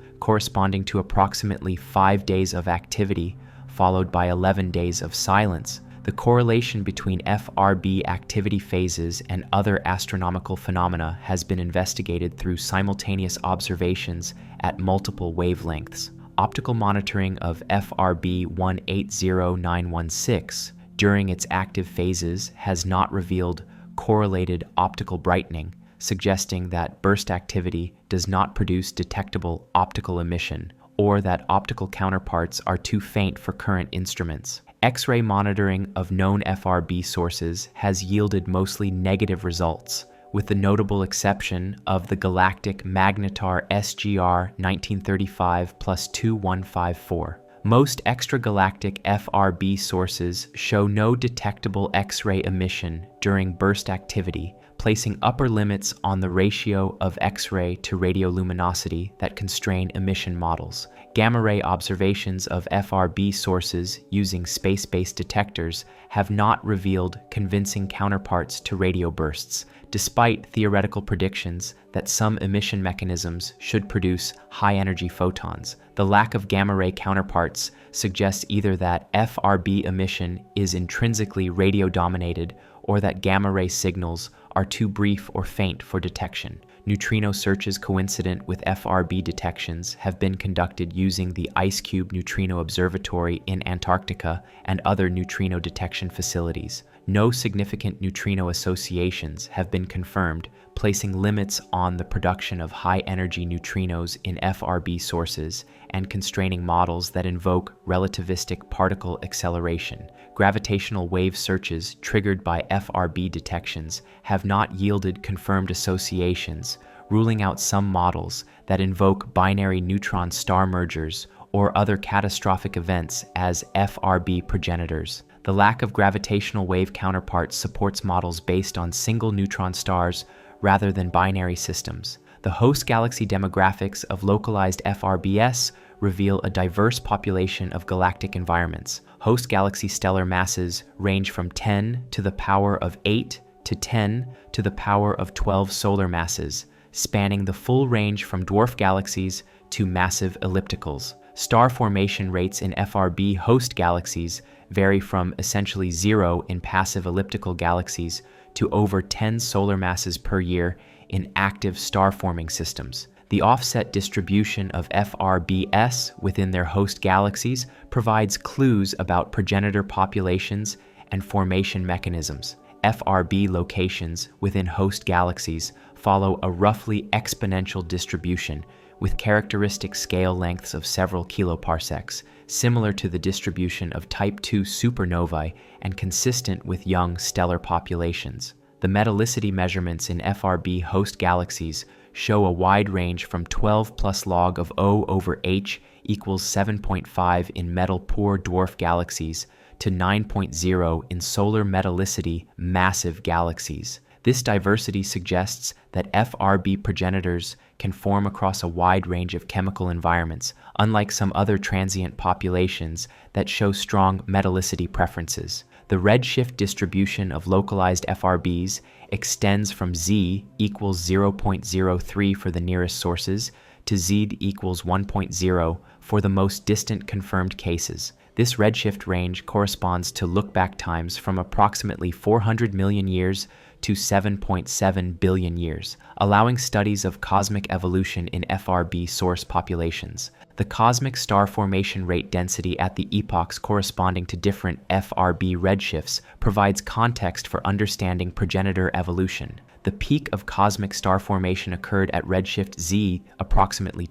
corresponding to approximately 5 days of activity, followed by 11 days of silence. The correlation between FRB activity phases and other astronomical phenomena has been investigated through simultaneous observations at multiple wavelengths. Optical monitoring of FRB 180916 during its active phases has not revealed correlated optical brightening, suggesting that burst activity does not produce detectable optical emission, or that optical counterparts are too faint for current instruments. X-ray monitoring of known FRB sources has yielded mostly negative results, with the notable exception of the galactic magnetar SGR 1935+2154. Most extragalactic FRB sources show no detectable X-ray emission during burst activity, placing upper limits on the ratio of X-ray to radioluminosity that constrain emission models. Gamma-ray observations of FRB sources using space-based detectors have not revealed convincing counterparts to radio bursts, despite theoretical predictions that some emission mechanisms should produce high-energy photons. The lack of gamma-ray counterparts suggests either that FRB emission is intrinsically radio-dominated or that gamma-ray signals are too brief or faint for detection. Neutrino searches coincident with FRB detections have been conducted using the IceCube Neutrino Observatory in Antarctica and other neutrino detection facilities. No significant neutrino associations have been confirmed, placing limits on the production of high-energy neutrinos in FRB sources and constraining models that invoke relativistic particle acceleration. Gravitational wave searches triggered by FRB detections have not yielded confirmed associations, ruling out some models that invoke binary neutron star mergers or other catastrophic events as FRB progenitors. The lack of gravitational wave counterparts supports models based on single neutron stars rather than binary systems. The host galaxy demographics of localized FRBS reveal a diverse population of galactic environments. Host galaxy stellar masses range from 10 to the power of 8 to 10 to the power of 12 solar masses, spanning the full range from dwarf galaxies to massive ellipticals. Star formation rates in FRB host galaxies vary from essentially zero in passive elliptical galaxies to over 10 solar masses per year in active star-forming systems. The offset distribution of FRBS within their host galaxies provides clues about progenitor populations and formation mechanisms. FRB locations within host galaxies follow a roughly exponential distribution with characteristic scale lengths of several kiloparsecs, similar to the distribution of Type II supernovae and consistent with young stellar populations. The metallicity measurements in FRB host galaxies show a wide range from 12 plus log of O over H equals 7.5 in metal-poor dwarf galaxies to 9.0 in solar metallicity massive galaxies. This diversity suggests that FRB progenitors can form across a wide range of chemical environments, unlike some other transient populations that show strong metallicity preferences. The redshift distribution of localized FRBs extends from Z equals 0.03 for the nearest sources to Z equals 1.0 for the most distant confirmed cases. This redshift range corresponds to look-back times from approximately 400 million years to 7.7 billion years, allowing studies of cosmic evolution in FRB source populations. The cosmic star formation rate density at the epochs corresponding to different FRB redshifts provides context for understanding progenitor evolution. The peak of cosmic star formation occurred at redshift Z approximately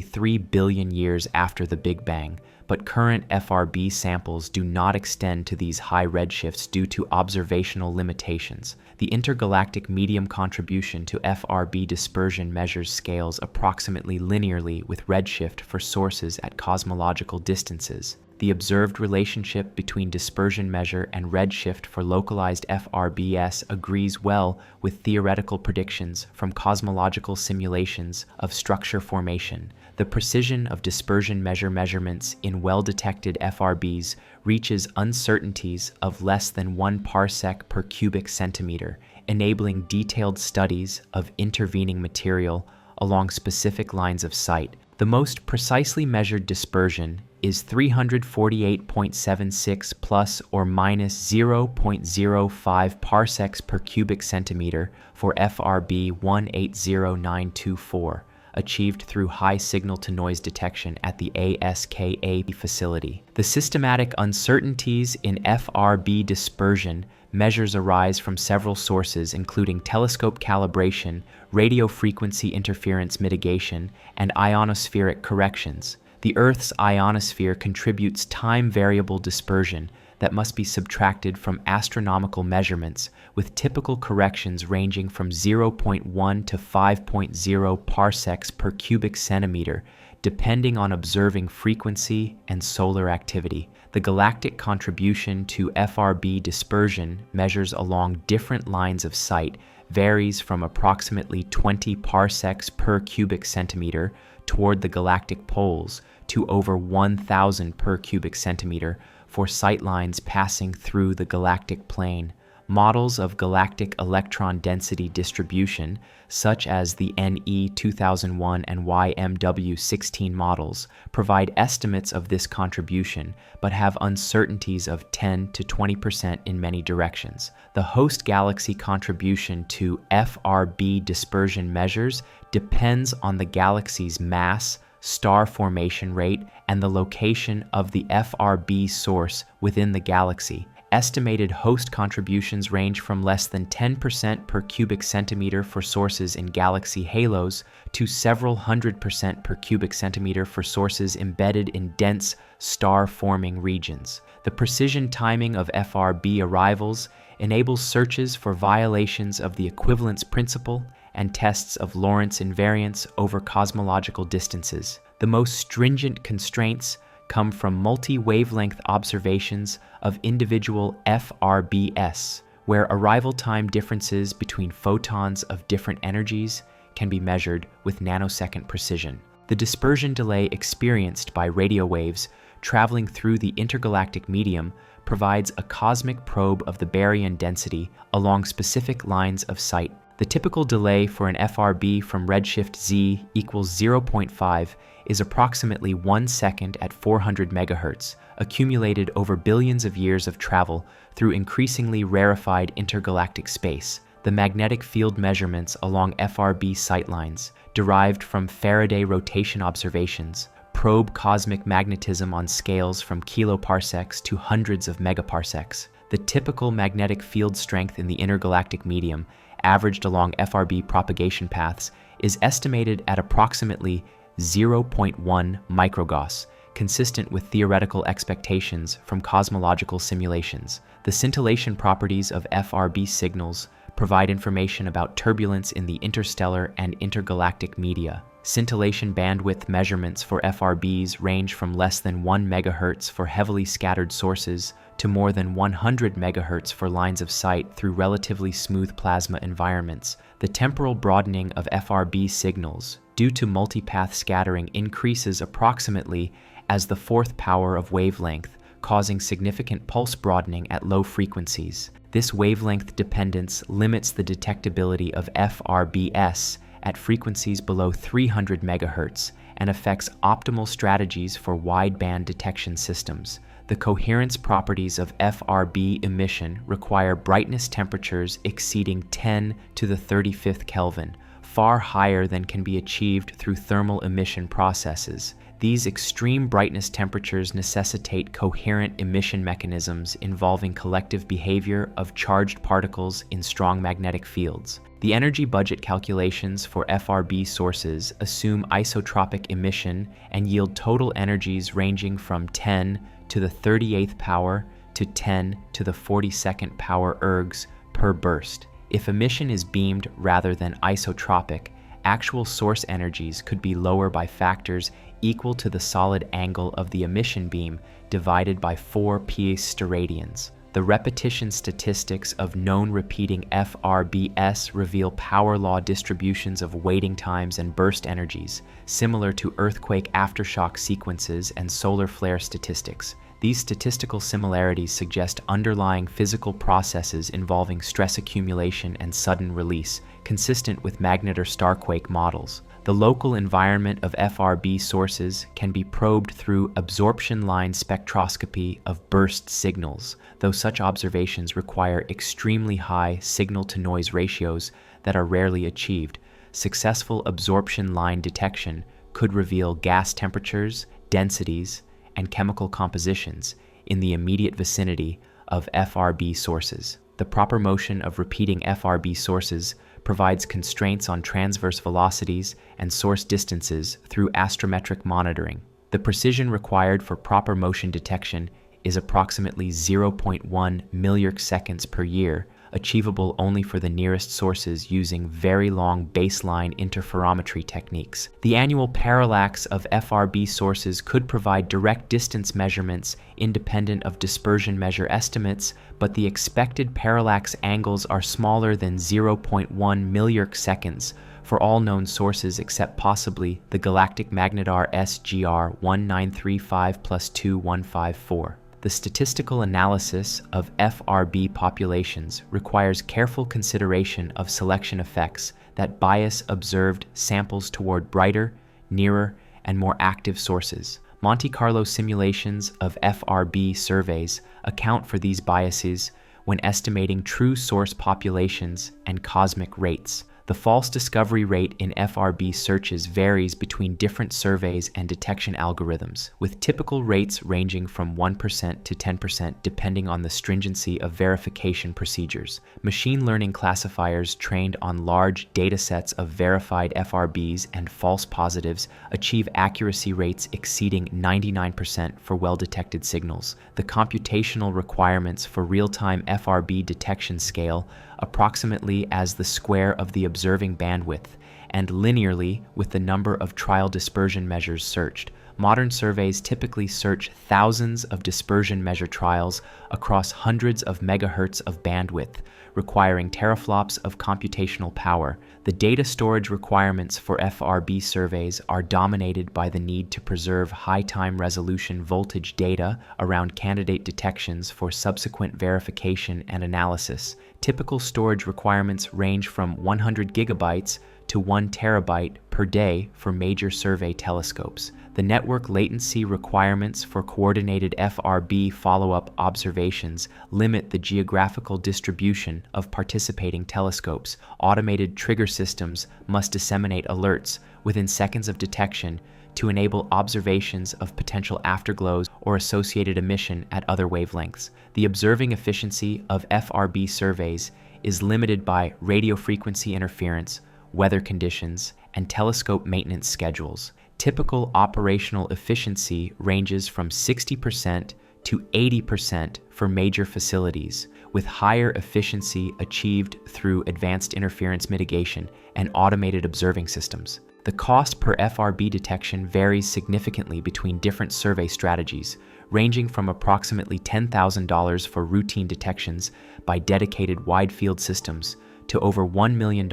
3 billion years after the Big Bang, but current FRB samples do not extend to these high redshifts due to observational limitations. The intergalactic medium contribution to FRB dispersion measures scales approximately linearly with redshift for sources at cosmological distances. The observed relationship between dispersion measure and redshift for localized FRBS agrees well with theoretical predictions from cosmological simulations of structure formation. The precision of dispersion measure measurements in well-detected FRBs reaches uncertainties of less than 1 parsec per cubic centimeter, enabling detailed studies of intervening material along specific lines of sight. The most precisely measured dispersion is 348.76 plus or minus 0.05 parsecs per cubic centimeter for FRB 180924, achieved through high signal-to-noise detection at the ASKA facility. The systematic uncertainties in FRB dispersion measures arise from several sources, including telescope calibration, radio frequency interference mitigation, and ionospheric corrections. The Earth's ionosphere contributes time-variable dispersion that must be subtracted from astronomical measurements, with typical corrections ranging from 0.1 to 5.0 parsecs per cubic centimeter, depending on observing frequency and solar activity. The galactic contribution to FRB dispersion measures along different lines of sight varies from approximately 20 parsecs per cubic centimeter toward the galactic poles to over 1,000 per cubic centimeter for sightlines passing through the galactic plane. Models of galactic electron density distribution, such as the NE 2001 and YMW 16 models, provide estimates of this contribution, but have uncertainties of 10 to 20% in many directions. The host galaxy contribution to FRB dispersion measures depends on the galaxy's mass, star formation rate, and the location of the FRB source within the galaxy. Estimated host contributions range from less than 10% per cubic centimeter for sources in galaxy halos to several 100% per cubic centimeter for sources embedded in dense star-forming regions. The precision timing of FRB arrivals enables searches for violations of the equivalence principle and tests of Lorentz invariance over cosmological distances. The most stringent constraints come from multi-wavelength observations of individual FRBs, where arrival time differences between photons of different energies can be measured with nanosecond precision. The dispersion delay experienced by radio waves traveling through the intergalactic medium provides a cosmic probe of the baryon density along specific lines of sight. The typical delay for an FRB from redshift z equals 0.5 is approximately 1 second at 400 MHz, accumulated over billions of years of travel through increasingly rarefied intergalactic space. The magnetic field measurements along FRB sightlines, derived from Faraday rotation observations, probe cosmic magnetism on scales from kiloparsecs to hundreds of megaparsecs. The typical magnetic field strength in the intergalactic medium, averaged along FRB propagation paths, is estimated at approximately 0.1 microgauss, consistent with theoretical expectations from cosmological simulations. The scintillation properties of FRB signals provide information about turbulence in the interstellar and intergalactic media. Scintillation bandwidth measurements for FRBs range from less than 1 MHz for heavily scattered sources to more than 100 MHz for lines of sight through relatively smooth plasma environments. The temporal broadening of FRB signals due to multipath scattering increases approximately as the fourth power of wavelength, causing significant pulse broadening at low frequencies. This wavelength dependence limits the detectability of FRBs at frequencies below 300 MHz and affects optimal strategies for wideband detection systems. The coherence properties of FRB emission require brightness temperatures exceeding 10 to the 35th Kelvin, far higher than can be achieved through thermal emission processes. These extreme brightness temperatures necessitate coherent emission mechanisms involving collective behavior of charged particles in strong magnetic fields. The energy budget calculations for FRB sources assume isotropic emission and yield total energies ranging from 10 to the 38th power to 10 to the 42nd power ergs per burst. If emission is beamed rather than isotropic, actual source energies could be lower by factors equal to the solid angle of the emission beam divided by 4 Pièce steradians. The repetition statistics of known repeating FRBs reveal power law distributions of waiting times and burst energies, similar to earthquake aftershock sequences and solar flare statistics. These statistical similarities suggest underlying physical processes involving stress accumulation and sudden release, consistent with magnet or starquake models. The local environment of FRB sources can be probed through absorption line spectroscopy of burst signals, though such observations require extremely high signal-to-noise ratios that are rarely achieved. Successful absorption line detection could reveal gas temperatures, densities, and chemical compositions in the immediate vicinity of FRB sources. The proper motion of repeating FRB sources provides constraints on transverse velocities and source distances through astrometric monitoring. The precision required for proper motion detection is approximately 0.1 milliarc seconds per year, achievable only for the nearest sources using very long baseline interferometry techniques. The annual parallax of FRB sources could provide direct distance measurements independent of dispersion measure estimates, but the expected parallax angles are smaller than 0.1 milliarc seconds for all known sources except possibly the galactic magnetar SGR 1935 + 2154. The The statistical analysis of FRB populations requires careful consideration of selection effects that bias observed samples toward brighter, nearer, and more active sources. Monte Carlo simulations of FRB surveys account for these biases when estimating true source populations and cosmic rates. The false discovery rate in FRB searches varies between different surveys and detection algorithms, with typical rates ranging from 1% to 10% depending on the stringency of verification procedures. Machine learning classifiers trained on large datasets of verified FRBs and false positives achieve accuracy rates exceeding 99% for well-detected signals. The computational requirements for real-time FRB detection scale approximately as the square of the observing bandwidth, and linearly with the number of trial dispersion measures searched. Modern surveys typically search thousands of dispersion measure trials across hundreds of megahertz of bandwidth, requiring teraflops of computational power. The data storage requirements for FRB surveys are dominated by the need to preserve high-time resolution voltage data around candidate detections for subsequent verification and analysis. Typical storage requirements range from 100 gigabytes to 1 terabyte per day for major survey telescopes. The network latency requirements for coordinated FRB follow-up observations limit the geographical distribution of participating telescopes. Automated trigger systems must disseminate alerts within seconds of detection to enable observations of potential afterglows or associated emission at other wavelengths. The observing efficiency of FRB surveys is limited by radio frequency interference, weather conditions, and telescope maintenance schedules. Typical operational efficiency ranges from 60% to 80% for major facilities, with higher efficiency achieved through advanced interference mitigation and automated observing systems. The cost per FRB detection varies significantly between different survey strategies, ranging from approximately $10,000 for routine detections by dedicated wide-field systems to over $1 million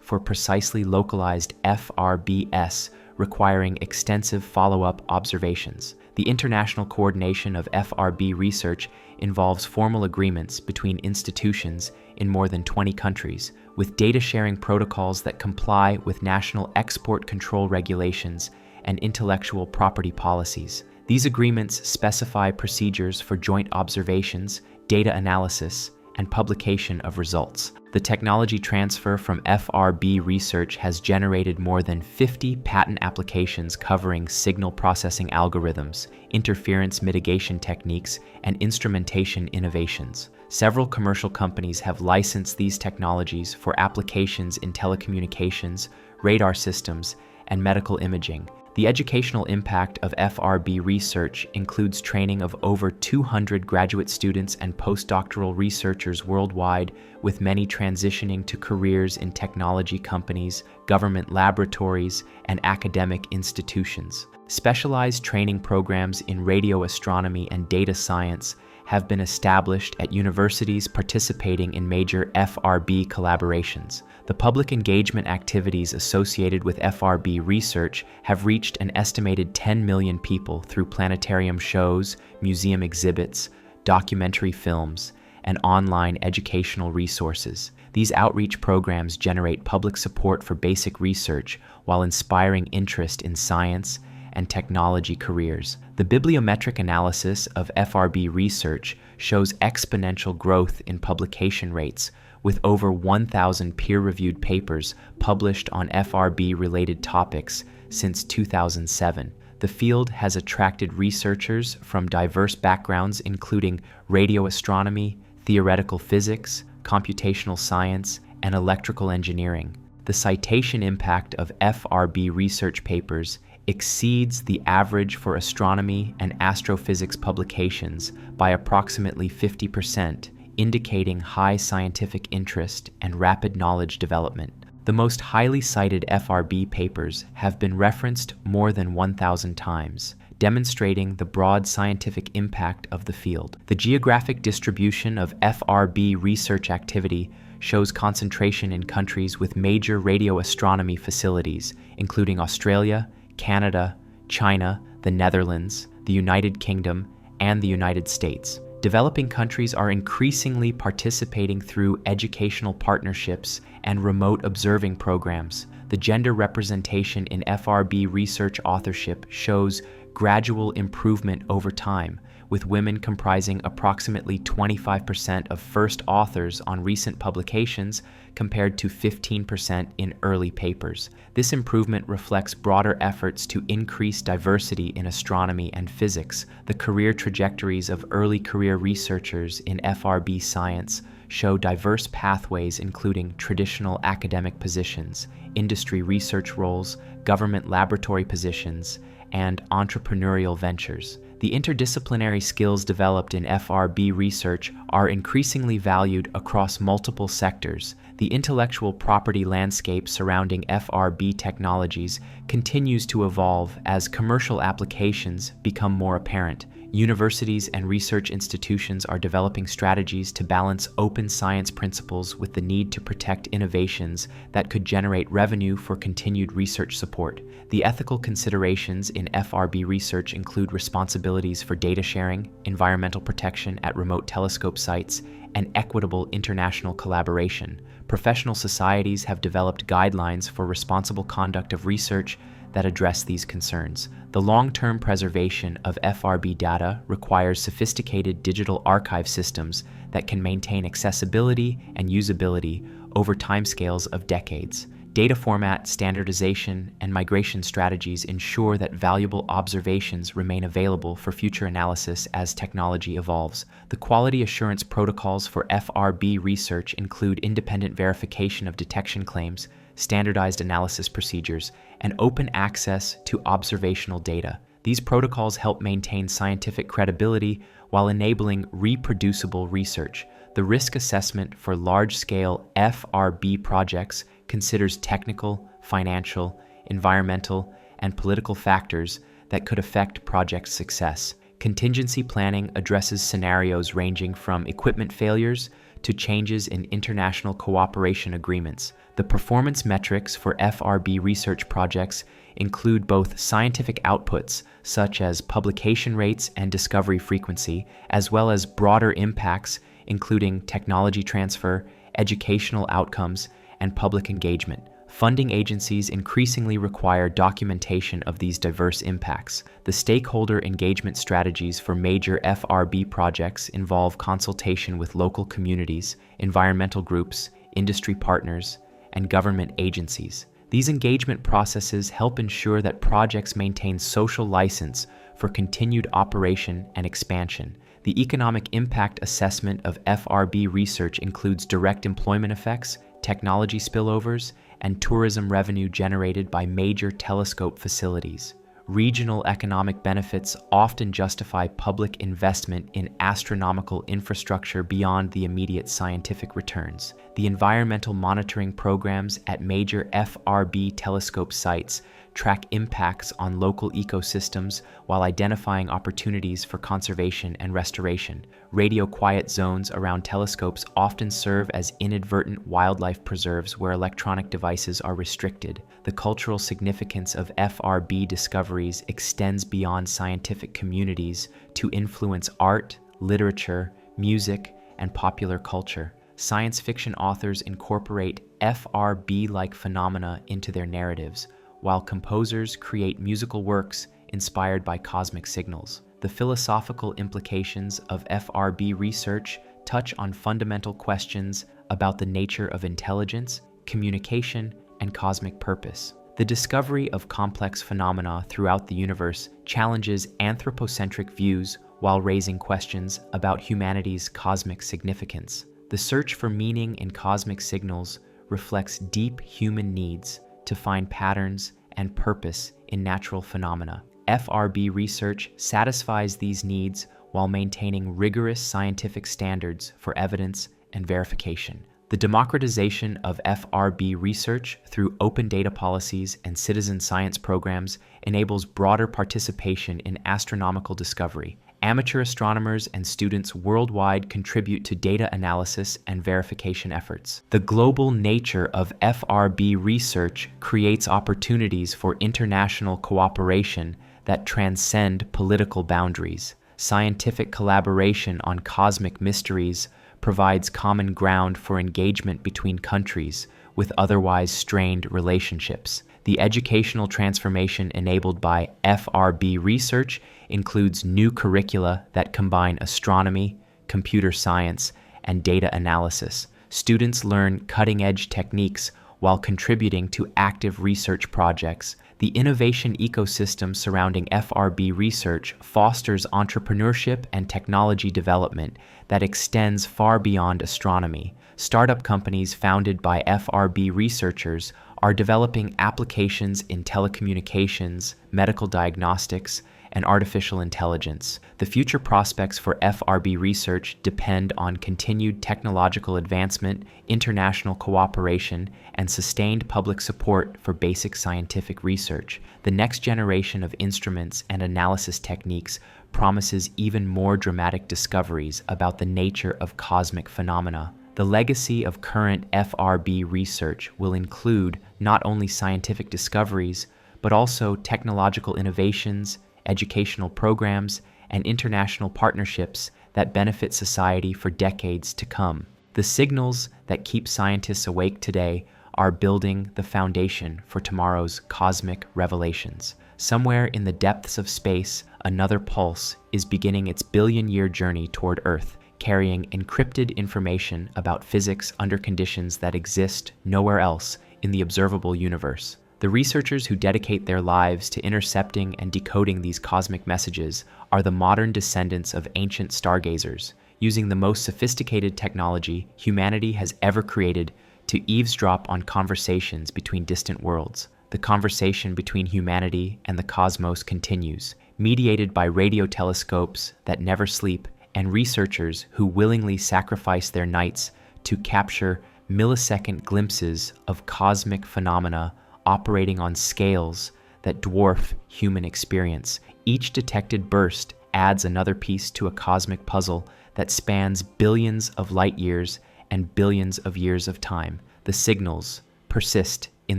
for precisely localized FRBS requiring extensive follow-up observations. The international coordination of FRB research involves formal agreements between institutions in more than 20 countries, with data-sharing protocols that comply with national export control regulations and intellectual property policies. These agreements specify procedures for joint observations, data analysis, and publication of results. The technology transfer from FRB research has generated more than 50 patent applications covering signal processing algorithms, interference mitigation techniques, and instrumentation innovations. Several commercial companies have licensed these technologies for applications in telecommunications, radar systems, and medical imaging. The educational impact of FRB research includes training of over 200 graduate students and postdoctoral researchers worldwide, with many transitioning to careers in technology companies, government laboratories, and academic institutions. Specialized training programs in radio astronomy and data science have been established at universities participating in major FRB collaborations. The public engagement activities associated with FRB research have reached an estimated 10 million people through planetarium shows, museum exhibits, documentary films, and online educational resources. These outreach programs generate public support for basic research while inspiring interest in science and technology careers. The bibliometric analysis of FRB research shows exponential growth in publication rates, with over 1,000 peer-reviewed papers published on FRB-related topics since 2007. The field has attracted researchers from diverse backgrounds including radio astronomy, theoretical physics, computational science, and electrical engineering. The citation impact of FRB research papers exceeds the average for astronomy and astrophysics publications by approximately 50%, indicating high scientific interest and rapid knowledge development. The most highly cited FRB papers have been referenced more than 1,000 times, demonstrating the broad scientific impact of the field. The geographic distribution of FRB research activity shows concentration in countries with major radio astronomy facilities, including Australia, Canada, China, the Netherlands, the United Kingdom, and the United States. Developing countries are increasingly participating through educational partnerships and remote observing programs. The gender representation in FRB research authorship shows gradual improvement over time, with women comprising approximately 25% of first authors on recent publications compared to 15% in early papers. This improvement reflects broader efforts to increase diversity in astronomy and physics. The career trajectories of early career researchers in FRB science show diverse pathways including traditional academic positions, industry research roles, government laboratory positions, and entrepreneurial ventures. The interdisciplinary skills developed in FRB research are increasingly valued across multiple sectors. The intellectual property landscape surrounding FRB technologies continues to evolve as commercial applications become more apparent. Universities and research institutions are developing strategies to balance open science principles with the need to protect innovations that could generate revenue for continued research support. The ethical considerations in FRB research include responsibilities for data sharing, environmental protection at remote telescope sites, and equitable international collaboration. Professional societies have developed guidelines for responsible conduct of research that address these concerns. The long-term preservation of FRB data requires sophisticated digital archive systems that can maintain accessibility and usability over timescales of decades. Data format, standardization, and migration strategies ensure that valuable observations remain available for future analysis as technology evolves. The quality assurance protocols for FRB research include independent verification of detection claims, standardized analysis procedures, and open access to observational data. These protocols help maintain scientific credibility while enabling reproducible research. The risk assessment for large-scale FRB projects considers technical, financial, environmental, and political factors that could affect project success. Contingency planning addresses scenarios ranging from equipment failures to changes in international cooperation agreements. The performance metrics for FRB research projects include both scientific outputs, such as publication rates and discovery frequency, as well as broader impacts, including technology transfer, educational outcomes, and public engagement. Funding agencies increasingly require documentation of these diverse impacts. The stakeholder engagement strategies for major FRB projects involve consultation with local communities, environmental groups, industry partners, and government agencies. These engagement processes help ensure that projects maintain social license for continued operation and expansion. The economic impact assessment of FRB research includes direct employment effects, technology spillovers, and tourism revenue generated by major telescope facilities. Regional economic benefits often justify public investment in astronomical infrastructure beyond the immediate scientific returns. The environmental monitoring programs at major FRB telescope sites track impacts on local ecosystems while identifying opportunities for conservation and restoration. Radio quiet zones around telescopes often serve as inadvertent wildlife preserves where electronic devices are restricted. The cultural significance of FRB discoveries extends beyond scientific communities to influence art, literature, music, and popular culture. Science fiction authors incorporate FRB-like phenomena into their narratives, while composers create musical works inspired by cosmic signals. The philosophical implications of FRB research touch on fundamental questions about the nature of intelligence, communication, and cosmic purpose. The discovery of complex phenomena throughout the universe challenges anthropocentric views while raising questions about humanity's cosmic significance. The search for meaning in cosmic signals reflects deep human needs to find patterns and purpose in natural phenomena. FRB research satisfies these needs while maintaining rigorous scientific standards for evidence and verification. The democratization of FRB research through open data policies and citizen science programs enables broader participation in astronomical discovery. Amateur astronomers and students worldwide contribute to data analysis and verification efforts. The global nature of FRB research creates opportunities for international cooperation that transcend political boundaries. Scientific collaboration on cosmic mysteries provides common ground for engagement between countries with otherwise strained relationships. The educational transformation enabled by FRB research includes new curricula that combine astronomy, computer science, and data analysis. Students learn cutting-edge techniques while contributing to active research projects. The innovation ecosystem surrounding FRB research fosters entrepreneurship and technology development that extends far beyond astronomy. Startup companies founded by FRB researchers are developing applications in telecommunications, medical diagnostics, and artificial intelligence. The future prospects for FRB research depend on continued technological advancement, international cooperation, and sustained public support for basic scientific research. The next generation of instruments and analysis techniques promises even more dramatic discoveries about the nature of cosmic phenomena. The legacy of current FRB research will include not only scientific discoveries, but also technological innovations, educational programs, and international partnerships that benefit society for decades to come. The signals that keep scientists awake today are building the foundation for tomorrow's cosmic revelations. Somewhere in the depths of space, another pulse is beginning its billion-year journey toward Earth, carrying encrypted information about physics under conditions that exist nowhere else in the observable universe. The researchers who dedicate their lives to intercepting and decoding these cosmic messages are the modern descendants of ancient stargazers, using the most sophisticated technology humanity has ever created to eavesdrop on conversations between distant worlds. The conversation between humanity and the cosmos continues, mediated by radio telescopes that never sleep and researchers who willingly sacrifice their nights to capture millisecond glimpses of cosmic phenomena operating on scales that dwarf human experience. Each detected burst adds another piece to a cosmic puzzle that spans billions of light years and billions of years of time. The signals persist in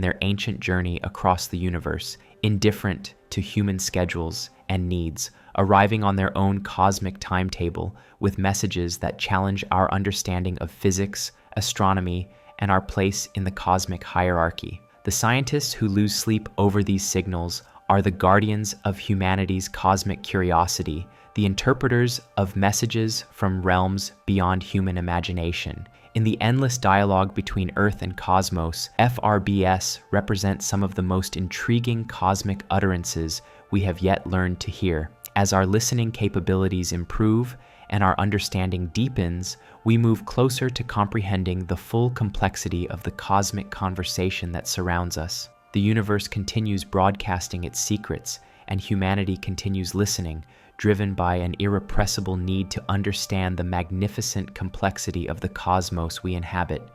their ancient journey across the universe, indifferent to human schedules and needs, arriving on their own cosmic timetable with messages that challenge our understanding of physics, astronomy, and our place in the cosmic hierarchy. The scientists who lose sleep over these signals are the guardians of humanity's cosmic curiosity, the interpreters of messages from realms beyond human imagination. In the endless dialogue between Earth and cosmos, FRBS represents some of the most intriguing cosmic utterances we have yet learned to hear. As our listening capabilities improve and our understanding deepens, we move closer to comprehending the full complexity of the cosmic conversation that surrounds us. The universe continues broadcasting its secrets, and humanity continues listening, driven by an irrepressible need to understand the magnificent complexity of the cosmos we inhabit.